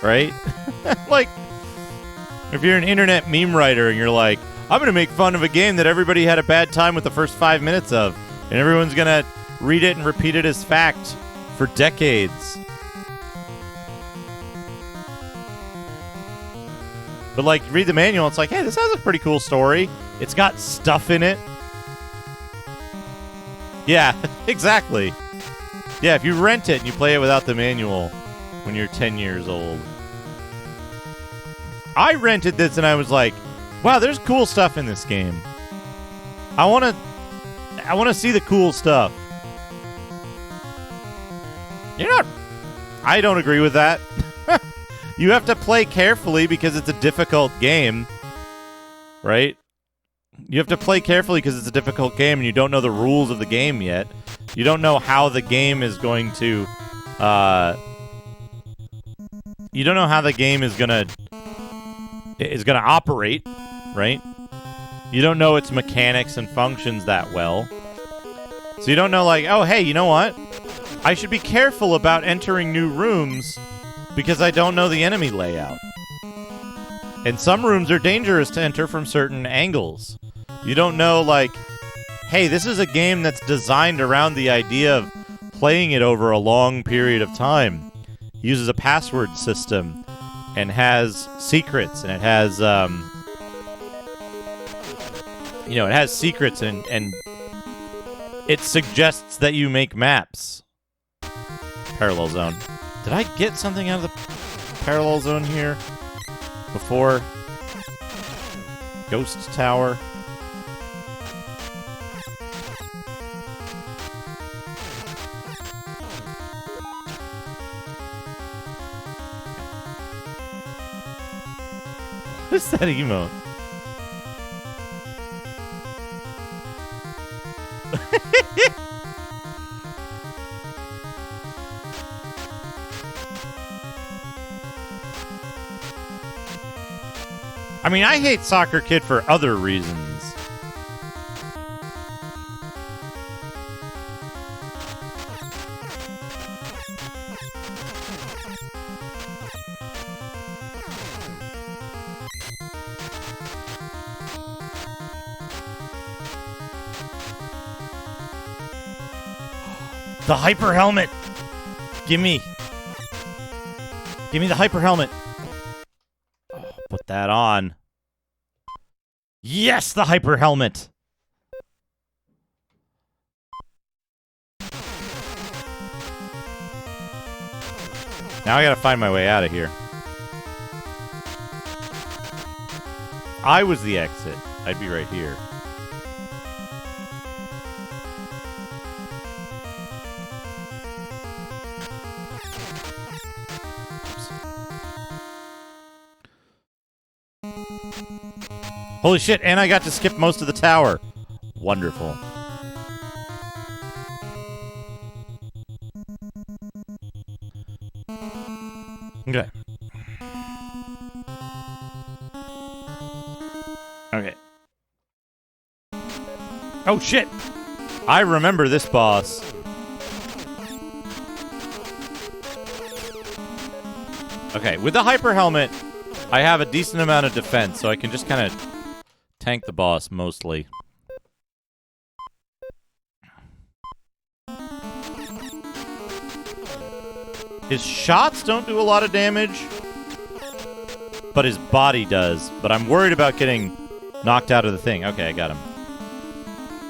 Speaker 1: Right? Like, if you're an internet meme writer and you're like, I'm going to make fun of a game that everybody had a bad time with the first 5 minutes of, and everyone's going to read it and repeat it as fact for decades. But, like, read the manual, it's like, hey, this has a pretty cool story. It's got stuff in it. Yeah, exactly. Yeah, if you rent it and you play it without the manual when you're 10 years old. I rented this and I was like, wow, there's cool stuff in this game. I want to see the cool stuff. You're not... I don't agree with that. You have to play carefully because it's a difficult game, right? You have to play carefully because it's a difficult game and you don't know the rules of the game yet. You don't know how the game is going to, you don't know how the game is gonna operate, right? You don't know its mechanics and functions that well. So you don't know, like, oh, hey, you know what? I should be careful about entering new rooms because I don't know the enemy layout. And some rooms are dangerous to enter from certain angles. You don't know, like, hey, this is a game that's designed around the idea of playing it over a long period of time. It uses a password system and has secrets, and it has, it has secrets, and it suggests that you make maps. Parallel zone. Did I get something out of the parallel zone here before? Ghost Tower. What is that emote? I mean, I hate Soccer Kid for other reasons. The hyper helmet. Give me the hyper helmet. Oh, put that on. Yes, the hyper helmet. Now I gotta find my way out of here. I was the exit. I'd be right here. Holy shit, and I got to skip most of the tower. Wonderful. Okay. Okay. Oh shit! I remember this boss. Okay, with the hyper helmet, I have a decent amount of defense, so I can just kind of tank the boss, mostly. His shots don't do a lot of damage, but his body does. But I'm worried about getting knocked out of the thing. Okay, I got him.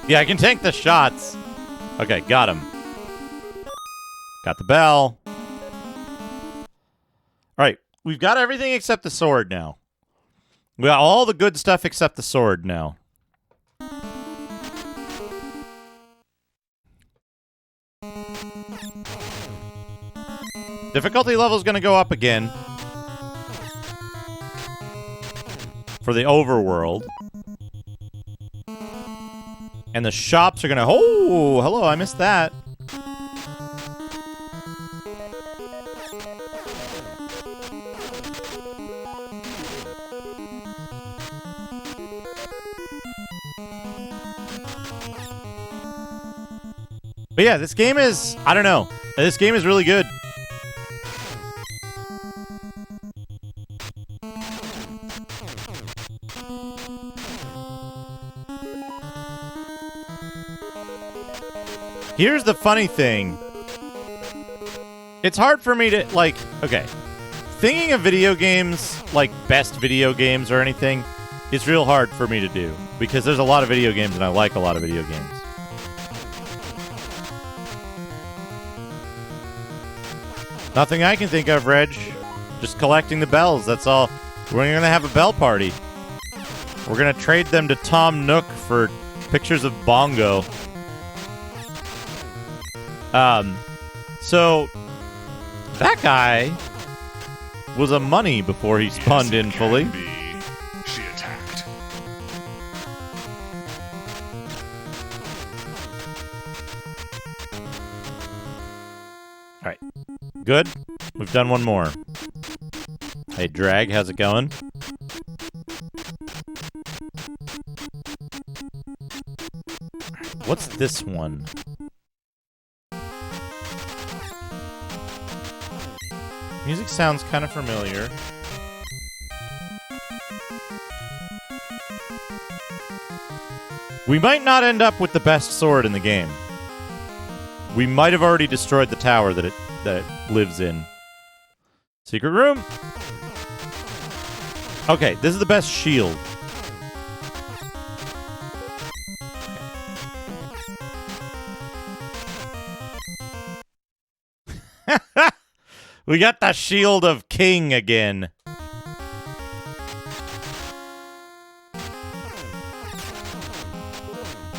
Speaker 1: Yeah, I can tank the shots. Okay, got him. Got the bell. Alright, we've got everything except the sword now. We got all the good stuff except the sword now. Difficulty level is going to go up again. For the overworld. And the shops are going to... Oh, hello, I missed that. But yeah, this game is... I don't know. This game is really good. Here's the funny thing. It's hard for me to, like... Okay. Thinking of video games, like best video games or anything, is real hard for me to do. Because there's a lot of video games and I like a lot of video games. Nothing I can think of, Reg. Just collecting the bells, that's all. We're going to have a bell party. We're going to trade them to Tom Nook for pictures of Bongo. So, that guy was a money before he spawned in fully.
Speaker 2: She attacked.
Speaker 1: Alright. Good. We've done one more. Hey, Drag, how's it going? What's this one? Music sounds kind of familiar. We might not end up with the best sword in the game. We might have already destroyed the tower that it lives in. Secret room. Okay, this is the best shield. We got the shield of King again.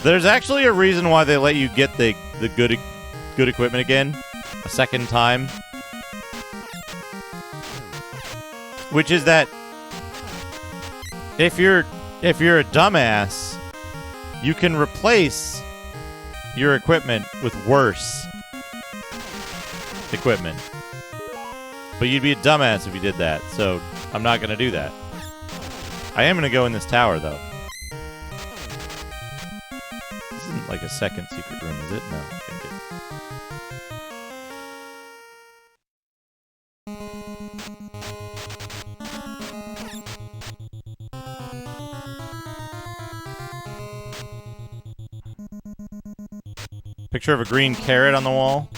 Speaker 1: There's actually a reason why they let you get the good equipment again a second time. Which is that if you're a dumbass, you can replace your equipment with worse equipment. But you'd be a dumbass if you did that, so I'm not going to do that. I am going to go in this tower, though. This isn't like a second secret room, is it? No, I think it. Picture of a green carrot on the wall.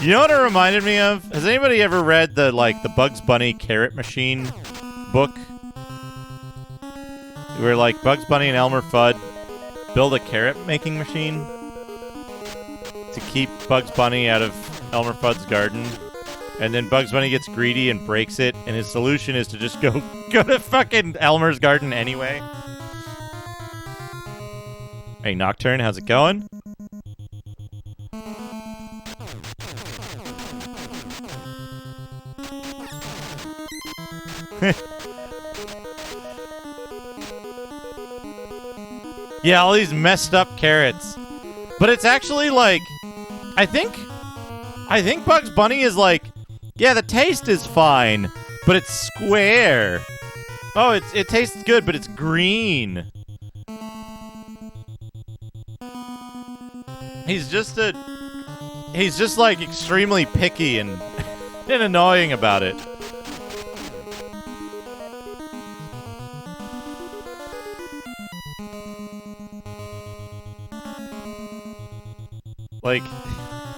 Speaker 1: You know what it reminded me of? Has anybody ever read the Bugs Bunny Carrot Machine book? Where Bugs Bunny and Elmer Fudd build a carrot making machine to keep Bugs Bunny out of Elmer Fudd's garden. And then Bugs Bunny gets greedy and breaks it, and his solution is to just go to fucking Elmer's garden anyway. Hey, Nocturne, how's it going? Yeah, all these messed up carrots. But it's actually I think Bugs Bunny is yeah, the taste is fine, but it's square. Oh, it tastes good, but it's green. He's just extremely picky and and annoying about it.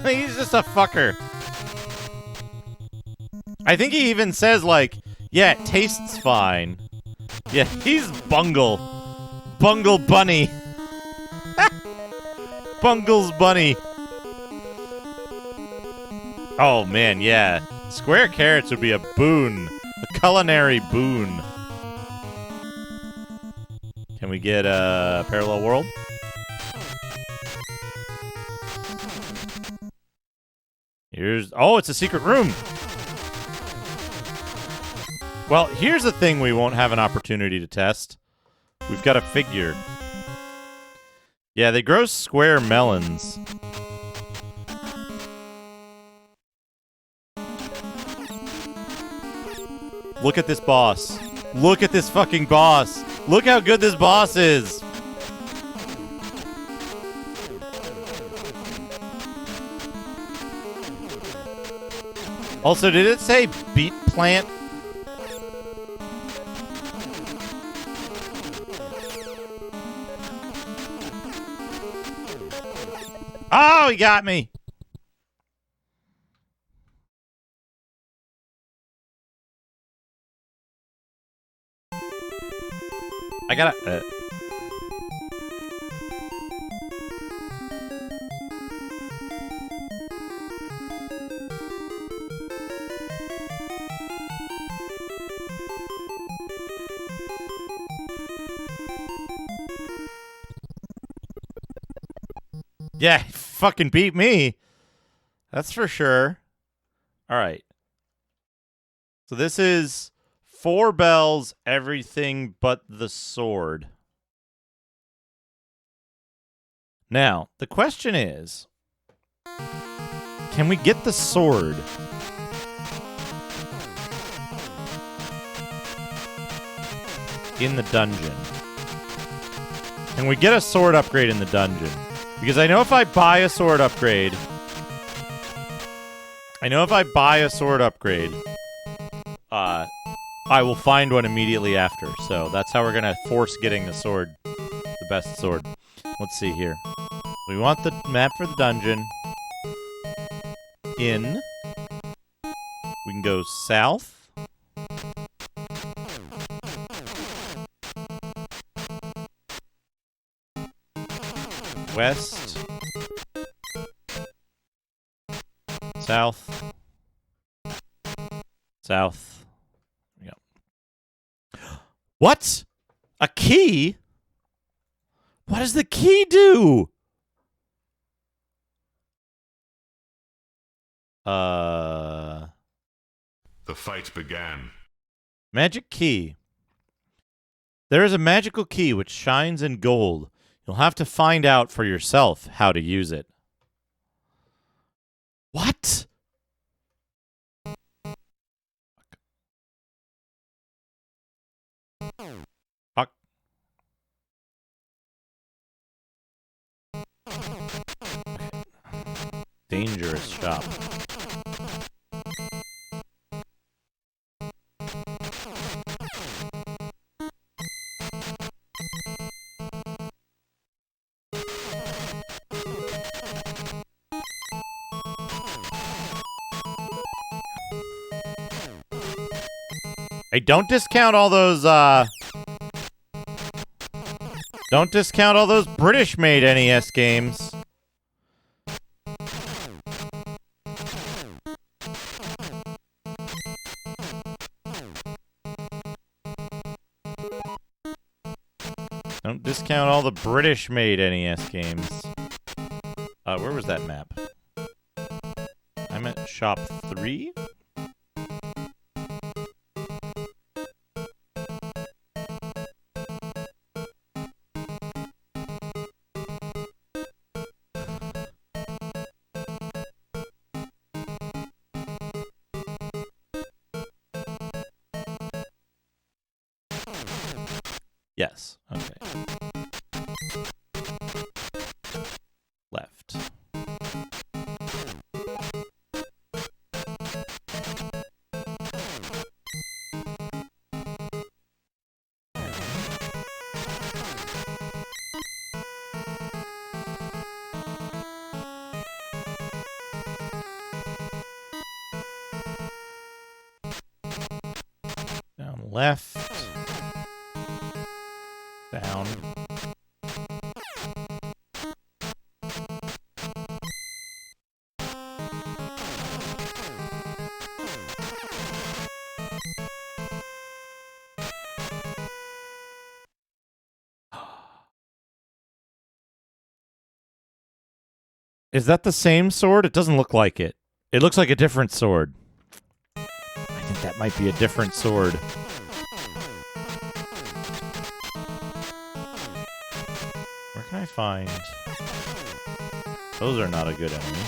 Speaker 1: He's just a fucker. I think he even says, yeah, it tastes fine. Yeah, he's Bungle. Bungle Bunny. Bungle's Bunny. Oh, man, yeah. Square carrots would be a boon. A culinary boon. Can we get a parallel world? Oh, it's a secret room. Well, here's a thing we won't have an opportunity to test. We've got a figure. Yeah, they grow square melons. Look at this boss. Look at this fucking boss. Look how good this boss is. Also, did it say beet plant? Oh, he got me. I gotta... Yeah, he fucking beat me. That's for sure. All right. So this is 4 bells, everything but the sword. Now, the question is, can we get the sword? in the dungeon. Can we get a sword upgrade in the dungeon? Because I know if I buy a sword upgrade... I will find one immediately after. So that's how we're going to force getting the sword. The best sword. Let's see here. We want the map for the dungeon. In. We can go south. West. South. South. There we go. What? A key? What does the key do?
Speaker 2: The fight began.
Speaker 1: Magic key. There is a magical key which shines in gold. You'll have to find out for yourself how to use it. What? Fuck. Dangerous shop. Hey, don't discount all those, don't discount all those British-made NES games. Don't discount all the British-made NES games. Where was that map? I'm at shop 3? Yes. Okay. Left. Down left. Down. Is that the same sword? It doesn't look like it. It looks like a different sword. I think that might be a different sword. Where can I find... Those are not a good enemy.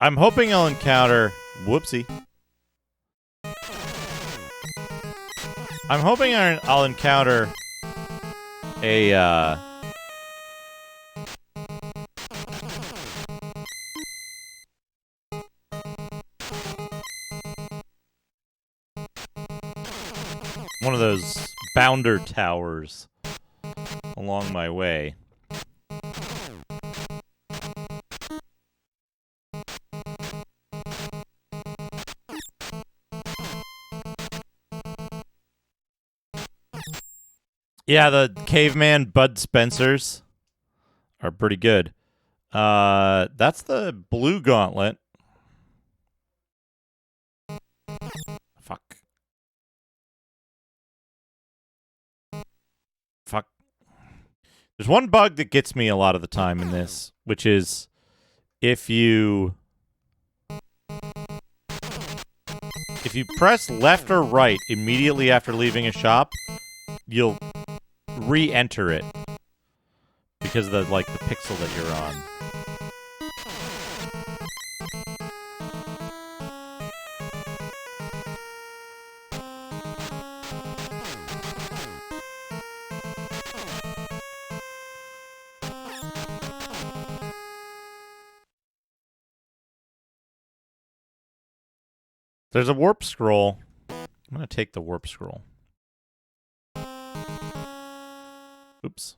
Speaker 1: I'm hoping I'll encounter... Whoopsie. I'm hoping I'll encounter a one of those bounder towers along my way. Yeah, the caveman Bud Spencers are pretty good. That's the blue gauntlet. Fuck. Fuck. There's one bug that gets me a lot of the time in this, which is if you press left or right immediately after leaving a shop, you'll re-enter it because of the pixel that you're on. There's a warp scroll. I'm going to take the warp scroll. Oops.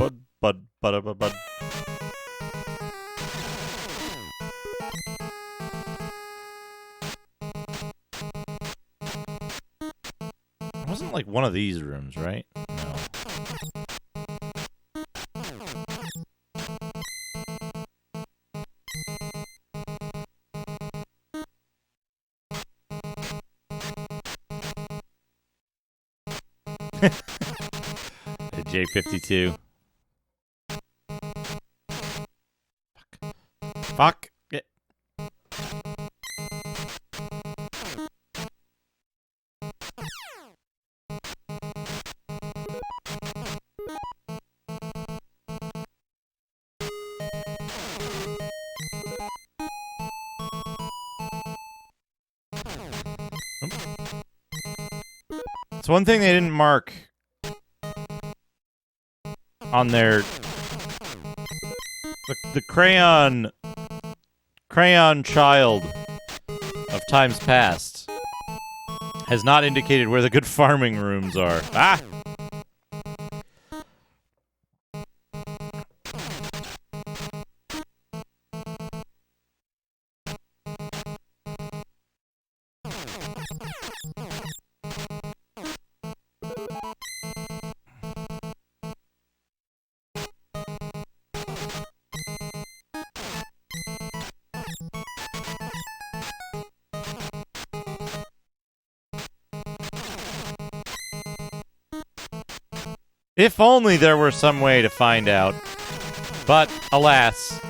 Speaker 1: Bud. It wasn't like one of these rooms, right? No. J52. Fuck. Yeah. It's one thing they didn't mark on their the crayon child of times past has not indicated where the good farming rooms are. Ah! If only there were some way to find out. But, alas.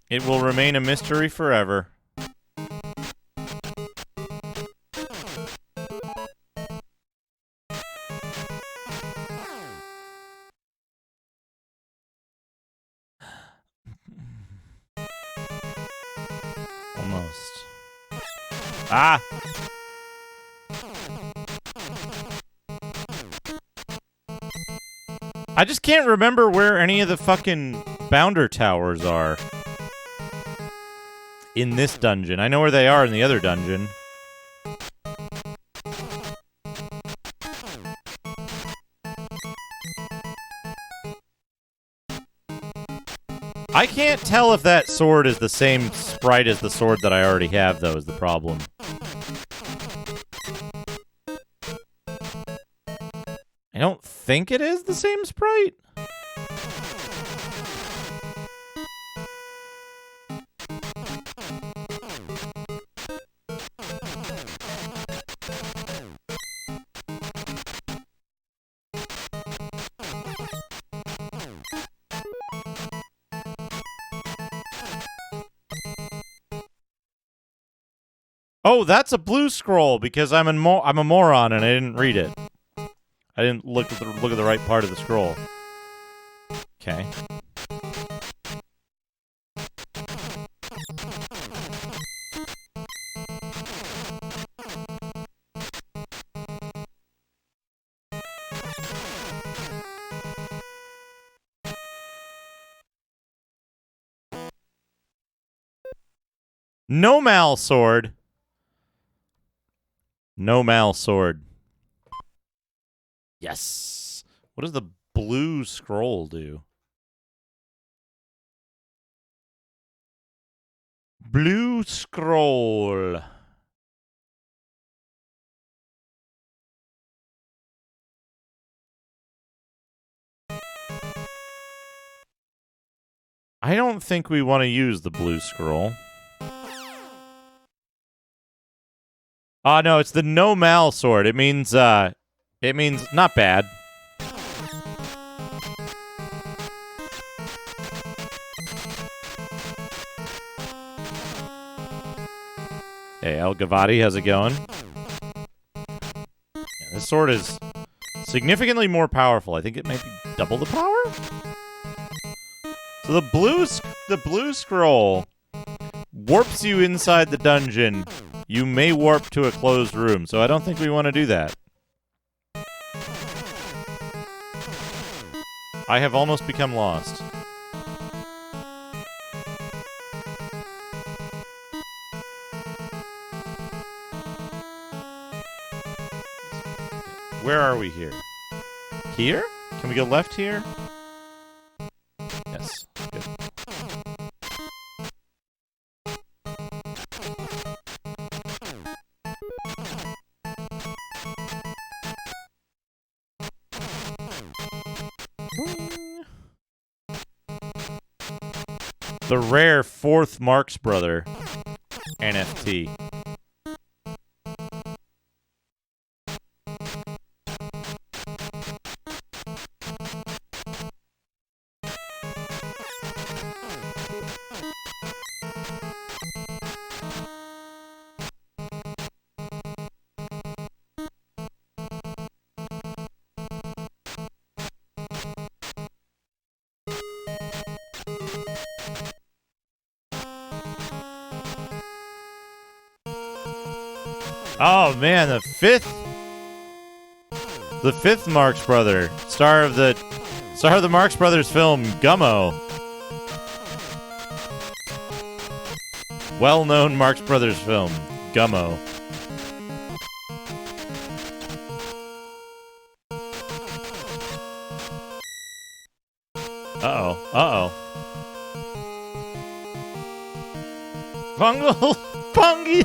Speaker 1: It will remain a mystery forever. Almost. Ah! I just can't remember where any of the fucking Bounder Towers are in this dungeon. I know where they are in the other dungeon. I can't tell if that sword is the same sprite as the sword that I already have, though, is the problem. I don't think it is the same sprite. Oh, that's a blue scroll because I'm a moron and I didn't read it. I didn't look at the right part of the scroll. Okay. No mal sword. No mal sword. Yes. What does the blue scroll do? Blue scroll. I don't think we want to use the blue scroll. No, it's the no mal sword. It means not bad. Hey, El Gavati, how's it going? Yeah, this sword is significantly more powerful. I think it might be double the power? So the blue scroll warps you inside the dungeon. You may warp to a closed room, so I don't think we want to do that. I have almost become lost. Where are we here? Here? Can we go left here? Yes. Good. The rare fourth Marx Brother NFT. Oh man, the fifth Marx Brother, star of the Marx Brothers film Gummo. Well-known Marx Brothers film Gummo. Uh-oh. Fungal Fungi.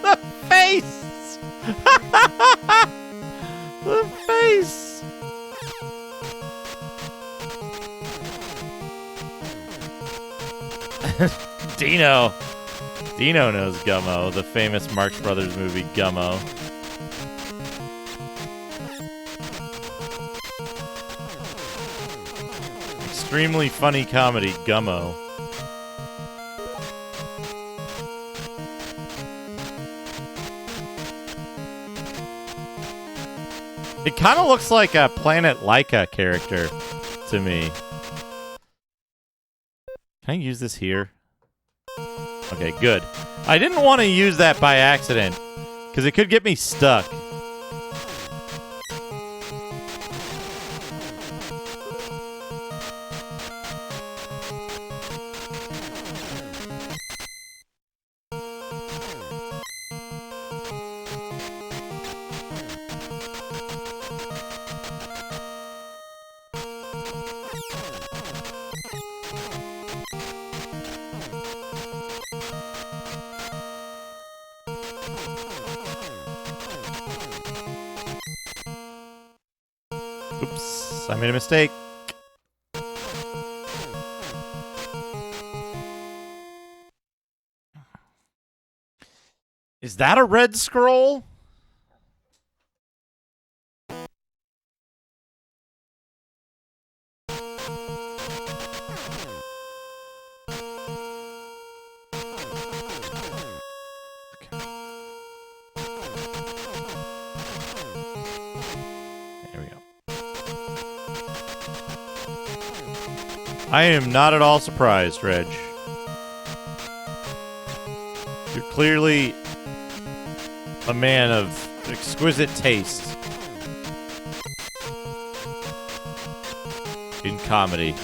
Speaker 1: The face. The face. Dino knows Gummo, the famous Marx Brothers movie Gummo. Extremely funny comedy Gummo. It kind of looks like a Planet Laika character to me. Can I use this here? Okay, good. I didn't want to use that by accident, because it could get me stuck. Oops, I made a mistake. Is that a red scroll? I am not at all surprised, Reg. You're clearly a man of exquisite taste in comedy.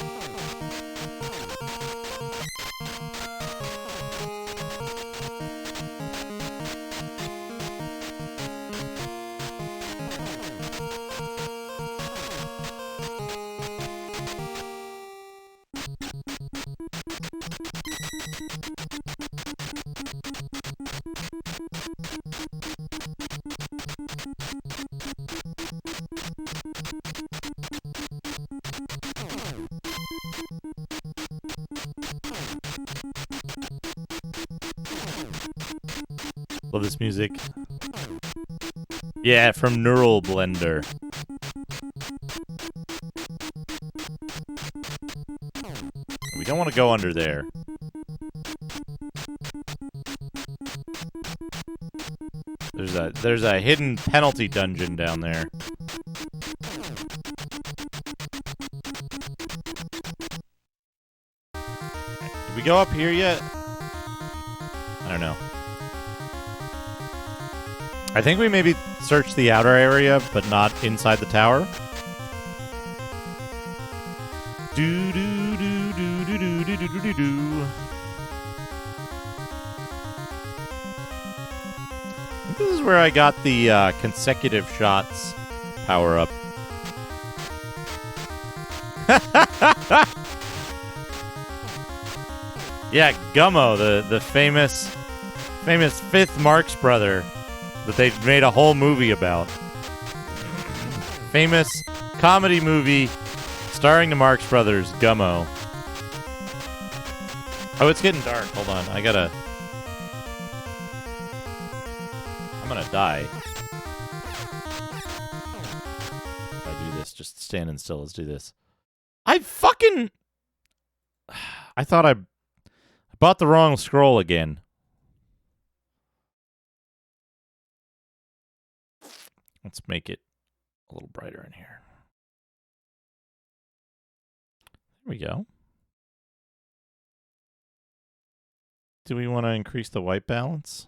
Speaker 1: Love this music. Yeah, from Neural Blender. We don't want to go under there. There's a hidden penalty dungeon down there. Did we go up here yet? I don't know. I think we maybe searched the outer area, but not inside the tower. Do do do do do do do do do do. This is where I got the consecutive shots power up. Yeah, Gummo, the famous fifth Marx brother that they made a whole movie about. Famous comedy movie starring the Marx brothers, Gummo. Oh, it's getting dark. Hold on, I'm gonna die. If I do this, just standing still, let's do this. I thought I bought the wrong scroll again. Let's make it a little brighter in here. There we go. Do we want to increase the white balance?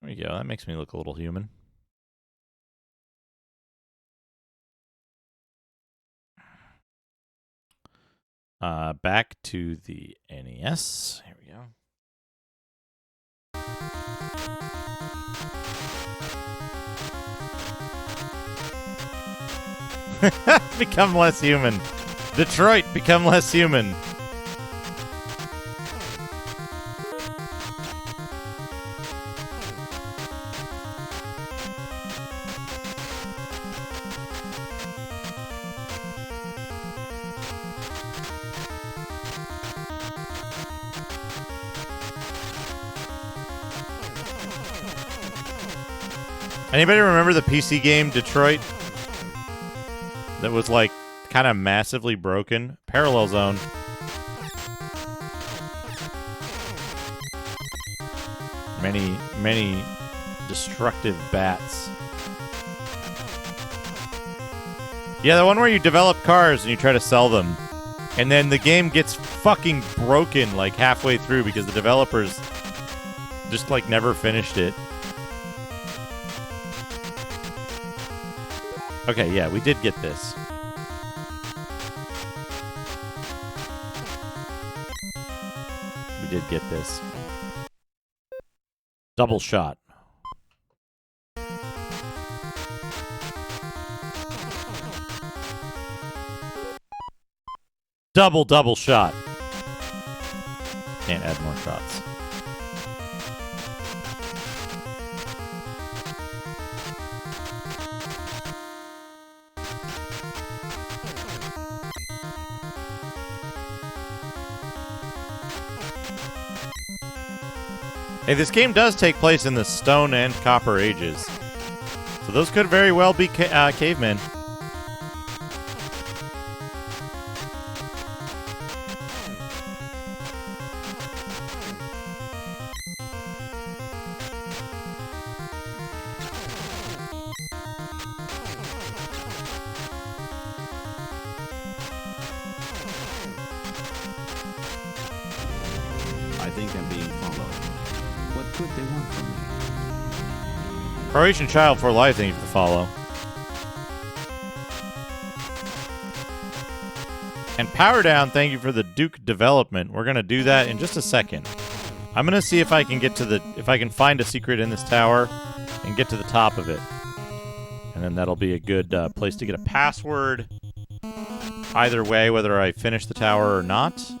Speaker 1: There we go. That makes me look a little human. Back to the NES. Here we go. Become less human. Detroit, become less human. Anybody remember the PC game Detroit? That was like kind of massively broken. Parallel Zone. Many destructive bats. Yeah, the one where you develop cars and you try to sell them. And then the game gets fucking broken like halfway through because the developers just like never finished it. Okay, yeah, we did get this. We did get this. Double shot. Double shot. Can't add more shots. Hey, this game does take place in the Stone and Copper Ages. So those could very well be cavemen.
Speaker 4: think I'm being followed. What could they want from me?
Speaker 1: Croatian Child for Life, thank you for the follow. And Power Down, thank you for the Duke development. We're gonna do that in just a second. I'm gonna see if I can get to if I can find a secret in this tower and get to the top of it. And then that'll be a good place to get a password. Either way, whether I finish the tower or not.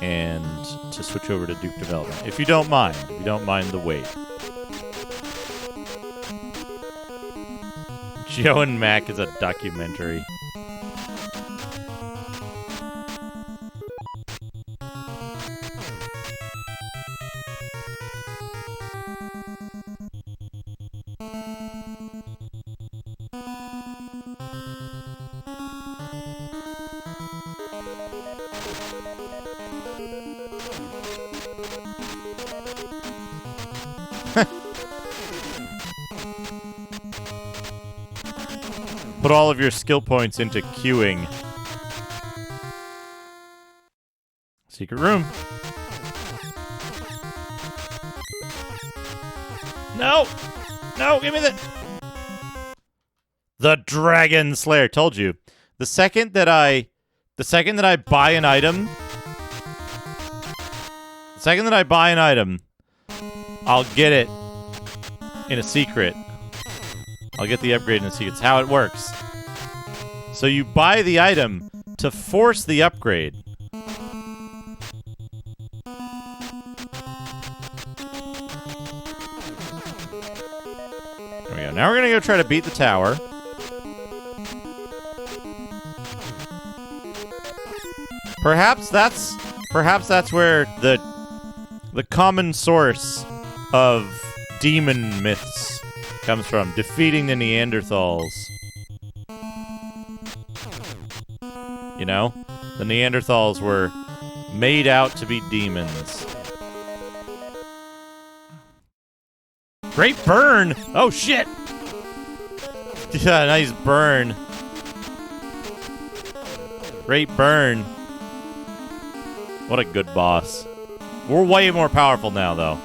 Speaker 1: And to switch over to Duke development. If you don't mind the wait. Joe and Mac is a documentary. Put all of your skill points into queuing. Secret room. No! No, give me the Dragon Slayer. Told you. The second that I buy an item, I'll get it in a secret. I'll get the upgrade in a secret. It's how it works. So you buy the item to force the upgrade. There we go. Now we're gonna go try to beat the tower. Perhaps that's where the common source of demon myths comes from. Defeating the Neanderthals. You know? The Neanderthals were made out to be demons. Great burn! Oh, shit! Yeah, nice burn. Great burn. What a good boss. We're way more powerful now, though.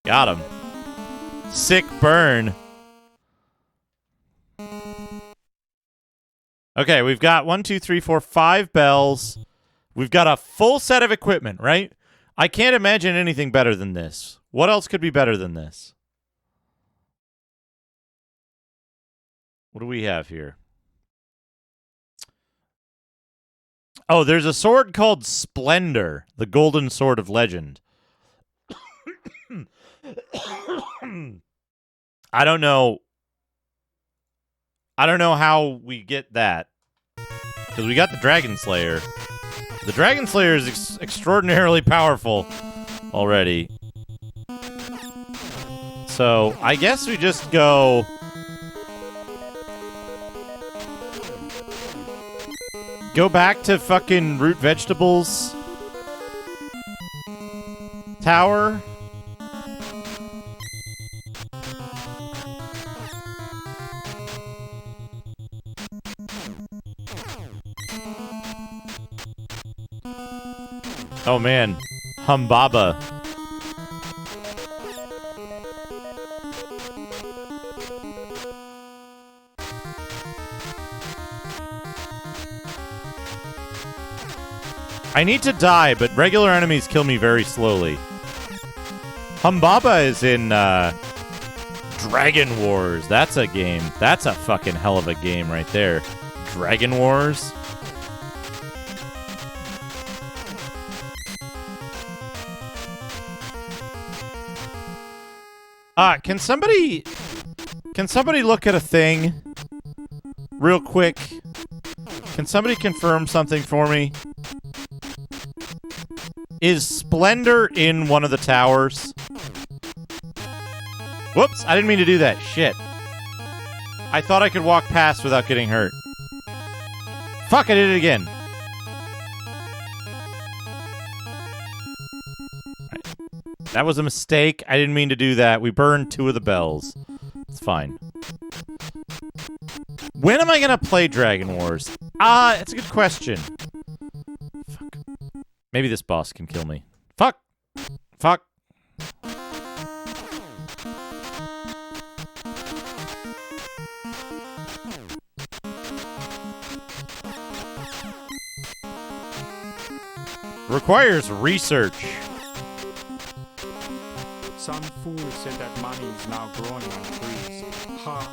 Speaker 1: Got him. Sick burn. Okay, we've got 1, 2, 3, 4, 5 bells. We've got a full set of equipment, right? I can't imagine anything better than this. What else could be better than this? What do we have here? Oh, there's a sword called Splendor, the Golden Sword of Legend. I don't know how we get that. Because we got the Dragon Slayer. The Dragon Slayer is extraordinarily powerful already. So, I guess we just go... Go back to fucking Root Vegetables Tower. Oh man, Humbaba. I need to die, but regular enemies kill me very slowly. Humbaba is in Dragon Wars. That's a game. That's a fucking hell of a game right there. Dragon Wars. Can somebody look at a thing real quick? Can somebody confirm something for me? Is Splendor in one of the towers? Whoops, I didn't mean to do that. Shit. I thought I could walk past without getting hurt. Fuck, I did it again. That was a mistake. I didn't mean to do that. We burned 2 of the bells. It's fine. When am I going to play Dragon Wars? It's a good question. Fuck. Maybe this boss can kill me. Fuck! Fuck! Requires research.
Speaker 8: Some fool said that money is now growing on trees. Ha.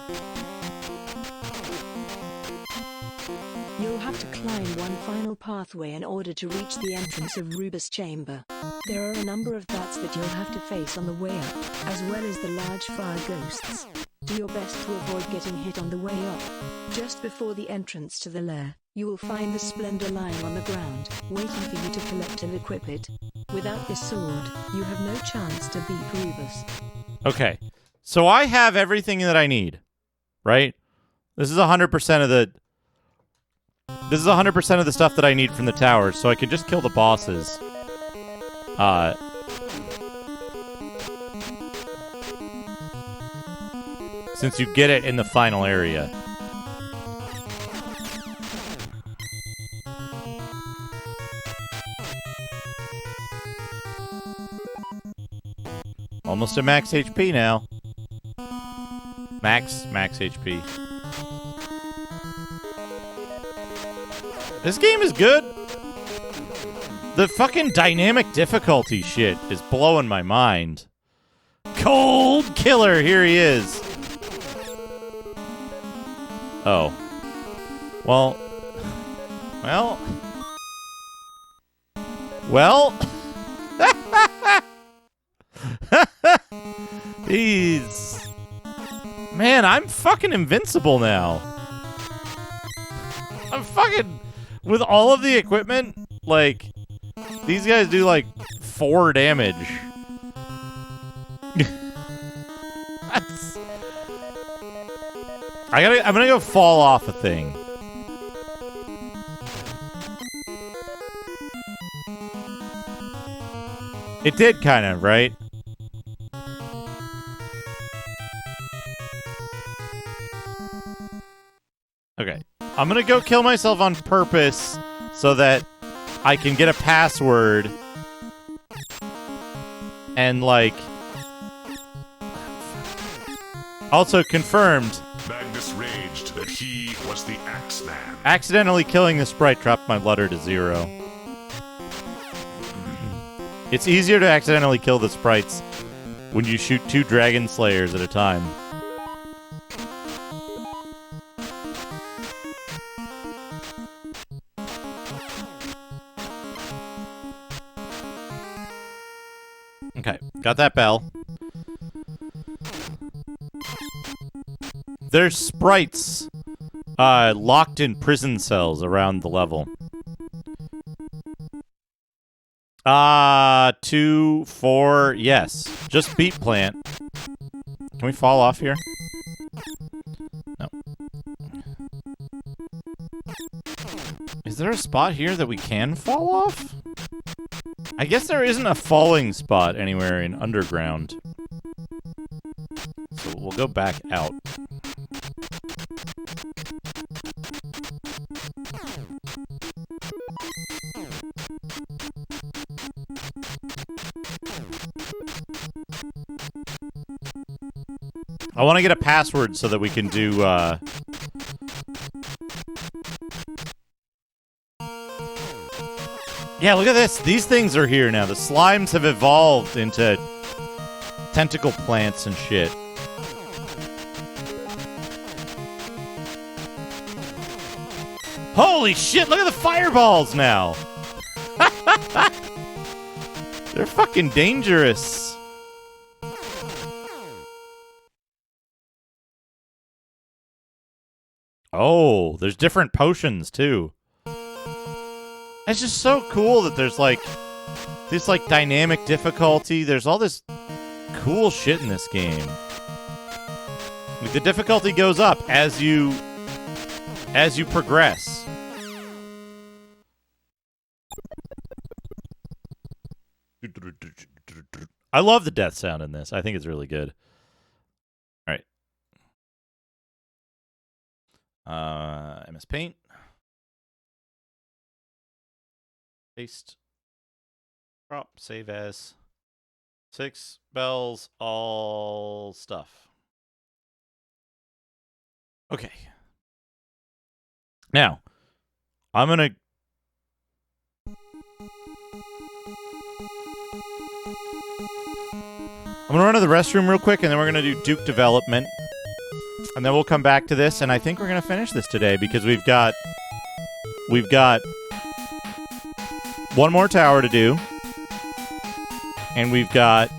Speaker 7: You'll have to climb one final pathway in order to reach the entrance of Rubus Chamber. There are a number of bats that you'll have to face on the way up, as well as the large fire ghosts. Do your best to avoid getting hit on the way up. Just before the entrance to the lair, you will find the Splendor lying on the ground, waiting for you to collect and equip it. Without this sword, you have no chance to beat Rubus.
Speaker 1: Okay, so I have everything that I need, right? This is 100% of the... This is 100% of the stuff that I need from the towers, so I can just kill the bosses. Since you get it in the final area. Almost at max HP now. Max HP. This game is good. The fucking dynamic difficulty shit is blowing my mind. Cold Killer, here he is. Oh. Well. He's... Man, I'm fucking invincible now. I'm fucking... With all of the equipment, like, these guys do, like, 4 damage. I'm gonna go fall off a thing. It did kind of, right? Okay. I'm gonna go kill myself on purpose so that I can get a password and, like... Also confirmed...
Speaker 2: Magnus raged that he was the Axeman.
Speaker 1: Accidentally killing the sprite dropped my letter to 0. It's easier to accidentally kill the sprites when you shoot 2 dragon slayers at a time. Okay, got that bell. There's sprites locked in prison cells around the level. 2, 4, yes. Just beat plant. Can we fall off here? No. Is there a spot here that we can fall off? I guess there isn't a falling spot anywhere in Underground. So we'll go back out. I want to get a password so that we can do, Yeah, look at this. These things are here now. The slimes have evolved into tentacle plants and shit. Holy shit, look at the fireballs now! They're fucking dangerous. Oh, there's different potions, too. It's just so cool that there's, like, this, like, dynamic difficulty. There's all this cool shit in this game. Like, the difficulty goes up as you progress. I love the death sound in this. I think it's really good. All right. MS Paint. Paste. Drop, save as. 6 bells, all stuff. Okay. Now, I'm going to... I'm going to run to the restroom real quick, and then we're going to do Duke development. And then we'll come back to this, and I think we're going to finish this today because we've got one more tower to do. And we've got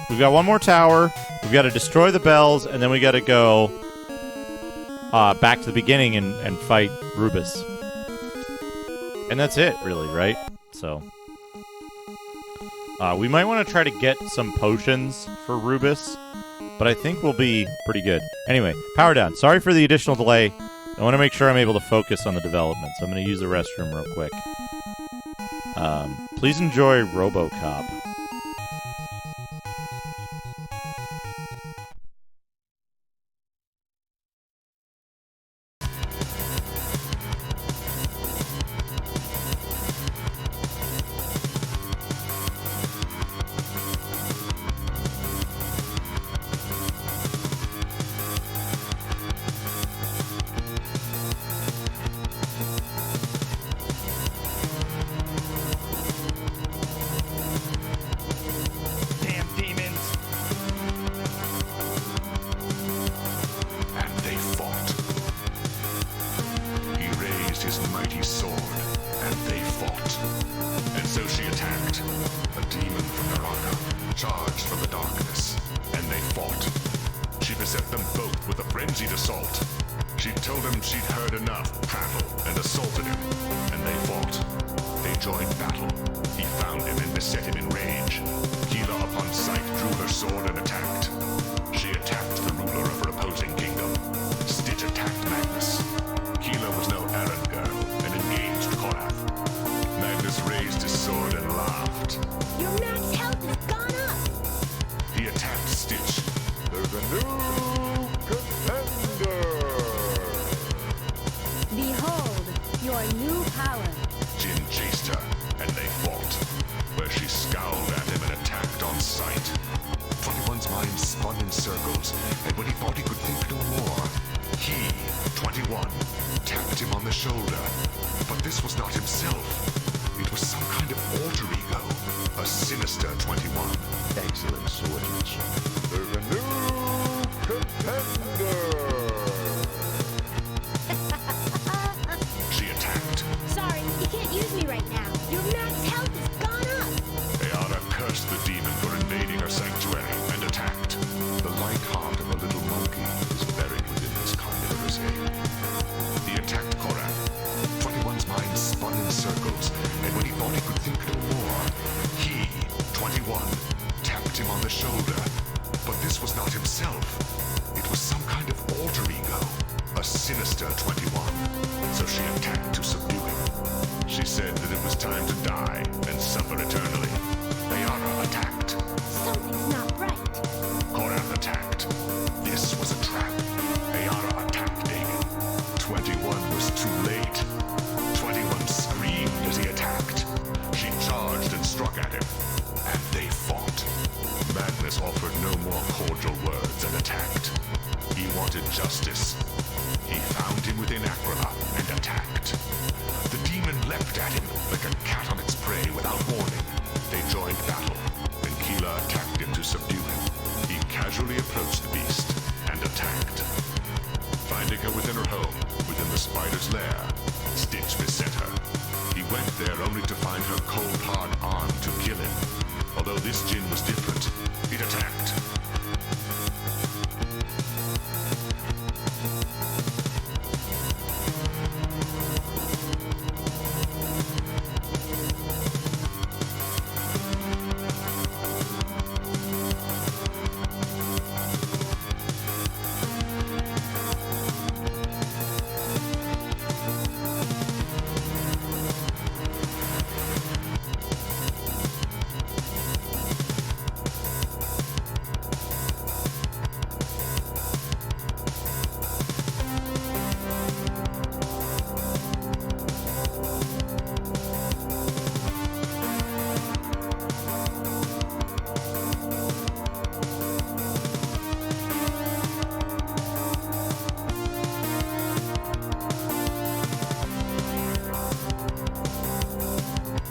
Speaker 1: one more tower. We've got to destroy the bells, and then we got to go back to the beginning and fight Rubus. And that's it, really, right? So we might want to try to get some potions for Rubus, but I think we'll be pretty good. Anyway, power down. Sorry for the additional delay. I want to make sure I'm able to focus on the development, so I'm going to use the restroom real quick. Please enjoy RoboCop.
Speaker 2: Justice. He found him within Aquila and attacked. The demon leapt at him like a cat on its prey without warning.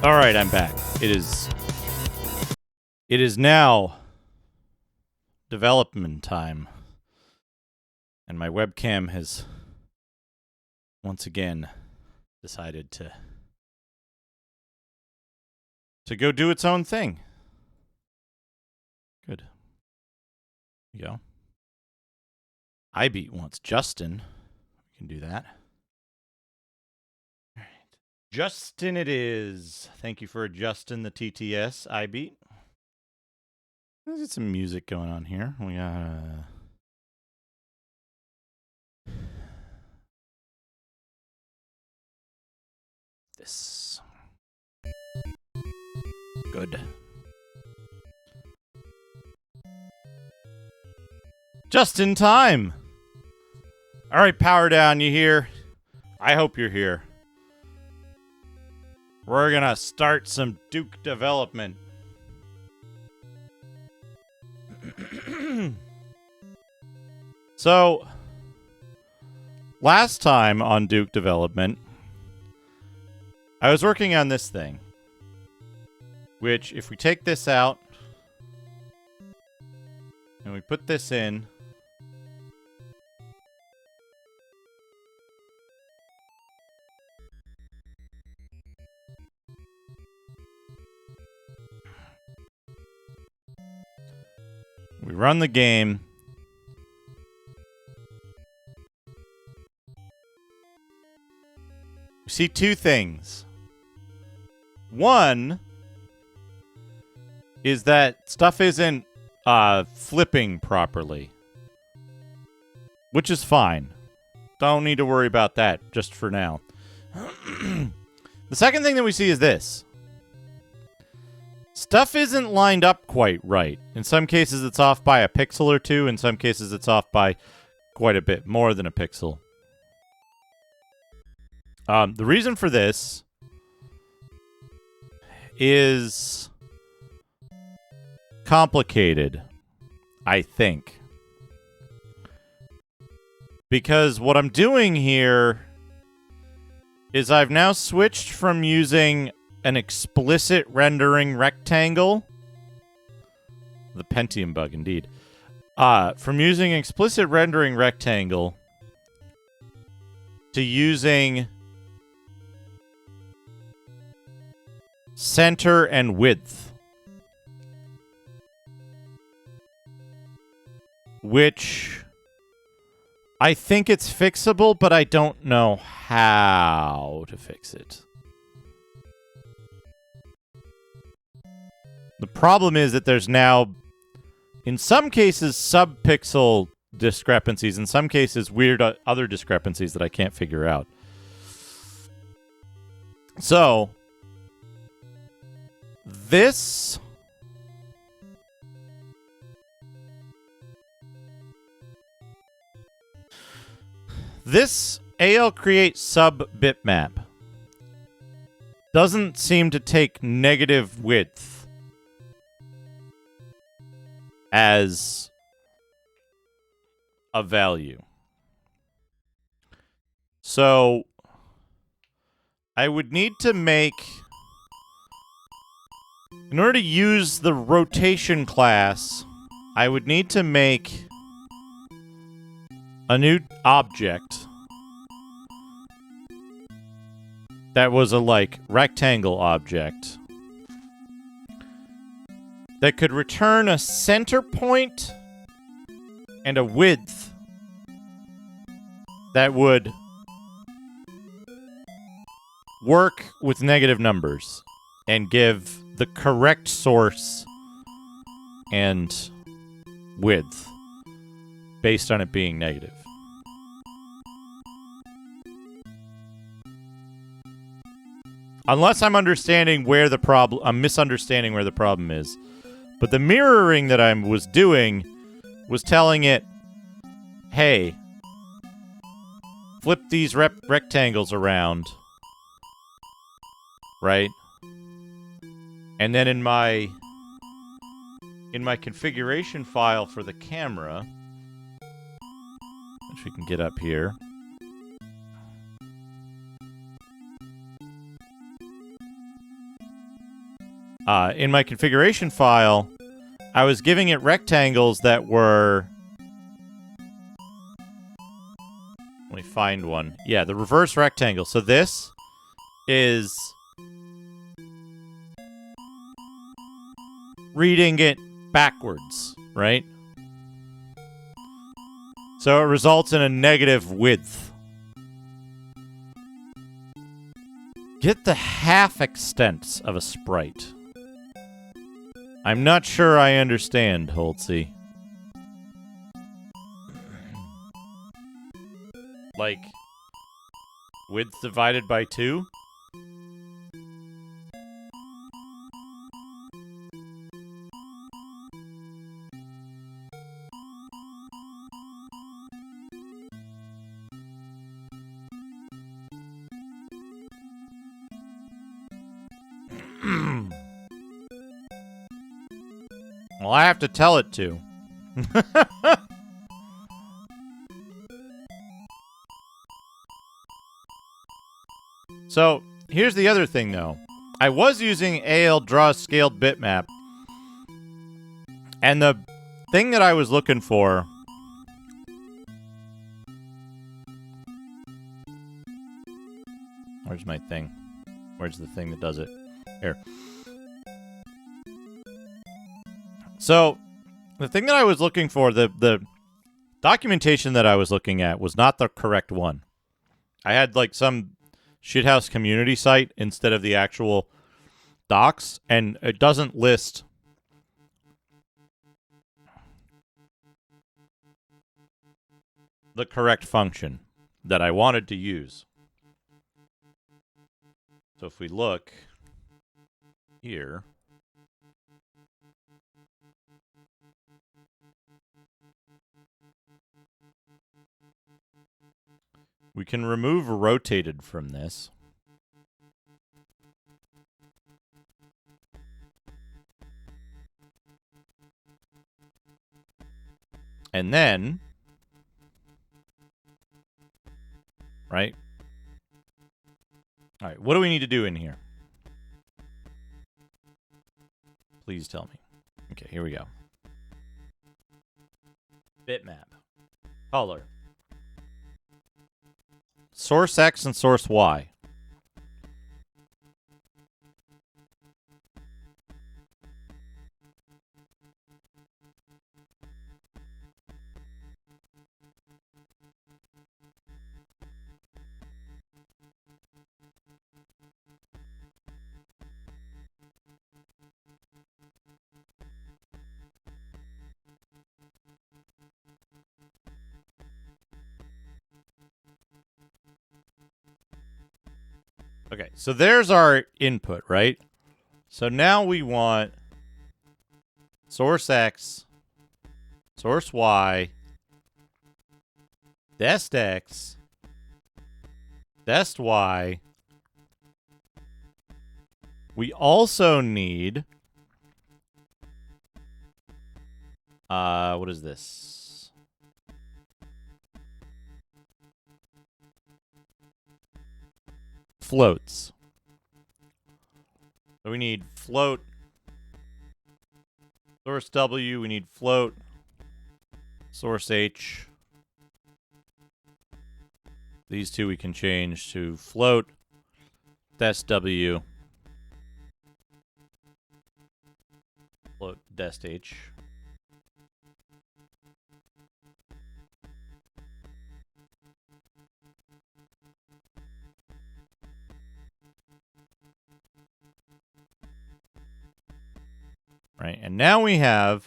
Speaker 1: All right, I'm back. It is now development time. And my webcam has once again decided to go do its own thing. Good. There you go. iBeat wants Justin. We can do that. All right. Justin it is. Thank you for adjusting the TTS, iBeat. Let's get some music going on here. We got... this. Good. Just in time. All right, Power Down, you here? I hope you're here. We're gonna start some Duke development. So, last time on Duke development, I was working on this thing, which if we take this out and we put this in, we run the game. We see two things. One is that stuff isn't flipping properly, which is fine. Don't need to worry about that just for now. The second thing that we see is this. Stuff isn't lined up quite right. In some cases, it's off by a pixel or two. In some cases, it's off by quite a bit more than a pixel. The reason for this is complicated, I think. Because what I'm doing here is I've now switched from using an explicit rendering rectangle, the Pentium bug indeed, from using explicit rendering rectangle to using center and width, which I think it's fixable, but I don't know how to fix it. The problem is that there's now, in some cases, sub-pixel discrepancies, in some cases, weird other discrepancies that I can't figure out. So, this AL create sub bitmap doesn't seem to take negative width as a value. So I would need to make, in order to use the rotation class, I would need to make a new object that was a, like, rectangle object that could return a center point and a width that would work with negative numbers and give the correct source and width based on it being negative. Unless I'm understanding where the problem, I'm misunderstanding where the problem is. But the mirroring that I was doing was telling it, hey, flip these rectangles around, right? And then in my configuration file for the camera, which we can get up here, in my configuration file, I was giving it rectangles that were... Let me find one. Yeah, the reverse rectangle. So this is reading it backwards, right? So it results in a negative width. Get the half extent of a sprite. I'm not sure I understand, Holtzy. Like, width divided by 2? Well, I have to tell it to. So, here's the other thing, though. I was using AL Draw Scaled Bitmap, and the thing that I was looking for... Where's my thing? Where's the thing that does it? Here. So, the thing that I was looking for, the documentation that I was looking at was not the correct one. I had, like, some shithouse community site instead of the actual docs, and it doesn't list the correct function that I wanted to use. So if we look here, we can remove rotated from this. And then, right? All right, what do we need to do in here? Please tell me. Okay, here we go. Bitmap. Color. Source X and source Y. Okay, so there's our input, right? So now we want source X, source Y, dest X, dest Y. We also need... what is this? Floats. So we need float. Source W, we need float. Source H. These two we can change to float. Dest W. Float dest H. Right, and now we have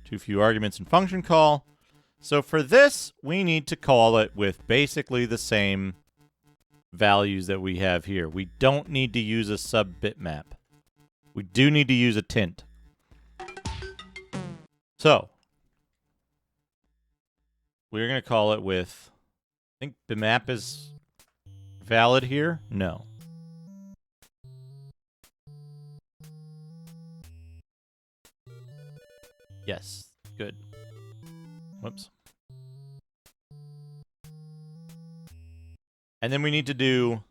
Speaker 1: too few arguments in function call. So for this, we need to call it with basically the same values that we have here. We don't need to use a sub bitmap. We do need to use a tint. So we're going to call it with, I think bitmap is valid here? No. Yes, good. Whoops. And then we need to do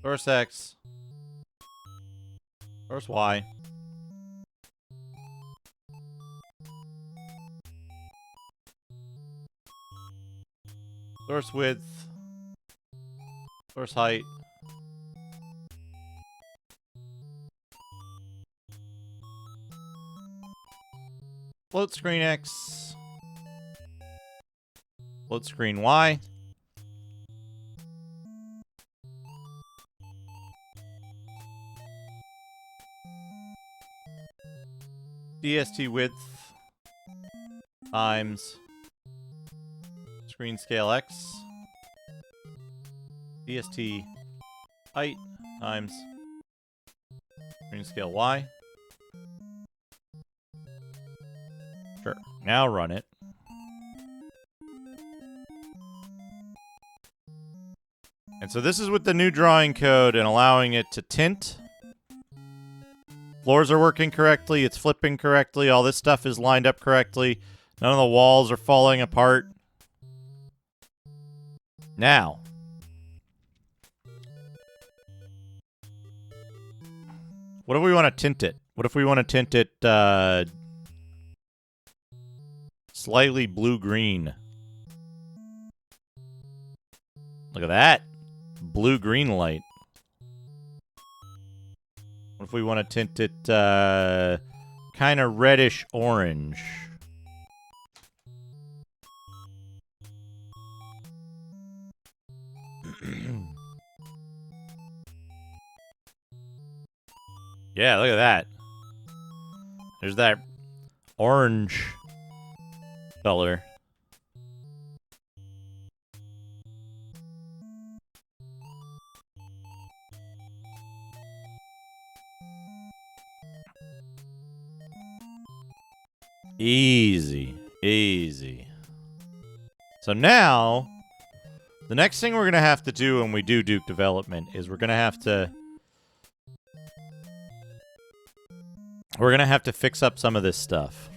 Speaker 1: Source X. Source Y. Source width. Source height. Float screen X. Float screen Y. DST width times screen scale X. DST height times screen scale Y. Sure. Now run it. And so this is with the new drawing code and allowing it to tint. Floors are working correctly. It's flipping correctly. All this stuff is lined up correctly. None of the walls are falling apart. Now, what if we want to tint it? What if we want to tint it slightly blue-green? Look at that. Blue-green light. What if we want to tint it kind of reddish-orange? Yeah, look at that. There's that orange color. Easy. Easy. So now, the next thing we're going to have to do when we do Duke development is we're going to have to fix up some of this stuff.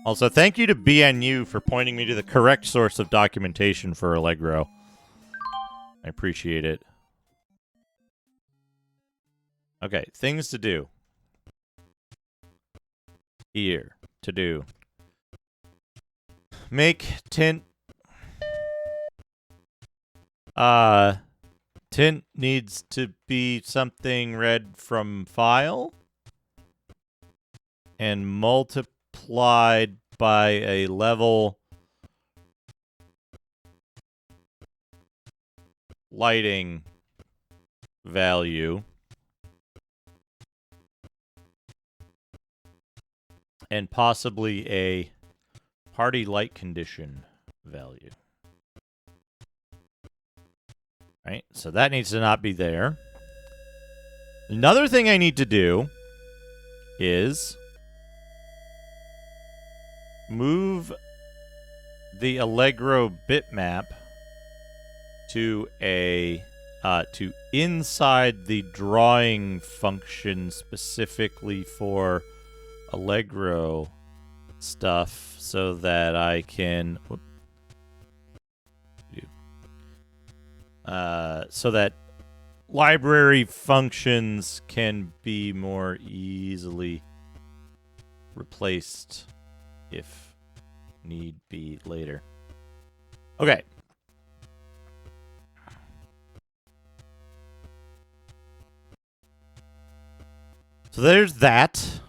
Speaker 1: Also, thank you to BNU for pointing me to the correct source of documentation for Allegro. I appreciate it. Okay, things to do. Here, to do. Make tint. Tint needs to be something read from file and multiplied by a level lighting value and possibly a party light condition value. Right, so that needs to not be there. Another thing I need to do is move the Allegro bitmap to a to inside the drawing function specifically for Allegro stuff so that I can so that library functions can be more easily replaced if need be later. Okay. So there's that.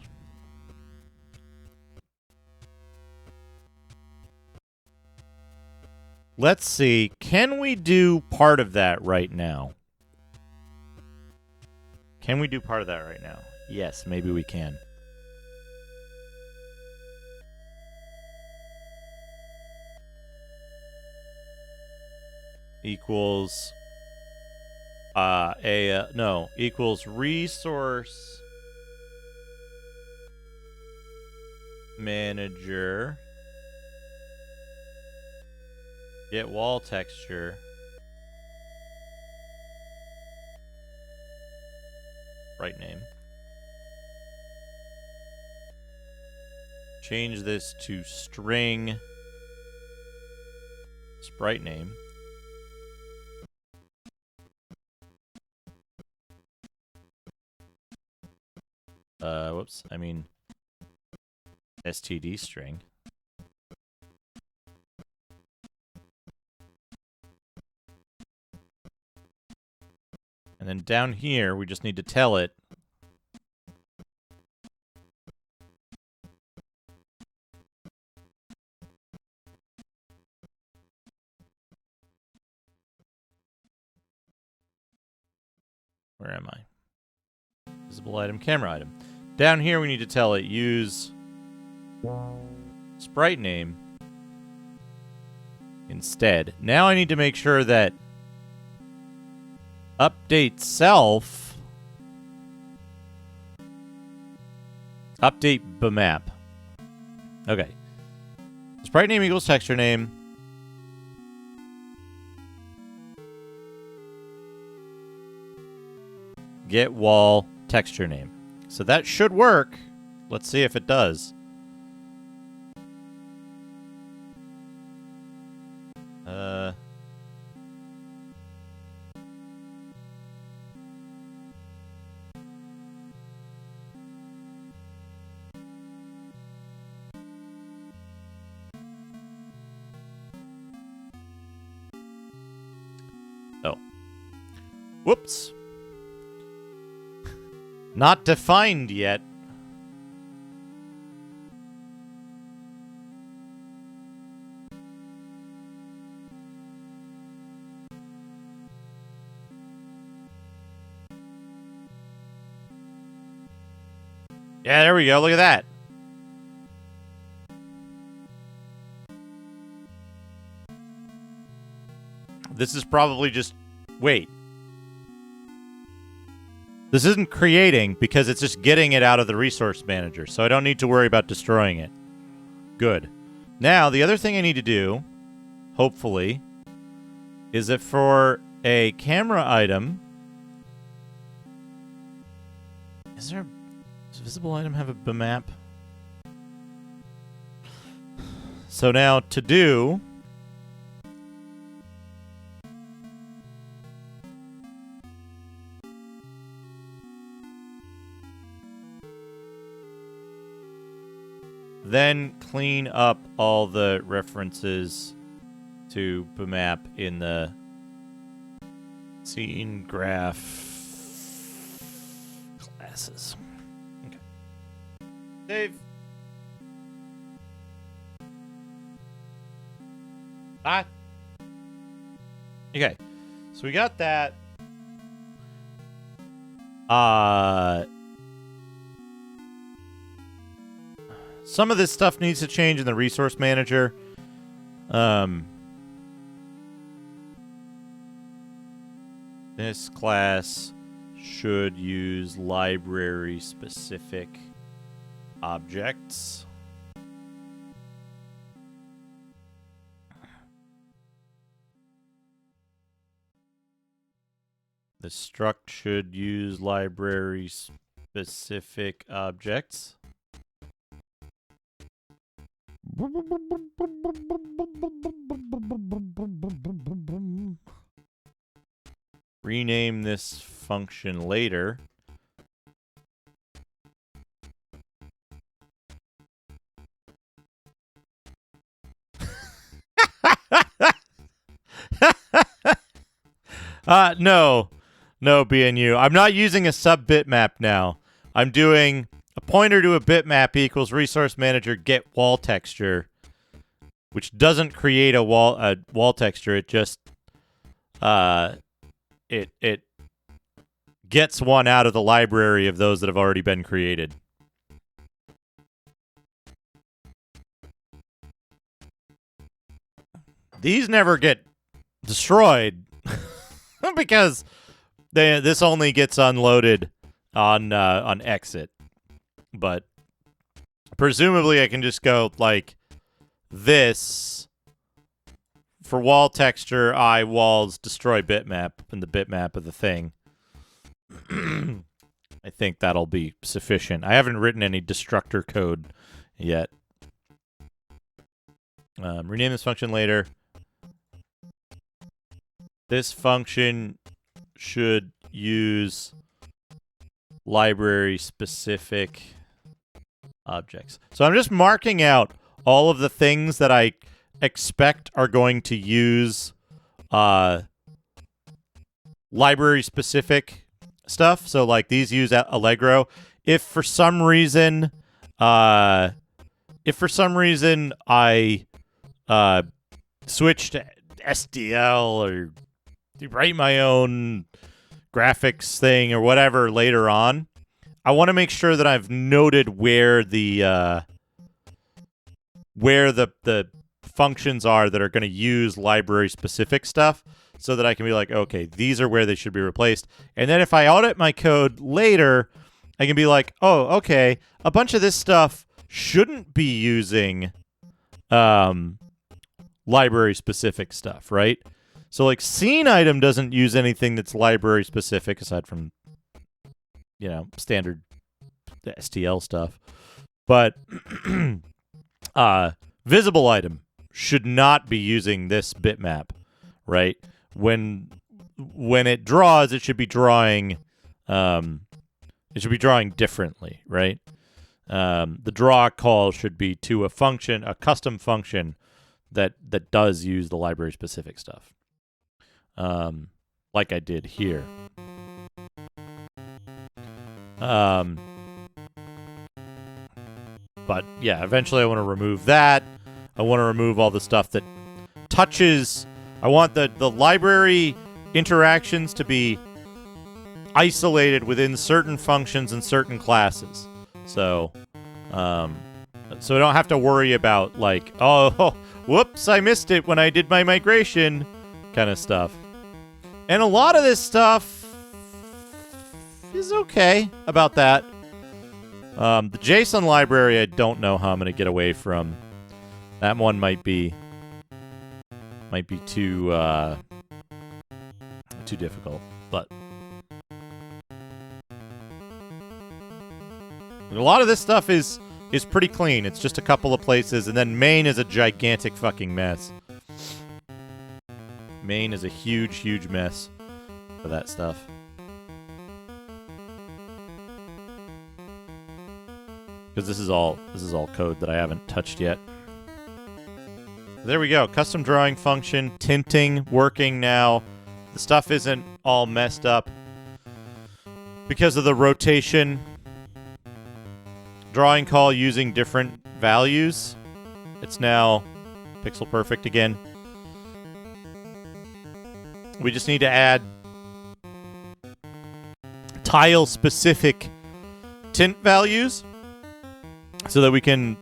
Speaker 1: Let's see. Can we do part of that right now? Can we do part of that right now? Yes, maybe we can. Equals equals resource manager get wall texture sprite name. Change this to string sprite name. whoops, I mean std string. And then down here, we just need to tell it where am I? Visible item, camera item. Down here, we need to tell it use sprite name instead. Now I need to make sure that update self, update bmap. Okay. Sprite name equals texture name. Get wall texture name. So that should work. Let's see if it does. Oh. Whoops. Not defined yet. Yeah, there we go. Look at that. This is probably just... Wait. This isn't creating because it's just getting it out of the resource manager, so I don't need to worry about destroying it. Good. Now, the other thing I need to do, hopefully, is that for a camera item... Does a visible item have a bmap? So now, to do... Then clean up all the references to bmap in the scene graph classes. Okay. Save. Ah. Okay. So we got that. Some of this stuff needs to change in the resource manager. This class should use library-specific objects. The struct should use library-specific objects. Rename this function later. No, BNU. I'm not using a sub bitmap now. I'm doing a pointer to a bitmap equals resource manager get wall texture, which doesn't create a wall texture. It just it gets one out of the library of those that have already been created. These never get destroyed because this only gets unloaded on exit. But presumably I can just go like this for wall texture, walls, destroy bitmap, and the bitmap of the thing. I think that'll be sufficient. I haven't written any destructor code yet. Rename this function later. This function should use library-specific objects. So I'm just marking out all of the things that I expect are going to use library-specific stuff. So like these use Allegro. If for some reason I switch to SDL or write my own graphics thing or whatever later on, I want to make sure that I've noted where the functions are that are going to use library-specific stuff, so that I can be like, okay, these are where they should be replaced. And then if I audit my code later, I can be like, oh, okay, a bunch of this stuff shouldn't be using library-specific stuff, right? So, like, scene item doesn't use anything that's library-specific, aside from, standard STL stuff. But visible item should not be using this bitmap, right? When it draws, it should be drawing differently, right? The draw call should be to a function, a custom function that does use the library specific stuff. Like I did here. But yeah, eventually I want to remove that. I want to remove all the stuff that touches. I want the library interactions to be isolated within certain functions and certain classes. So I don't have to worry about like, oh, whoops, I missed it when I did my migration kind of stuff. And a lot of this stuff is okay about that. The JSON library, I don't know how I'm going to get away from. That one might be too difficult, but a lot of this stuff is pretty clean. It's just a couple of places, and then main is a gigantic fucking mess. Main is a huge mess for that stuff. Because this is all code that I haven't touched yet. There we go. Custom drawing function, tinting working now. The stuff isn't all messed up because of the rotation. Drawing call using different values. It's now pixel perfect again. We just need to add tile specific tint values so that we can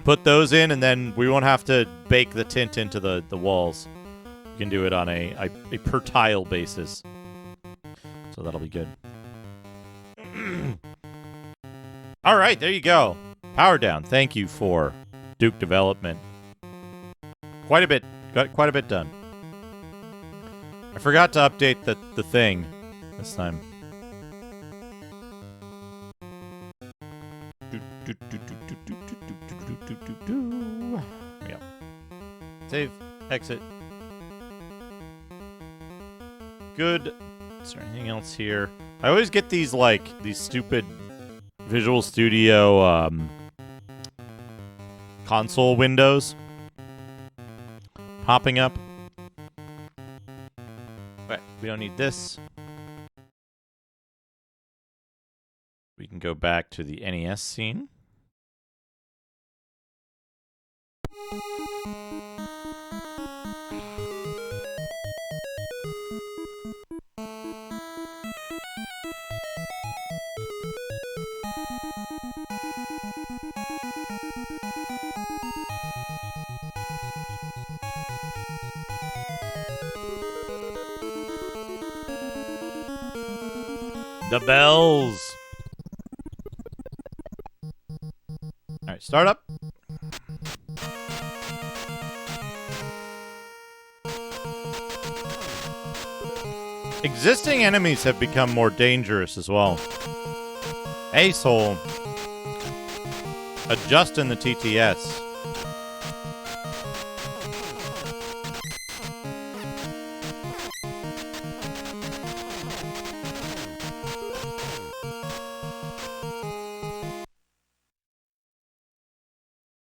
Speaker 1: put those in, and then we won't have to bake the tint into the walls. We can do it on a per tile basis. So that'll be good. All right, there you go. Power down. Thank you for Duke development. Quite a bit. Got quite a bit done. I forgot to update the thing this time. Yeah. Save. Exit. Good. Is there anything else here? I always get these stupid Visual Studio console windows popping up. Right, we don't need this. We can go back to the NES scene. The bells. All right, start up. Existing enemies have become more dangerous as well. Asshole. Adjusting the TTS.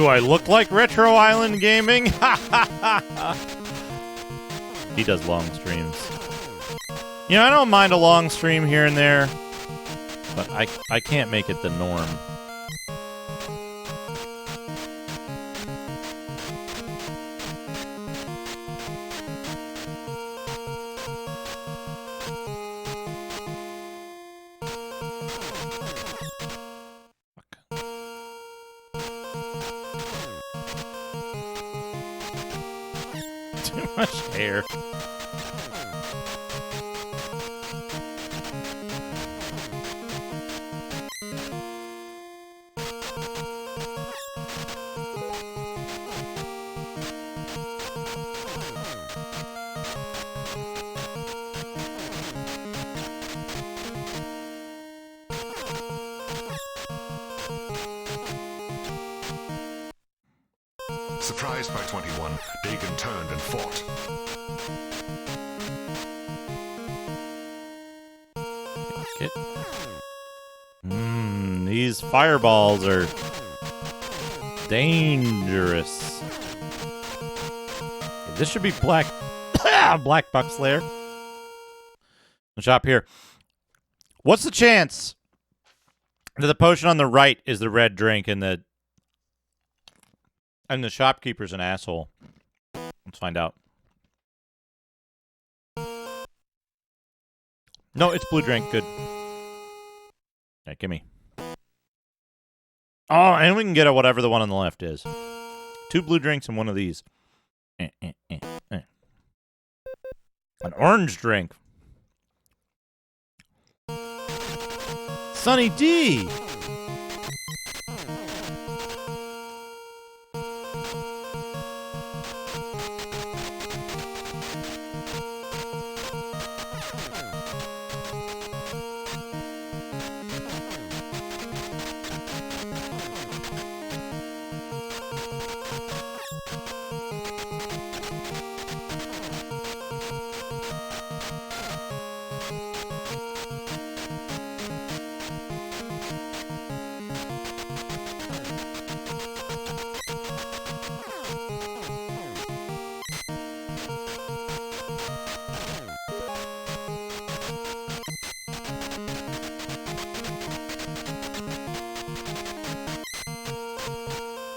Speaker 1: Do I look like Retro Island Gaming? He does long streams. You know, I don't mind a long stream here and there, but I can't make it the norm. Too much hair.
Speaker 2: Surprised by 21, Dagon turned and fought.
Speaker 1: These fireballs are dangerous. This should be black buck slayer. The shop here. What's the chance that the potion on the right is the red drink and the shopkeeper's an asshole? Let's find out. No, it's blue drink. Good. Yeah, gimme. Oh, and we can get whatever the one on the left is. 2 blue drinks and one of these. An orange drink. Sunny D!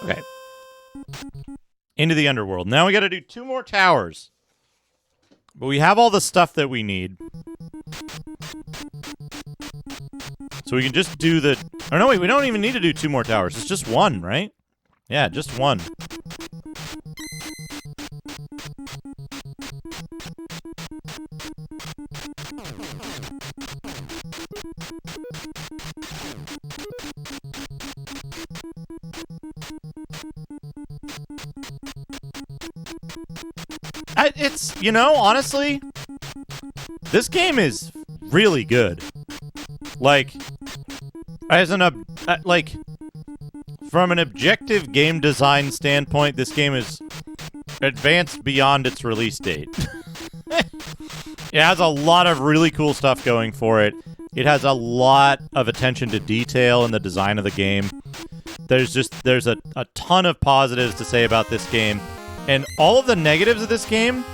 Speaker 1: Okay. Into the underworld. Now we got to do 2 more towers. But we have all the stuff that we need. So we can just do the... Oh, no, wait. We don't even need to do 2 more towers. It's just 1, right? Yeah, just 1. It's, you know, honestly, this game is really good. Like, as an, like, from an objective game design standpoint, this game is advanced beyond its release date. It has a lot of really cool stuff going for it. It has a lot of attention to detail in the design of the game. There's a ton of positives to say about this game. And all of the negatives of this game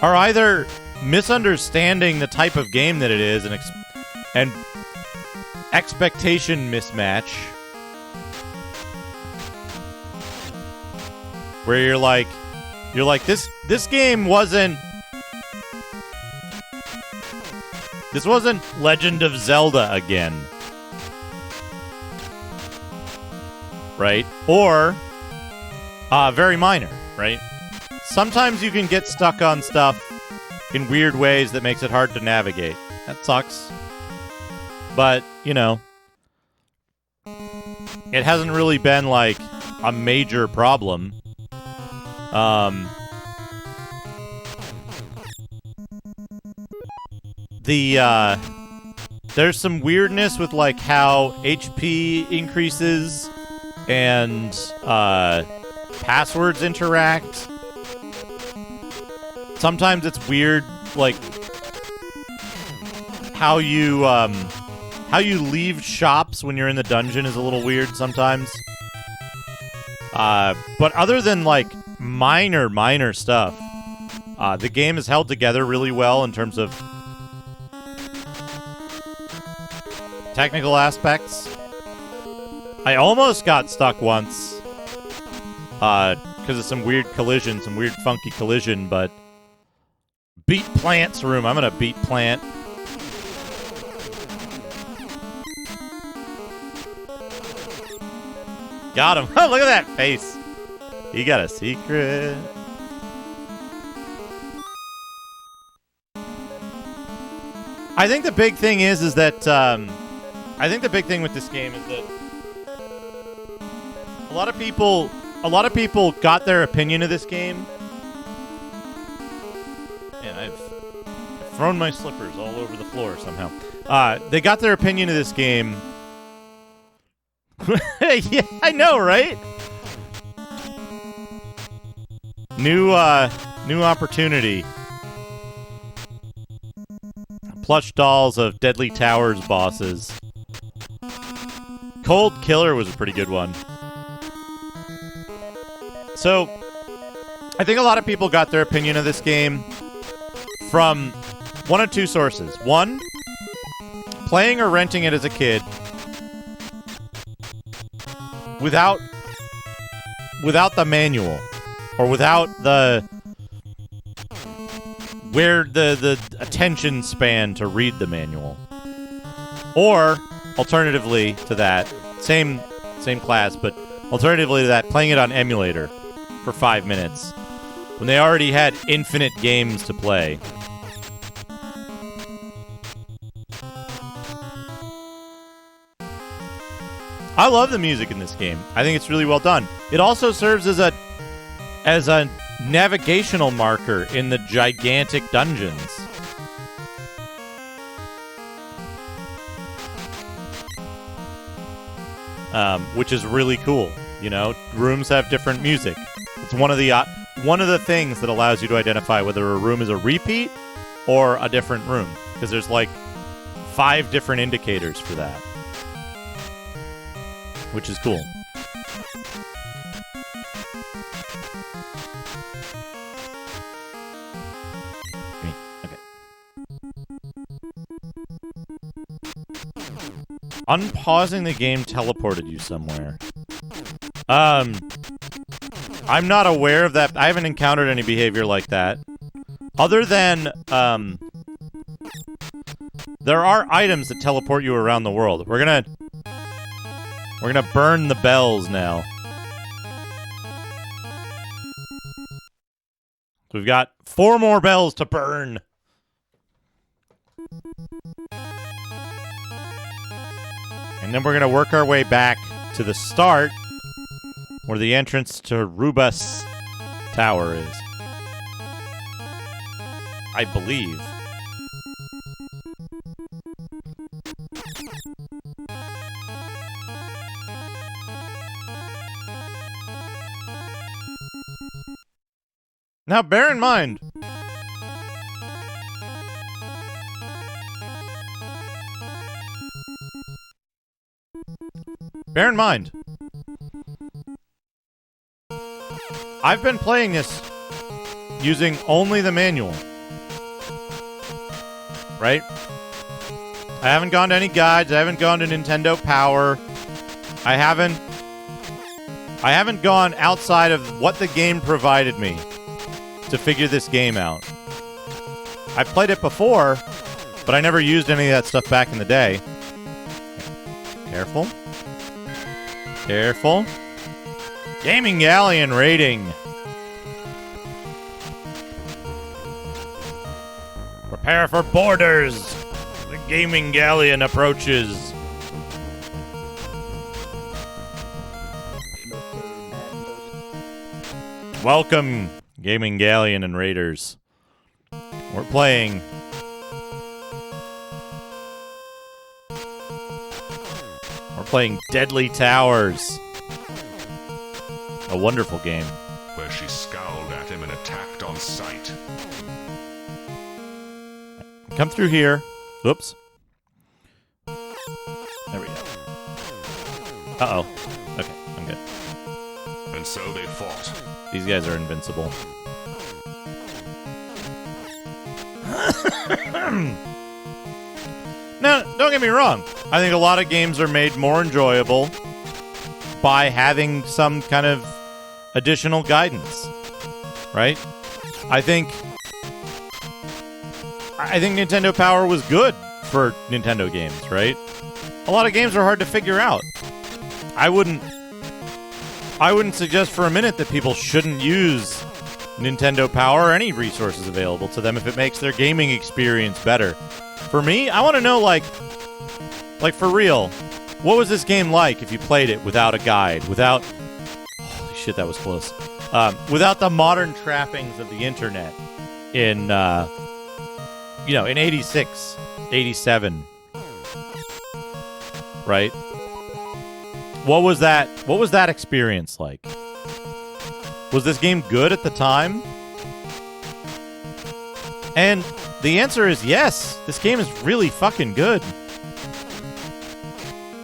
Speaker 1: are either misunderstanding the type of game that it is and expectation mismatch, where you're like this game wasn't Legend of Zelda again, right? Or very minor, right? Sometimes you can get stuck on stuff in weird ways that makes it hard to navigate. That sucks. But, you know, it hasn't really been, like, a major problem. There's some weirdness with, like, how HP increases and, passwords interact. Sometimes it's weird, like how you leave shops when you're in the dungeon is a little weird sometimes. But other than like minor stuff, the game is held together really well in terms of technical aspects. I almost got stuck once because of some weird funky collision, but beat Plant's room. I'm going to beat Plant. Got him. Oh, look at that face. He got a secret. I think the big thing is that I think the big thing with this game is that a lot of people got their opinion of this game. And I've thrown my slippers all over the floor somehow. They got their opinion of this game. Yeah, I know, right? New opportunity. Plush dolls of Deadly Towers bosses. Cold Killer was a pretty good one. So, I think a lot of people got their opinion of this game from one of two sources. One, playing or renting it as a kid without the manual, or without the attention span to read the manual. Or alternatively to that, same class, but alternatively to that, playing it on emulator for 5 minutes when they already had infinite games to play. I love the music in this game. I think it's really well done. It also serves as a navigational marker in the gigantic dungeons. Which is really cool. You know, rooms have different music. It's one of the things that allows you to identify whether a room is a repeat or a different room, because there's like 5 different indicators for that, which is cool. Unpausing the game teleported you somewhere. I'm not aware of that. I haven't encountered any behavior like that. Other than, there are items that teleport you around the world. We're gonna burn the bells now. We've got 4 more bells to burn. And then we're going to work our way back to the start, where the entrance to Rubus Tower is. I believe. Now, bear in mind, I've been playing this using only the manual, right? I haven't gone to any guides. I haven't gone to Nintendo Power. I haven't gone outside of what the game provided me to figure this game out. I played it before, but I never used any of that stuff back in the day. Careful. Careful. Gaming Galleon rating. Prepare for boarders. The Gaming Galleon approaches. Welcome, Gaming Galleon and Raiders. We're playing Deadly Towers. A wonderful game.
Speaker 2: Where she scowled at him and attacked on sight.
Speaker 1: Come through here. Oops. There we go. Uh-oh. Okay, I'm good.
Speaker 2: And so they fought.
Speaker 1: These guys are invincible. Now, don't get me wrong. I think a lot of games are made more enjoyable by having some kind of additional guidance, right? I think Nintendo Power was good for Nintendo games, right? A lot of games are hard to figure out. I wouldn't suggest for a minute that people shouldn't use Nintendo Power or any resources available to them if it makes their gaming experience better. For me, I want to know, like for real, what was this game like if you played it without a guide, without... Holy shit, that was close. Without the modern trappings of the internet in, in 86, 87, right? What was that experience like? Was this game good at the time? And the answer is yes. This game is really fucking good.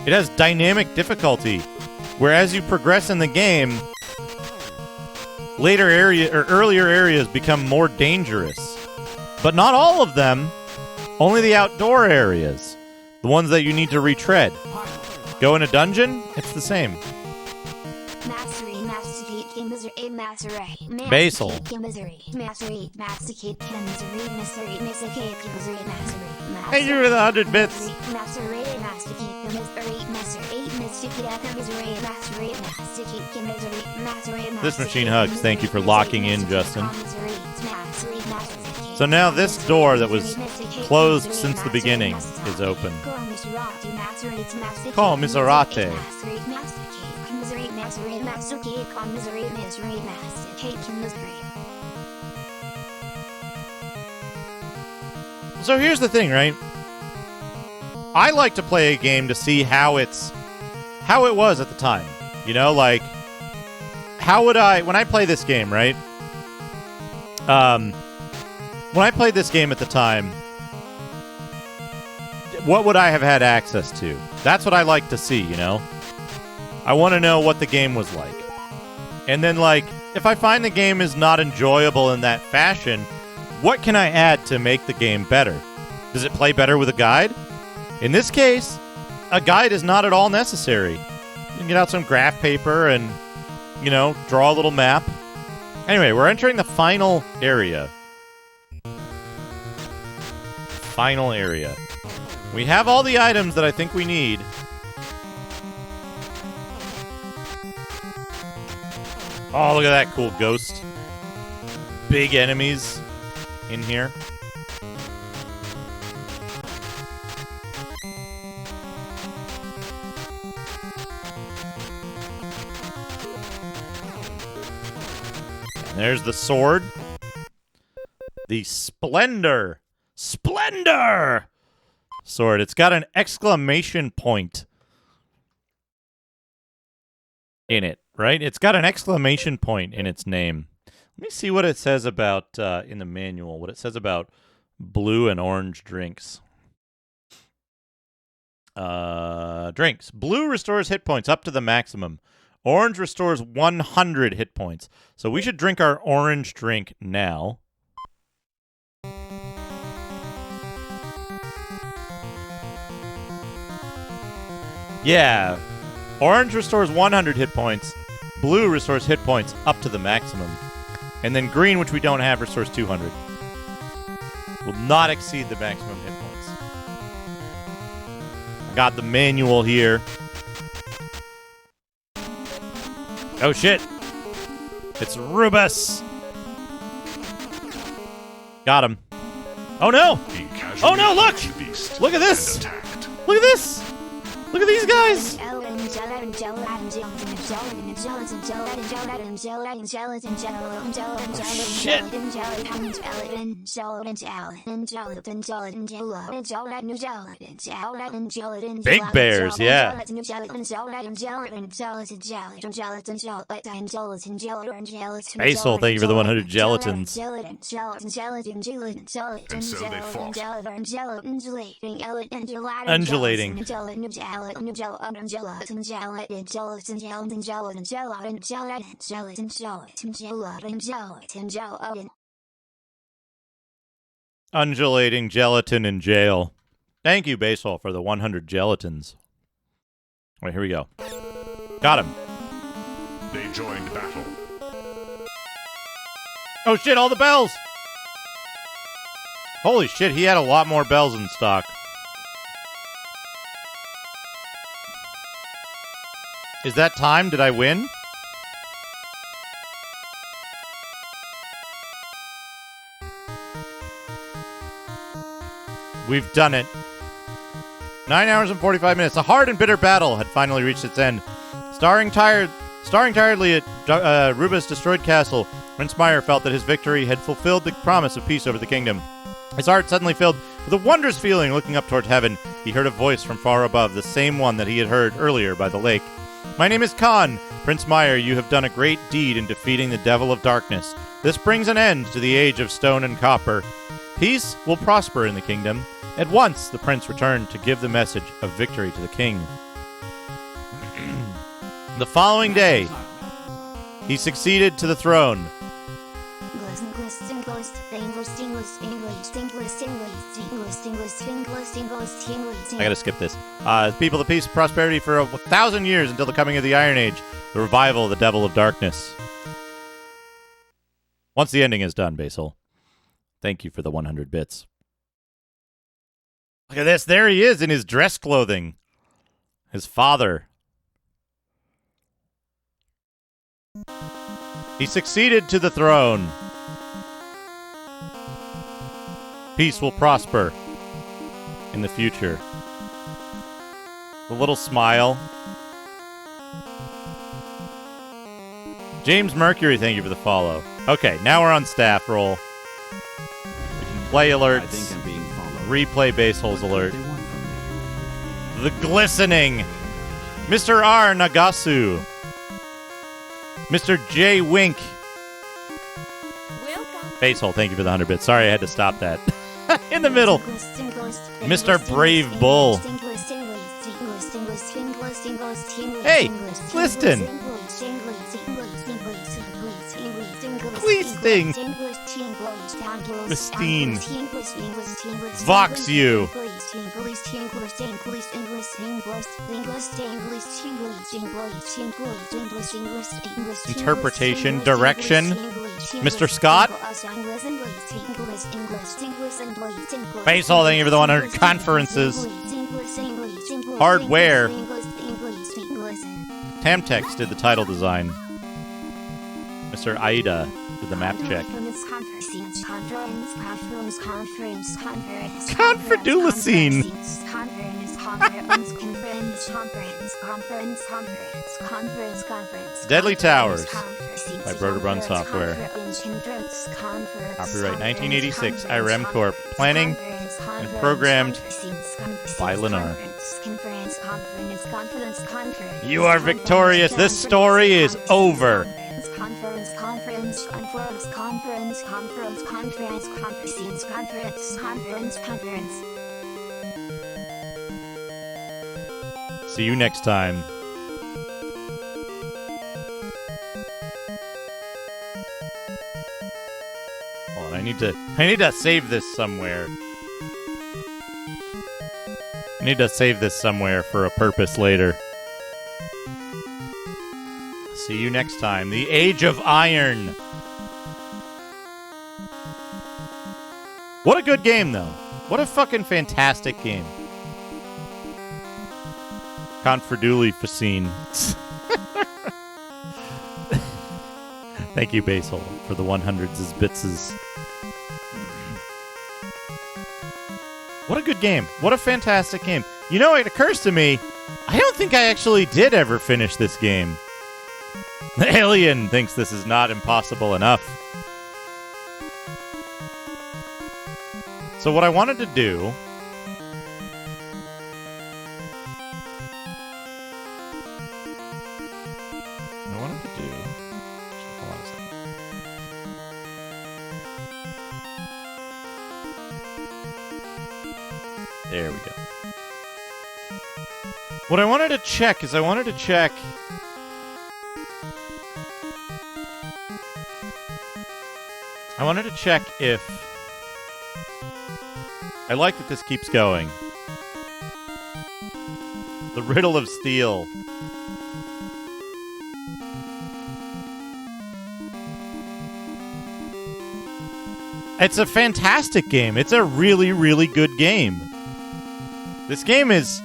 Speaker 1: It has dynamic difficulty, where as you progress in the game, earlier areas become more dangerous. But not all of them, only the outdoor areas, the ones that you need to retread. Go in a dungeon, it's the same. Basil. Thank you for the 100 bits. This machine hugs. Thank you for locking in, Justin. So now this door that was closed since the beginning is open. Call Miserate. So here's the thing, right? I like to play a game to see how it was at the time. You know, like, how would when I play this game, right? When I played this game at the time, what would I have had access to? That's what I like to see, you know? I want to know what the game was like. And then, like, if I find the game is not enjoyable in that fashion, what can I add to make the game better? Does it play better with a guide? In this case, a guide is not at all necessary. You can get out some graph paper and, draw a little map. Anyway, we're entering the final area. Final area. We have all the items that I think we need. Oh, look at that cool ghost. Big enemies in here. And there's the sword. The Splendor sword. It's got an exclamation point in it, right? It's got an exclamation point in its name. Let me see what it says about, in the manual, what it says about blue and orange drinks. Drinks. Blue restores hit points up to the maximum. Orange restores 100 hit points. So we should drink our orange drink now. Yeah. Orange restores 100 hit points. Blue restores hit points up to the maximum. And then green, which we don't have, restores 200. Will not exceed the maximum hit points. I got the manual here. Oh shit. It's Rubus. Got him. Oh no. Oh no, look. Look at this. Look at this. Look at these guys. Shit. Big bears, yeah. Basil, thank you for the 100 gelatins.
Speaker 2: And so they fought.
Speaker 1: Undulating.
Speaker 9: gelatin, gelatin, gelatin, gelatin, gelatin, gelatin, gelatin, gelatin, gelatin, gelatin, gelatin, gelatin.
Speaker 1: Undulating gelatin in jail. Thank you, Baseball, for the 100 gelatins. Wait, here we go. Got him.
Speaker 2: They joined battle.
Speaker 1: Oh shit, all the bells! Holy shit, he had a lot more bells in stock. Is that time? Did I win? We've done it. 9 hours and 45 minutes. A hard and bitter battle had finally reached its end. Starring tiredly at Ruba's destroyed castle, Prince Meyer felt that his victory had fulfilled the promise of peace over the kingdom. His heart suddenly filled with a wondrous feeling. Looking up toward heaven, he heard a voice from far above, the same one that he had heard earlier by the lake. My name is Khan. Prince Meyer, you have done a great deed in defeating the devil of darkness. This brings an end to the age of stone and copper. Peace will prosper in the kingdom. At once, the prince returned to give the message of victory to the king. The following day, he succeeded to the throne. I gotta skip this. People of peace and prosperity for 1,000 years until the coming of the Iron Age, the revival of the devil of darkness. Once the ending is done, Basil. Thank you for the 100 bits. Look at this. There he is in his dress clothing. His father. He succeeded to the throne. Peace will prosper in the future. The little smile. James Mercury, thank you for the follow. Okay, now we're on staff roll. We can play alerts.
Speaker 4: I think I'm being followed.
Speaker 1: Replay Baseholes
Speaker 4: What
Speaker 1: alert.
Speaker 4: do they want from me?
Speaker 1: The Glistening. Mr. R. Nagasu. Mr. J. Wink. Basehole, thank you for the 100 bits. Sorry I had to stop that. In the middle. Mr. Brave Bull. Hey, Gliston. Glisting. Christine. Vox you. Interpretation, direction. Mr. Scott. Basehole, thank you for the 100 conferences. Hardware. Tamtex did the title design. Mr. Aida did the map check. Confredulicine. Deadly Towers by Broderbund Software. Copyright 1986, IREM Corp. Planning and programmed by Lennar. You are victorious. This story is over. See you next time. Hold on, I need to save this somewhere. I need to save this somewhere for a purpose later. See you next time. The Age of Iron. What a good game, though. What a fucking fantastic game. Confreduli Facine. Thank you, Basehole, for the 100s bitses. What a good game. What a fantastic game. You know, it occurs to me, I don't think I actually did ever finish this game. The alien thinks this is not impossible enough. So what I wanted to do... Hold on a second. There we go. What I wanted to check is if... I like that this keeps going. The Riddle of Steel. It's a fantastic game. It's a really, really good game. This game is...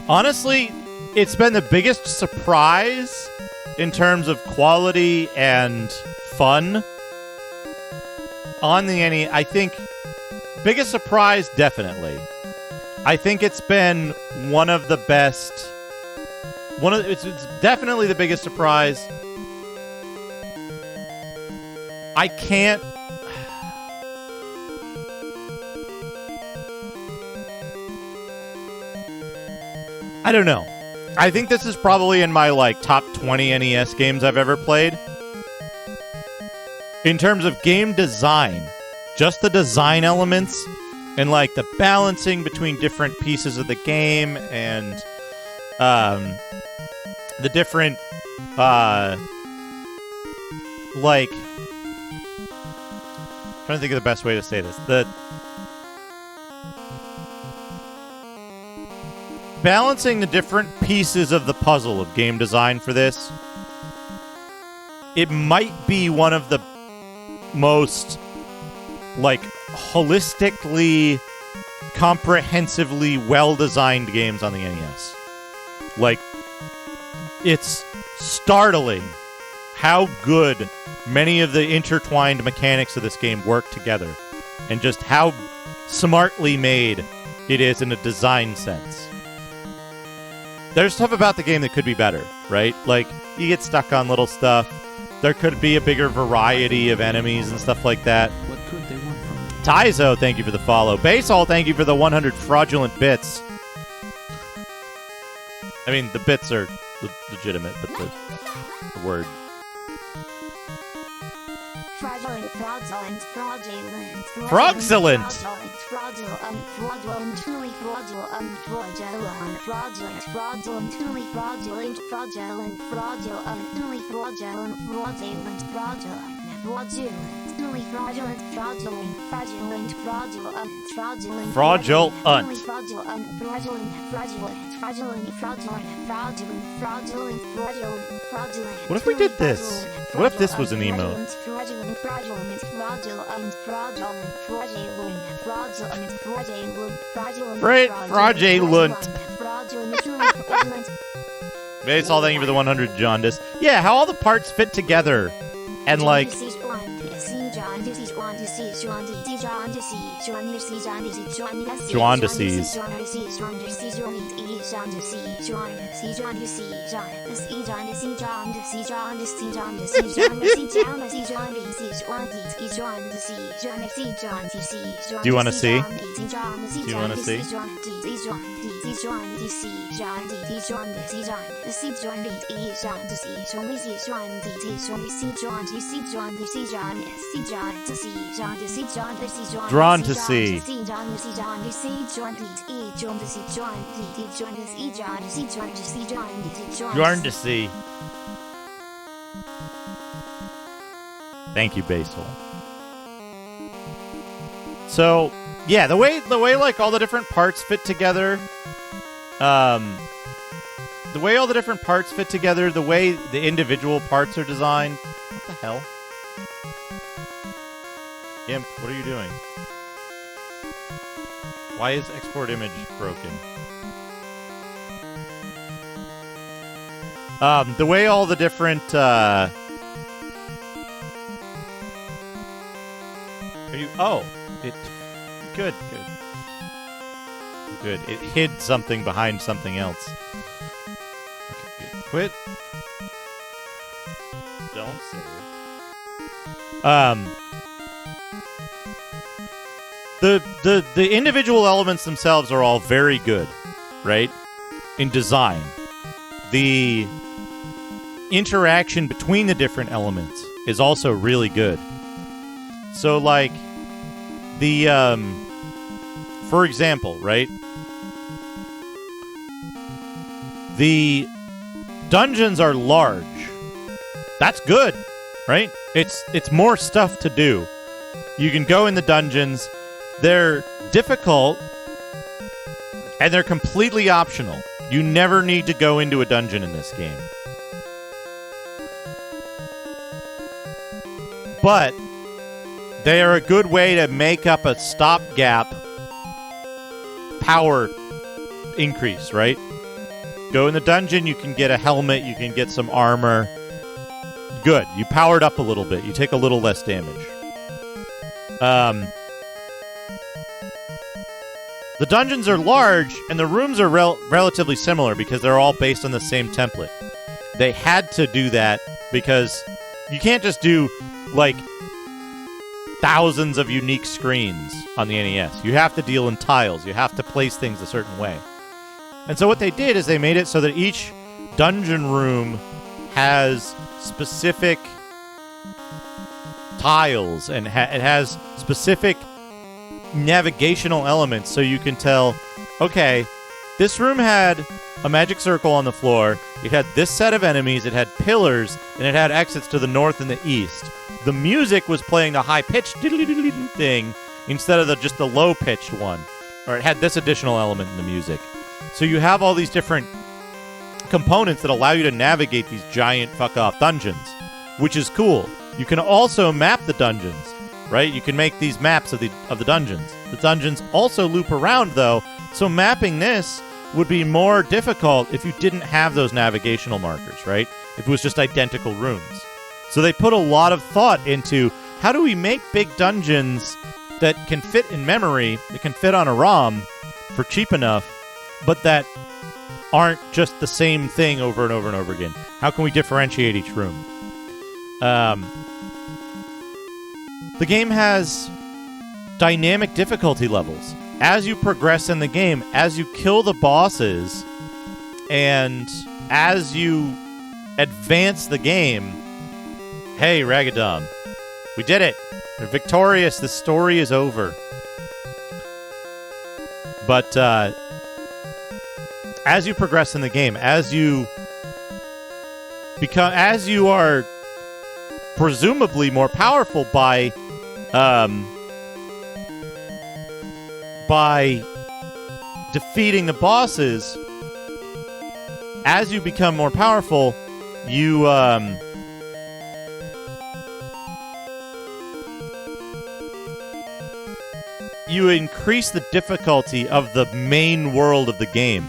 Speaker 1: Honestly, it's been the biggest surprise in terms of quality and fun on the NES. I think... Biggest surprise, definitely. I think it's been one of the best... It's definitely the biggest surprise. I can't... I don't know. I think this is probably in my, like, top 20 NES games I've ever played. In terms of game design, just the design elements and, like, the balancing between different pieces of the game and the different, like... I'm trying to think of the best way to say this. The balancing the different pieces of the puzzle of game design for this, it might be one of the most, like, holistically, comprehensively well-designed games on the NES. Like, it's startling how good many of the intertwined mechanics of this game work together, and just how smartly made it is in a design sense. There's stuff about the game that could be better, right? Like, you get stuck on little stuff. There could be a bigger variety of enemies and stuff like that.
Speaker 4: What could they want from me?
Speaker 1: Taizo, thank you for the follow. Basehall, thank you for the 100 fraudulent bits. I mean, the bits are legitimate, but the word. Frogzillant! What if we did this? What if this was an emote? Fraudulent. Baseball, thank you for the 100 jaundice. Yeah, how all the parts fit together. And like... Jaundices. Do you want to see? Do you want to see? Drawn to see. Drawn to see. Thank you, Basil. So, yeah, the way like all the different parts fit together, the way all the different parts fit together, the way the individual parts are designed. What the hell? Imp, what are you doing? Why is export image broken? The way all the different, Are you... Oh! It... Good. It hid something behind something else. Okay, good. Quit. Don't save. The individual elements themselves are all very good, right? In design. The interaction between the different elements is also really good. So, like, for example, right? The dungeons are large. That's good, right? It's more stuff to do. You can go in the dungeons. They're difficult, and they're completely optional. You never need to go into a dungeon in this game. But they are a good way to make up a stopgap power increase, right? Go in the dungeon, you can get a helmet, you can get some armor. Good. You powered up a little bit. You take a little less damage. The dungeons are large, and the rooms are relatively similar because they're all based on the same template. They had to do that because you can't just do, like, thousands of unique screens on the NES. You have to deal in tiles. You have to place things a certain way. And so what they did is they made it so that each dungeon room has specific tiles, and it has specific navigational elements, so you can tell, okay, this room had a magic circle on the floor, it had this set of enemies, it had pillars, and it had exits to the north and the east. The music was playing the high-pitched thing instead of just the low-pitched one, or it had this additional element in the music. So you have all these different components that allow you to navigate these giant fuck-off dungeons, which is cool. You can also map the dungeons, right? You can make these maps of the dungeons. The dungeons also loop around, though, so mapping this would be more difficult if you didn't have those navigational markers, right? If it was just identical rooms. So they put a lot of thought into how do we make big dungeons that can fit in memory, that can fit on a ROM for cheap enough, but that aren't just the same thing over and over and over again. How can we differentiate each room? The game has dynamic difficulty levels. As you progress in the game, as you kill the bosses, and as you advance the game, hey, Ragadom, we did it. We're victorious. The story is over. But as you progress in the game, as you are presumably more powerful by defeating the bosses, as you become more powerful, you increase the difficulty of the main world of the game,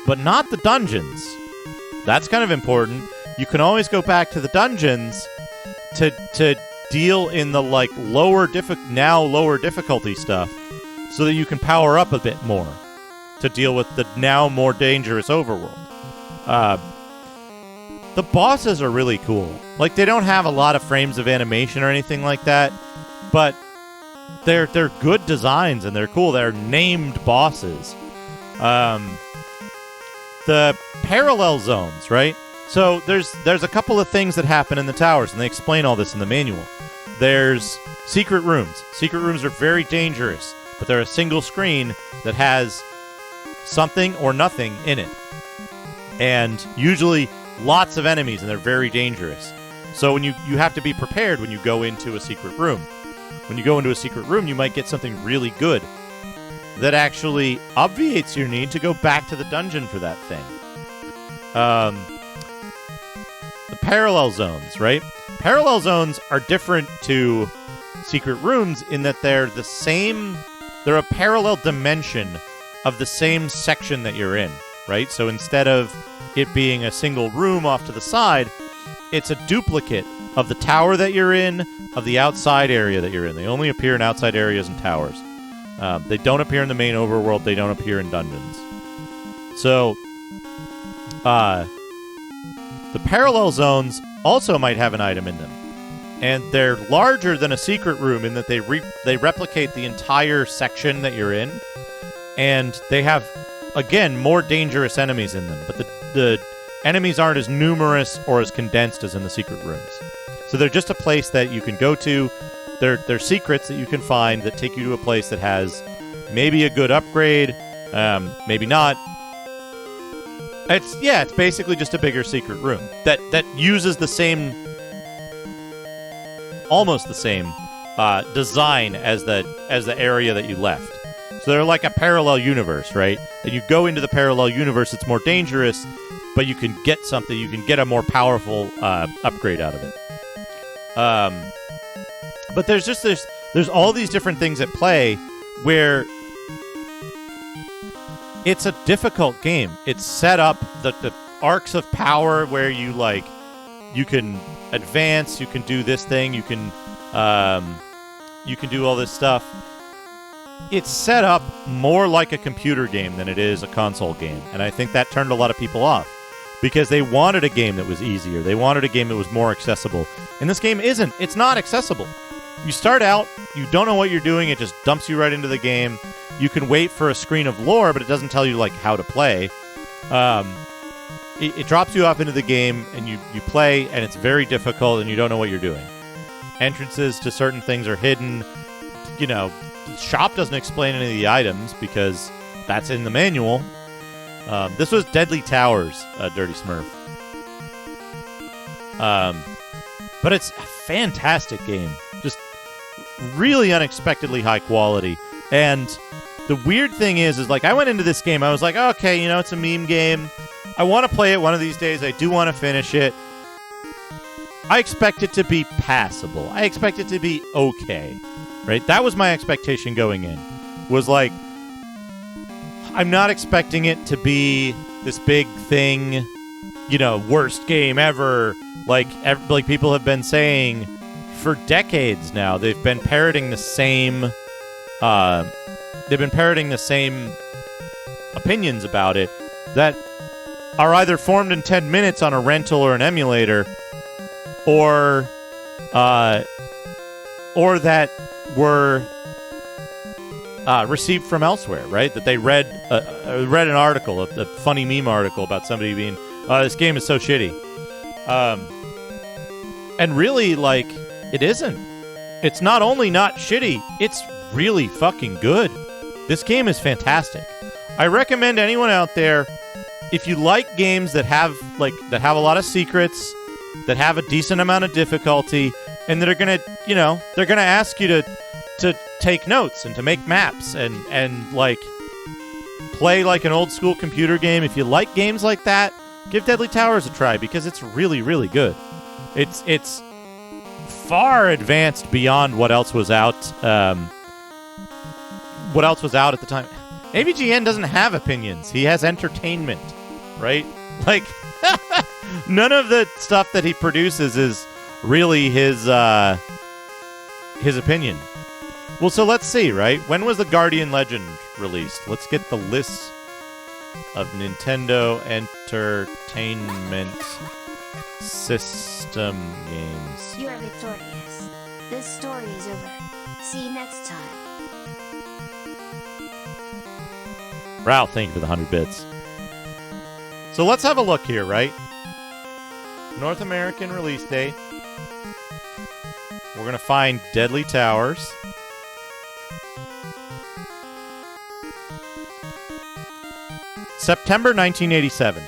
Speaker 1: but not the dungeons. That's kind of important. You can always go back to the dungeons to deal in the lower difficulty stuff, so that you can power up a bit more to deal with the now more dangerous overworld. The bosses are really cool. Like, they don't have a lot of frames of animation or anything like that, but they're good designs and they're cool. They're named bosses. The parallel zones, right? So there's a couple of things that happen in the towers, and they explain all this in the manual. There's secret rooms. Secret rooms are very dangerous, but they're a single screen that has something or nothing in it. And usually lots of enemies, and they're very dangerous. So when you have to be prepared when you go into a secret room. When you go into a secret room, you might get something really good that actually obviates your need to go back to the dungeon for that thing. The parallel zones, right? Parallel zones are different to secret rooms in that they're a parallel dimension of the same section that you're in, right? So instead of it being a single room off to the side, it's a duplicate of the tower that you're in, of the outside area that you're in. They only appear in outside areas and towers. They don't appear in the main overworld. They don't appear in dungeons. So, the parallel zones also might have an item in them. And they're larger than a secret room in that they replicate the entire section that you're in. And they have, again, more dangerous enemies in them. But the enemies aren't as numerous or as condensed as in the secret rooms. So they're just a place that you can go to. They're secrets that you can find that take you to a place that has maybe a good upgrade, maybe not. It's basically just a bigger secret room that uses the same, almost the same design as the area that you left. So they're like a parallel universe, right? And you go into the parallel universe, it's more dangerous, but you can get something. You can get a more powerful upgrade out of it. But there's all these different things at play where it's a difficult game. It's set up the arcs of power where you can advance, you can do this thing, you can do all this stuff. It's set up more like a computer game than it is a console game, and I think that turned a lot of people off because they wanted a game that was easier. They wanted a game that was more accessible. And this game isn't. It's not accessible. You start out, you don't know what you're doing, it just dumps you right into the game. You can wait for a screen of lore, but it doesn't tell you how to play. It drops you off into the game, and you play, and it's very difficult, and you don't know what you're doing. Entrances to certain things are hidden. The shop doesn't explain any of the items because that's in the manual. This was Deadly Towers, Dirty Smurf. But it's a fantastic game. Just really unexpectedly high quality. And the weird thing is I went into this game, I was like, okay, it's a meme game. I want to play it one of these days. I do want to finish it. I expect it to be passable. I expect it to be okay. Right? That was my expectation going in. Was I'm not expecting it to be this big thing, worst game ever. Like people have been saying for decades now. They've been parroting the same opinions about it that are either formed in 10 minutes on a rental or an emulator, or that were received from elsewhere, right? That they read an article, a funny meme article about somebody being, this game is so shitty. And really, it isn't. It's not only not shitty, it's really fucking good. This game is fantastic. I recommend anyone out there, if you like games that have a lot of secrets, that have a decent amount of difficulty, and that are gonna, they're gonna ask you to take notes and to make maps and play like an old school computer game. If you like games like that, give Deadly Towers a try because it's really, really good. It's far advanced beyond what else was out. What else was out at the time? AVGN doesn't have opinions. He has entertainment, right? None of the stuff that he produces is really his opinion. Well, so let's see, right? When was the Guardian Legend released? Let's get the list of Nintendo Entertainment System games.
Speaker 9: You are victorious. This story is over. See you next time.
Speaker 1: Ralph, thank you for the 100 bits. So let's have a look here, right? North American release date. We're going to find Deadly Towers. September 1987.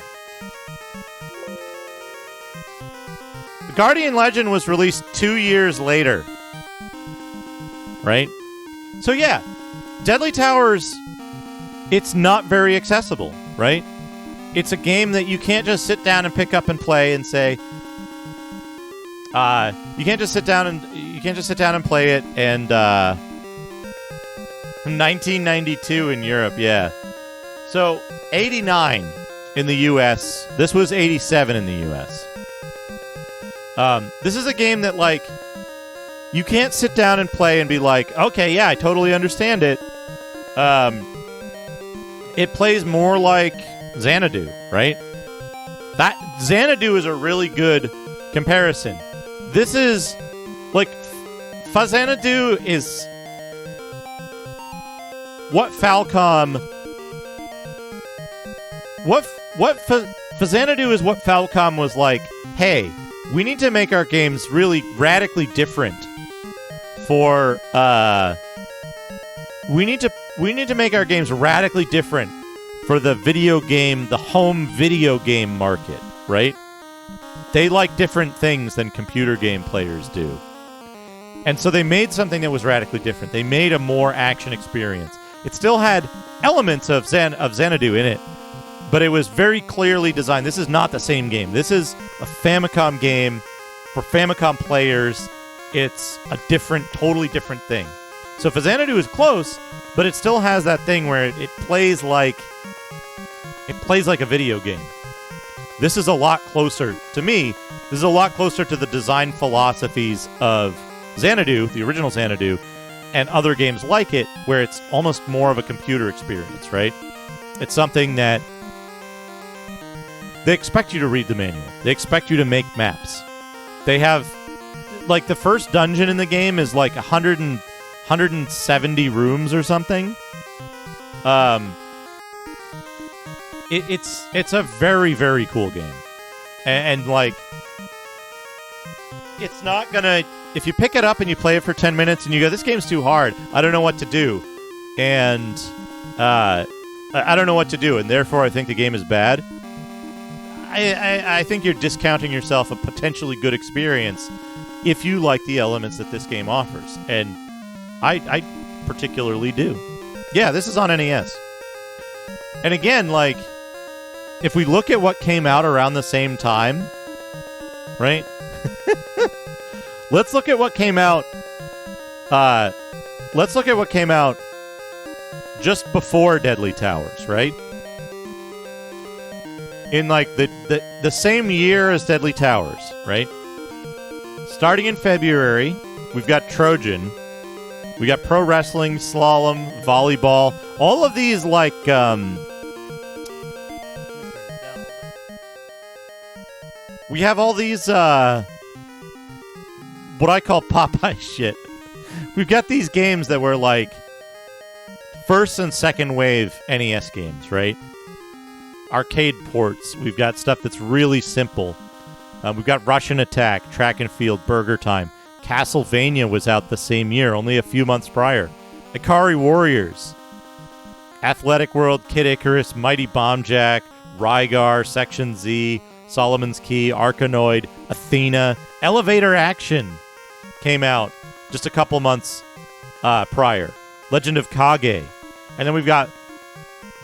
Speaker 1: The Guardian Legend was released 2 years later. Right? So yeah, Deadly Towers, it's not very accessible, right? It's a game that you can't just sit down and pick up and play and say, you can't just sit down and play it. And 1992 in Europe, yeah. So 89 in the US. This was 87 in the US. This is a game that you can't sit down and play and be like, okay, yeah, I totally understand it. It plays more like Xanadu, right? That Xanadu is a really good comparison. This is Xanadu is what Falcom. Xanadu is what Falcom was like. Hey, we need to make our games really radically different. We need to make our games radically different for the home video game market, right? They like different things than computer game players do. And so they made something that was radically different. They made a more action experience. It still had elements of Xanadu in it, but it was very clearly designed. This is not the same game. This is a Famicom game for Famicom players. It's a totally different thing. So Xanadu is close, but it still has that thing where it plays like a video game. This is a lot closer, to me, this is a lot closer to the design philosophies of Xanadu, the original Xanadu, and other games like it, where it's almost more of a computer experience, right? It's something that they expect you to read the manual. They expect you to make maps. They have, like, the first dungeon in the game is like 170 rooms or something. It's a very, very cool game. And like, it's not gonna... If you pick it up and you play it for 10 minutes and you go, this game's too hard, I don't know what to do, and I don't know what to do, and therefore I think the game is bad, I think you're discounting yourself a potentially good experience if you like the elements that this game offers. And I particularly do. Yeah, this is on NES. And again, like, if we look at what came out around the same time, right? Let's look at what came out. Let's look at what came out just before Deadly Towers, right? In like the same year as Deadly Towers, right? Starting in February, we've got Trojan. We got pro wrestling, slalom, volleyball. All of these, like, we have all these, what I call Popeye shit. We've got these games that were like first and second wave NES games, right? Arcade ports. We've got stuff that's really simple. We've got Russian Attack, Track and Field, Burger Time. Castlevania was out the same year, only a few months prior. Ikari Warriors, Athletic World, Kid Icarus, Mighty Bomb Jack, Rygar, Section Z, Solomon's Key, Arkanoid, Athena, Elevator Action came out just a couple months prior. Legend of Kage, and then we've got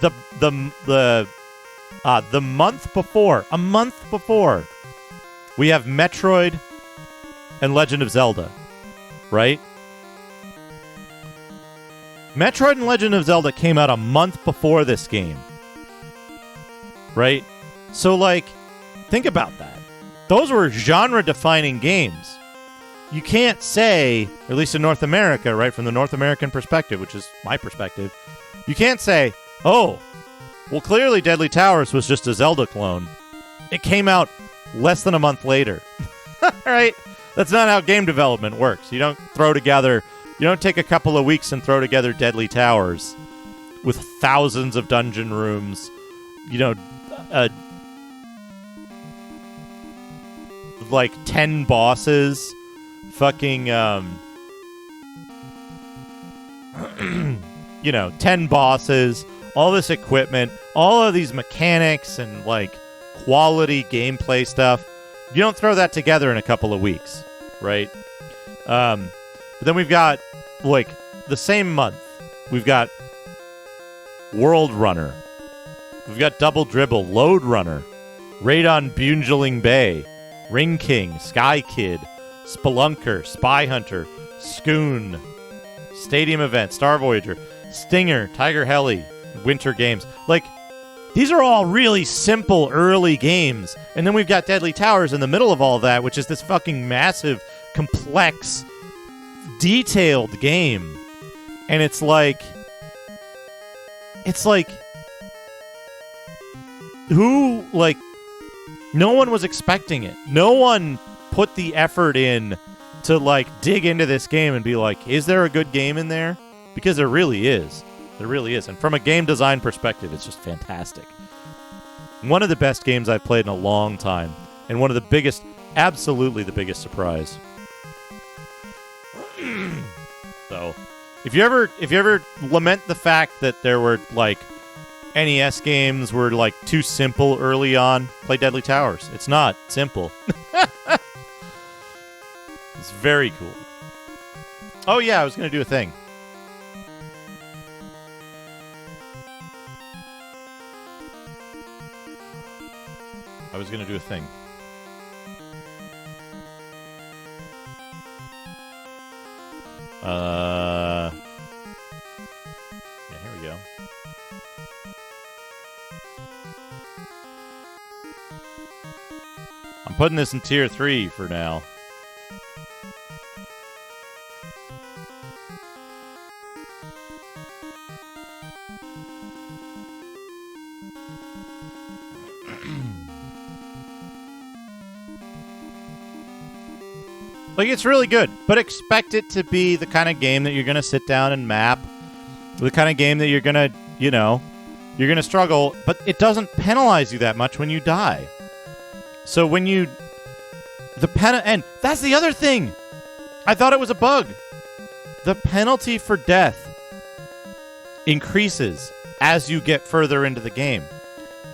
Speaker 1: the month before, we have Metroid and Legend of Zelda, right? Metroid and Legend of Zelda came out a month before this game, right? So, like, think about that. Those were genre-defining games. You can't say, or at least in North America, right, from the North American perspective, which is my perspective, you can't say, oh, well, clearly Deadly Towers was just a Zelda clone. It came out less than a month later, right? That's not how game development works. You don't take a couple of weeks and throw together Deadly Towers with thousands of dungeon rooms, like 10 bosses, fucking, 10 bosses, all this equipment, all of these mechanics and, like, quality gameplay stuff. You don't throw that together in a couple of weeks, right? But then we've got, like, the same month, we've got World Runner. We've got Double Dribble, Load Runner, Raid on Bungeling Bay, Ring King, Sky Kid, Spelunker, Spy Hunter, Scoon, Stadium Event, Star Voyager, Stinger, Tiger Heli, Winter Games. Like, these are all really simple early games. And then we've got Deadly Towers in the middle of all that, which is this fucking massive, complex, detailed game. And it's like, no one was expecting it. No one put the effort in to, like, dig into this game and be like, is there a good game in there? Because there really is. There really is. And from a game design perspective, it's just fantastic. One of the best games I've played in a long time. And one of the biggest, absolutely the biggest surprise. So, if you ever lament the fact that there were, like, NES games were like too simple early on. Play Deadly Towers. It's not simple. It's very cool. Oh yeah, I was going to do a thing. Yeah, here we go. I'm putting this in tier 3 for now. Like, it's really good, but expect it to be the kind of game that you're going to sit down and map. The kind of game that you're going to, you're going to struggle, but it doesn't penalize you that much when you die. So when you... And that's the other thing! I thought it was a bug. The penalty for death increases as you get further into the game.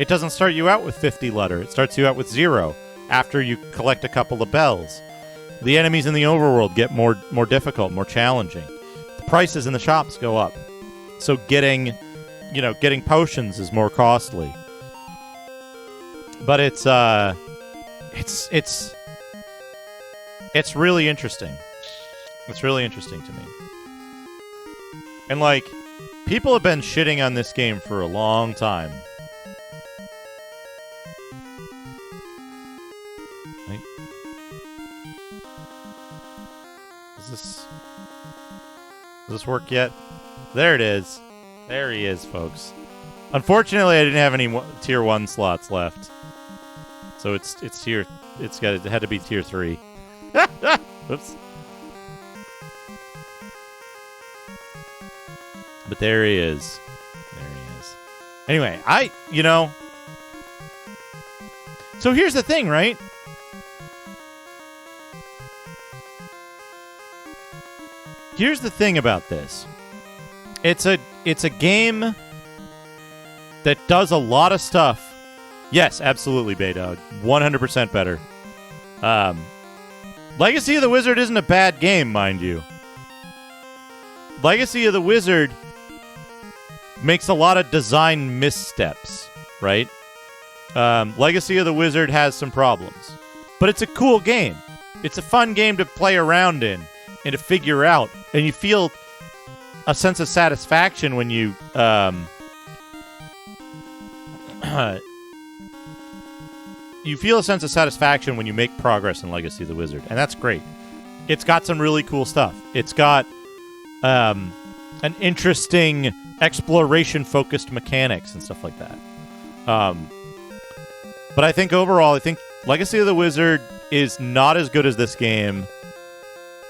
Speaker 1: It doesn't start you out with 50 letter. It starts you out with 0 after you collect a couple of bells. The enemies in the overworld get more difficult, more challenging. The prices in the shops go up. So getting potions is more costly. But it's really interesting. It's really interesting to me. And like, people have been shitting on this game for a long time. Does this work yet? There it is. There he is, folks. Unfortunately, I didn't have any tier 1 slots left. So it had to be tier 3. Oops. But there he is. There he is. Anyway, so here's the thing, right? Here's the thing about this. It's a game that does a lot of stuff. Yes, absolutely, Baydog. 100% better. Legacy of the Wizard isn't a bad game, mind you. Legacy of the Wizard makes a lot of design missteps, right? Legacy of the Wizard has some problems. But it's a cool game. It's a fun game to play around in and to figure out. And you feel a sense of satisfaction when you feel a sense of satisfaction when you make progress in Legacy of the Wizard, and that's great. It's got some really cool stuff. It's got an interesting exploration-focused mechanics and stuff like that. But I think overall, Legacy of the Wizard is not as good as this game,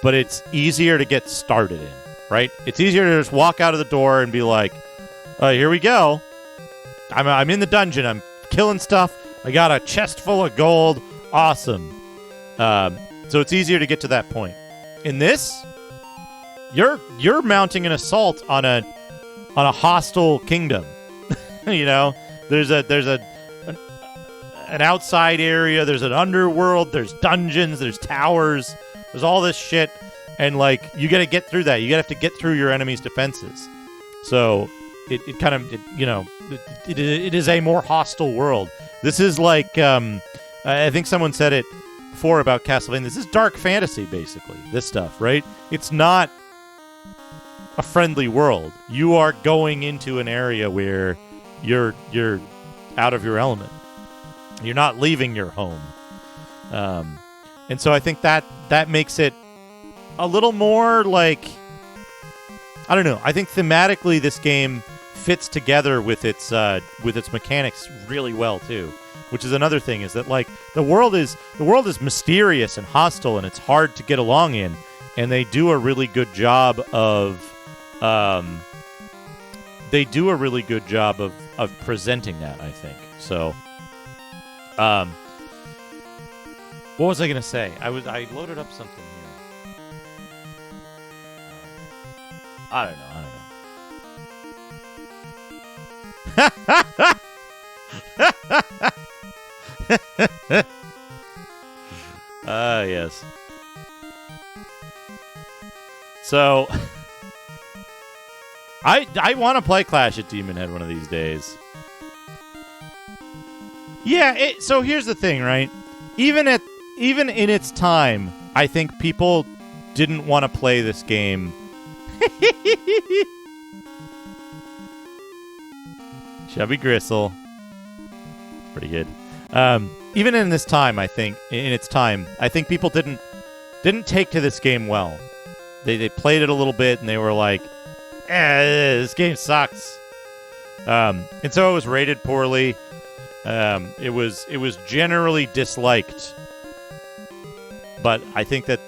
Speaker 1: but it's easier to get started in, right? It's easier to just walk out of the door and be like, here we go. I'm in the dungeon. I'm killing stuff. I got a chest full of gold. Awesome. So it's easier to get to that point. In this, you're mounting an assault on a hostile kingdom. There's an outside area. There's an underworld. There's dungeons. There's towers. There's all this shit, and like you got to get through that. You got to have to get through your enemy's defenses. So it is a more hostile world. This is like I think someone said it before about Castlevania. This is dark fantasy, basically. This stuff, right? It's not a friendly world. You are going into an area where you're out of your element. You're not leaving your home. And so I think that makes it a little more like, I don't know. I think thematically this game fits together with its mechanics really well too, which is another thing, is that like the world is mysterious and hostile and it's hard to get along in, and they do a really good job of presenting that, I think. So what was I going to say? I loaded up something here. I don't know. Yes. So, I want to play Clash at Demon Head one of these days. Yeah, so here's the thing, right? Even in its time, I think people didn't want to play this game. Chubby Gristle. Pretty good. Even in this time, I think people didn't take to this game well. They played it a little bit and they were like, this game sucks. And so it was rated poorly. It was generally disliked. But I think that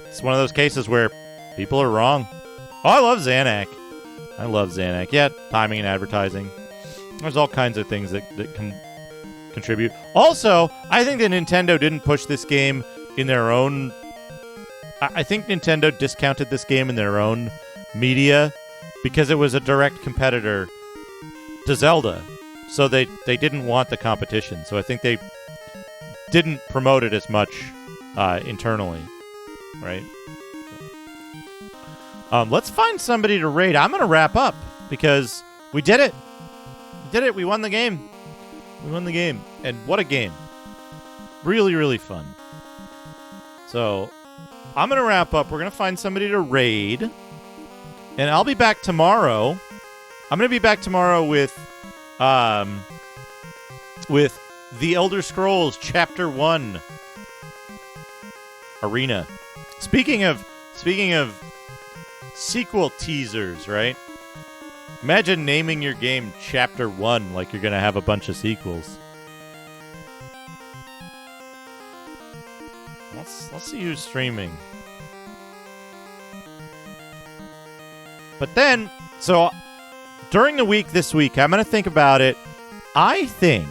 Speaker 1: it's one of those cases where people are wrong. Oh, I love Xanac. Yeah, timing and advertising. There's all kinds of things that can contribute. Also, I think that Nintendo didn't push this game in their own... I think Nintendo discounted this game in their own media because it was a direct competitor to Zelda. So they didn't want the competition. So I think they didn't promote it as much internally. Right? Let's find somebody to raid. I'm going to wrap up because we did it. We won the game. And what a game. Really, really fun. So, I'm going to wrap up. We're going to find somebody to raid. And I'll be back tomorrow. I'm going to be back tomorrow with The Elder Scrolls Chapter 1 Arena. Speaking of sequel teasers, right? Imagine naming your game Chapter 1 like you're going to have a bunch of sequels. Let's see who's streaming. But then, so during the week this week, I'm going to think about it. I think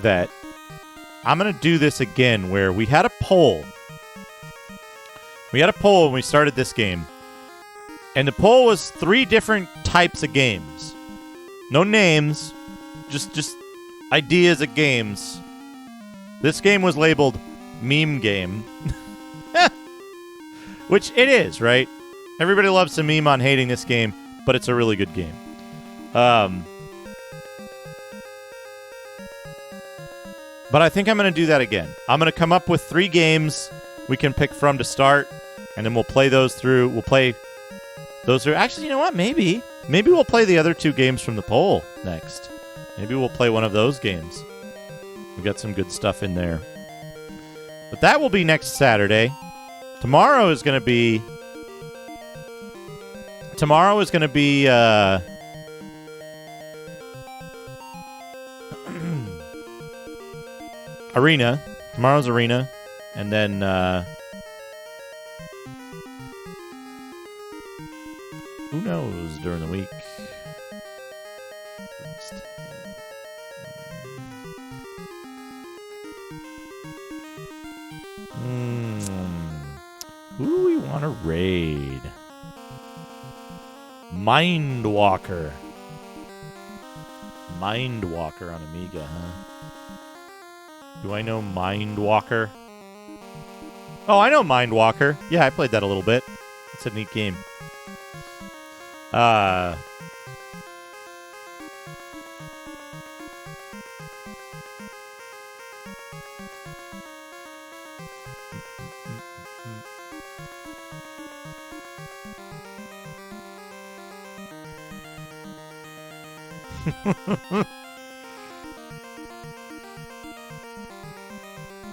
Speaker 1: that I'm going to do this again where we had a poll. We had a poll when we started this game. And the poll was 3 different types of games. No names, just ideas of games. This game was labeled meme game. Which it is, right? Everybody loves to meme on hating this game, but it's a really good game. But I think I'm going to do that again. I'm going to come up with 3 games we can pick from to start, and then we'll play those through. We'll play those through. Actually, you know what? Maybe we'll play the other 2 games from the poll next. Maybe we'll play one of those games. We've got some good stuff in there. But that will be next Saturday. Tomorrow is going to be Arena. Tomorrow's Arena. And then who knows during the week? Who do we want to raid? Mindwalker on Amiga, huh? Do I know Mindwalker? Oh, I know Mindwalker. Yeah, I played that a little bit. It's a neat game.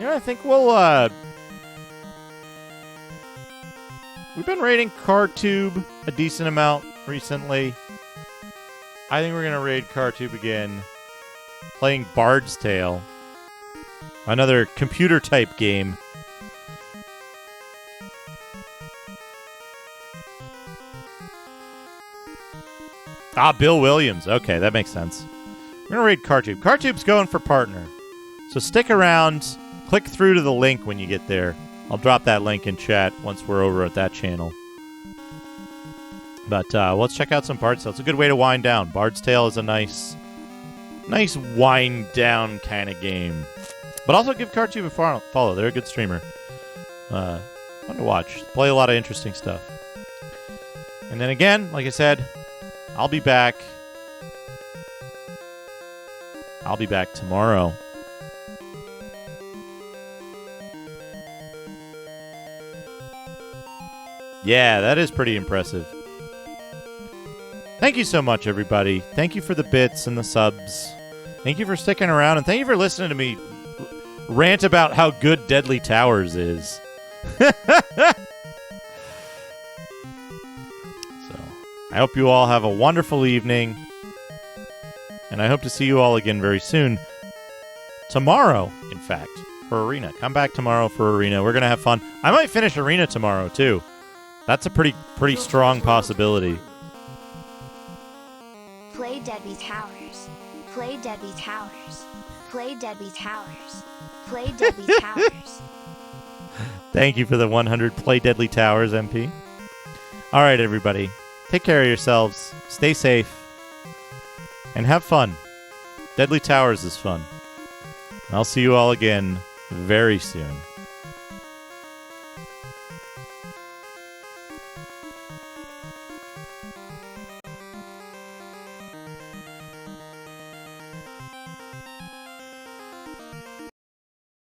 Speaker 1: Yeah, I think we'll, we've been raiding CarTube a decent amount recently. I think we're going to raid CarTube again. Playing Bard's Tale. Another computer-type game. Ah, Bill Williams. Okay, that makes sense. We're going to raid CarTube. CarTube's going for partner. So stick around. Click through to the link when you get there. I'll drop that link in chat once we're over at that channel. But let's check out some Bard's Tale. It's a good way to wind down. Bard's Tale is a nice wind down kind of game. But also give CardTube a follow. They're a good streamer. Fun to watch. Play a lot of interesting stuff. And then again, like I said, I'll be back. I'll be back tomorrow. Yeah, that is pretty impressive. Thank you so much, everybody. Thank you for the bits and the subs. Thank you for sticking around, and thank you for listening to me rant about how good Deadly Towers is. So, I hope you all have a wonderful evening, and I hope to see you all again very soon. Tomorrow, in fact, for Arena. Come back tomorrow for Arena. We're going to have fun. I might finish Arena tomorrow, too. That's a pretty strong possibility.
Speaker 9: Play Deadly Towers. Play Deadly Towers. Play Deadly Towers. Play Deadly Towers.
Speaker 1: Thank you for the 100 Play Deadly Towers, MP. All right, everybody. Take care of yourselves. Stay safe. And have fun. Deadly Towers is fun. I'll see you all again very soon.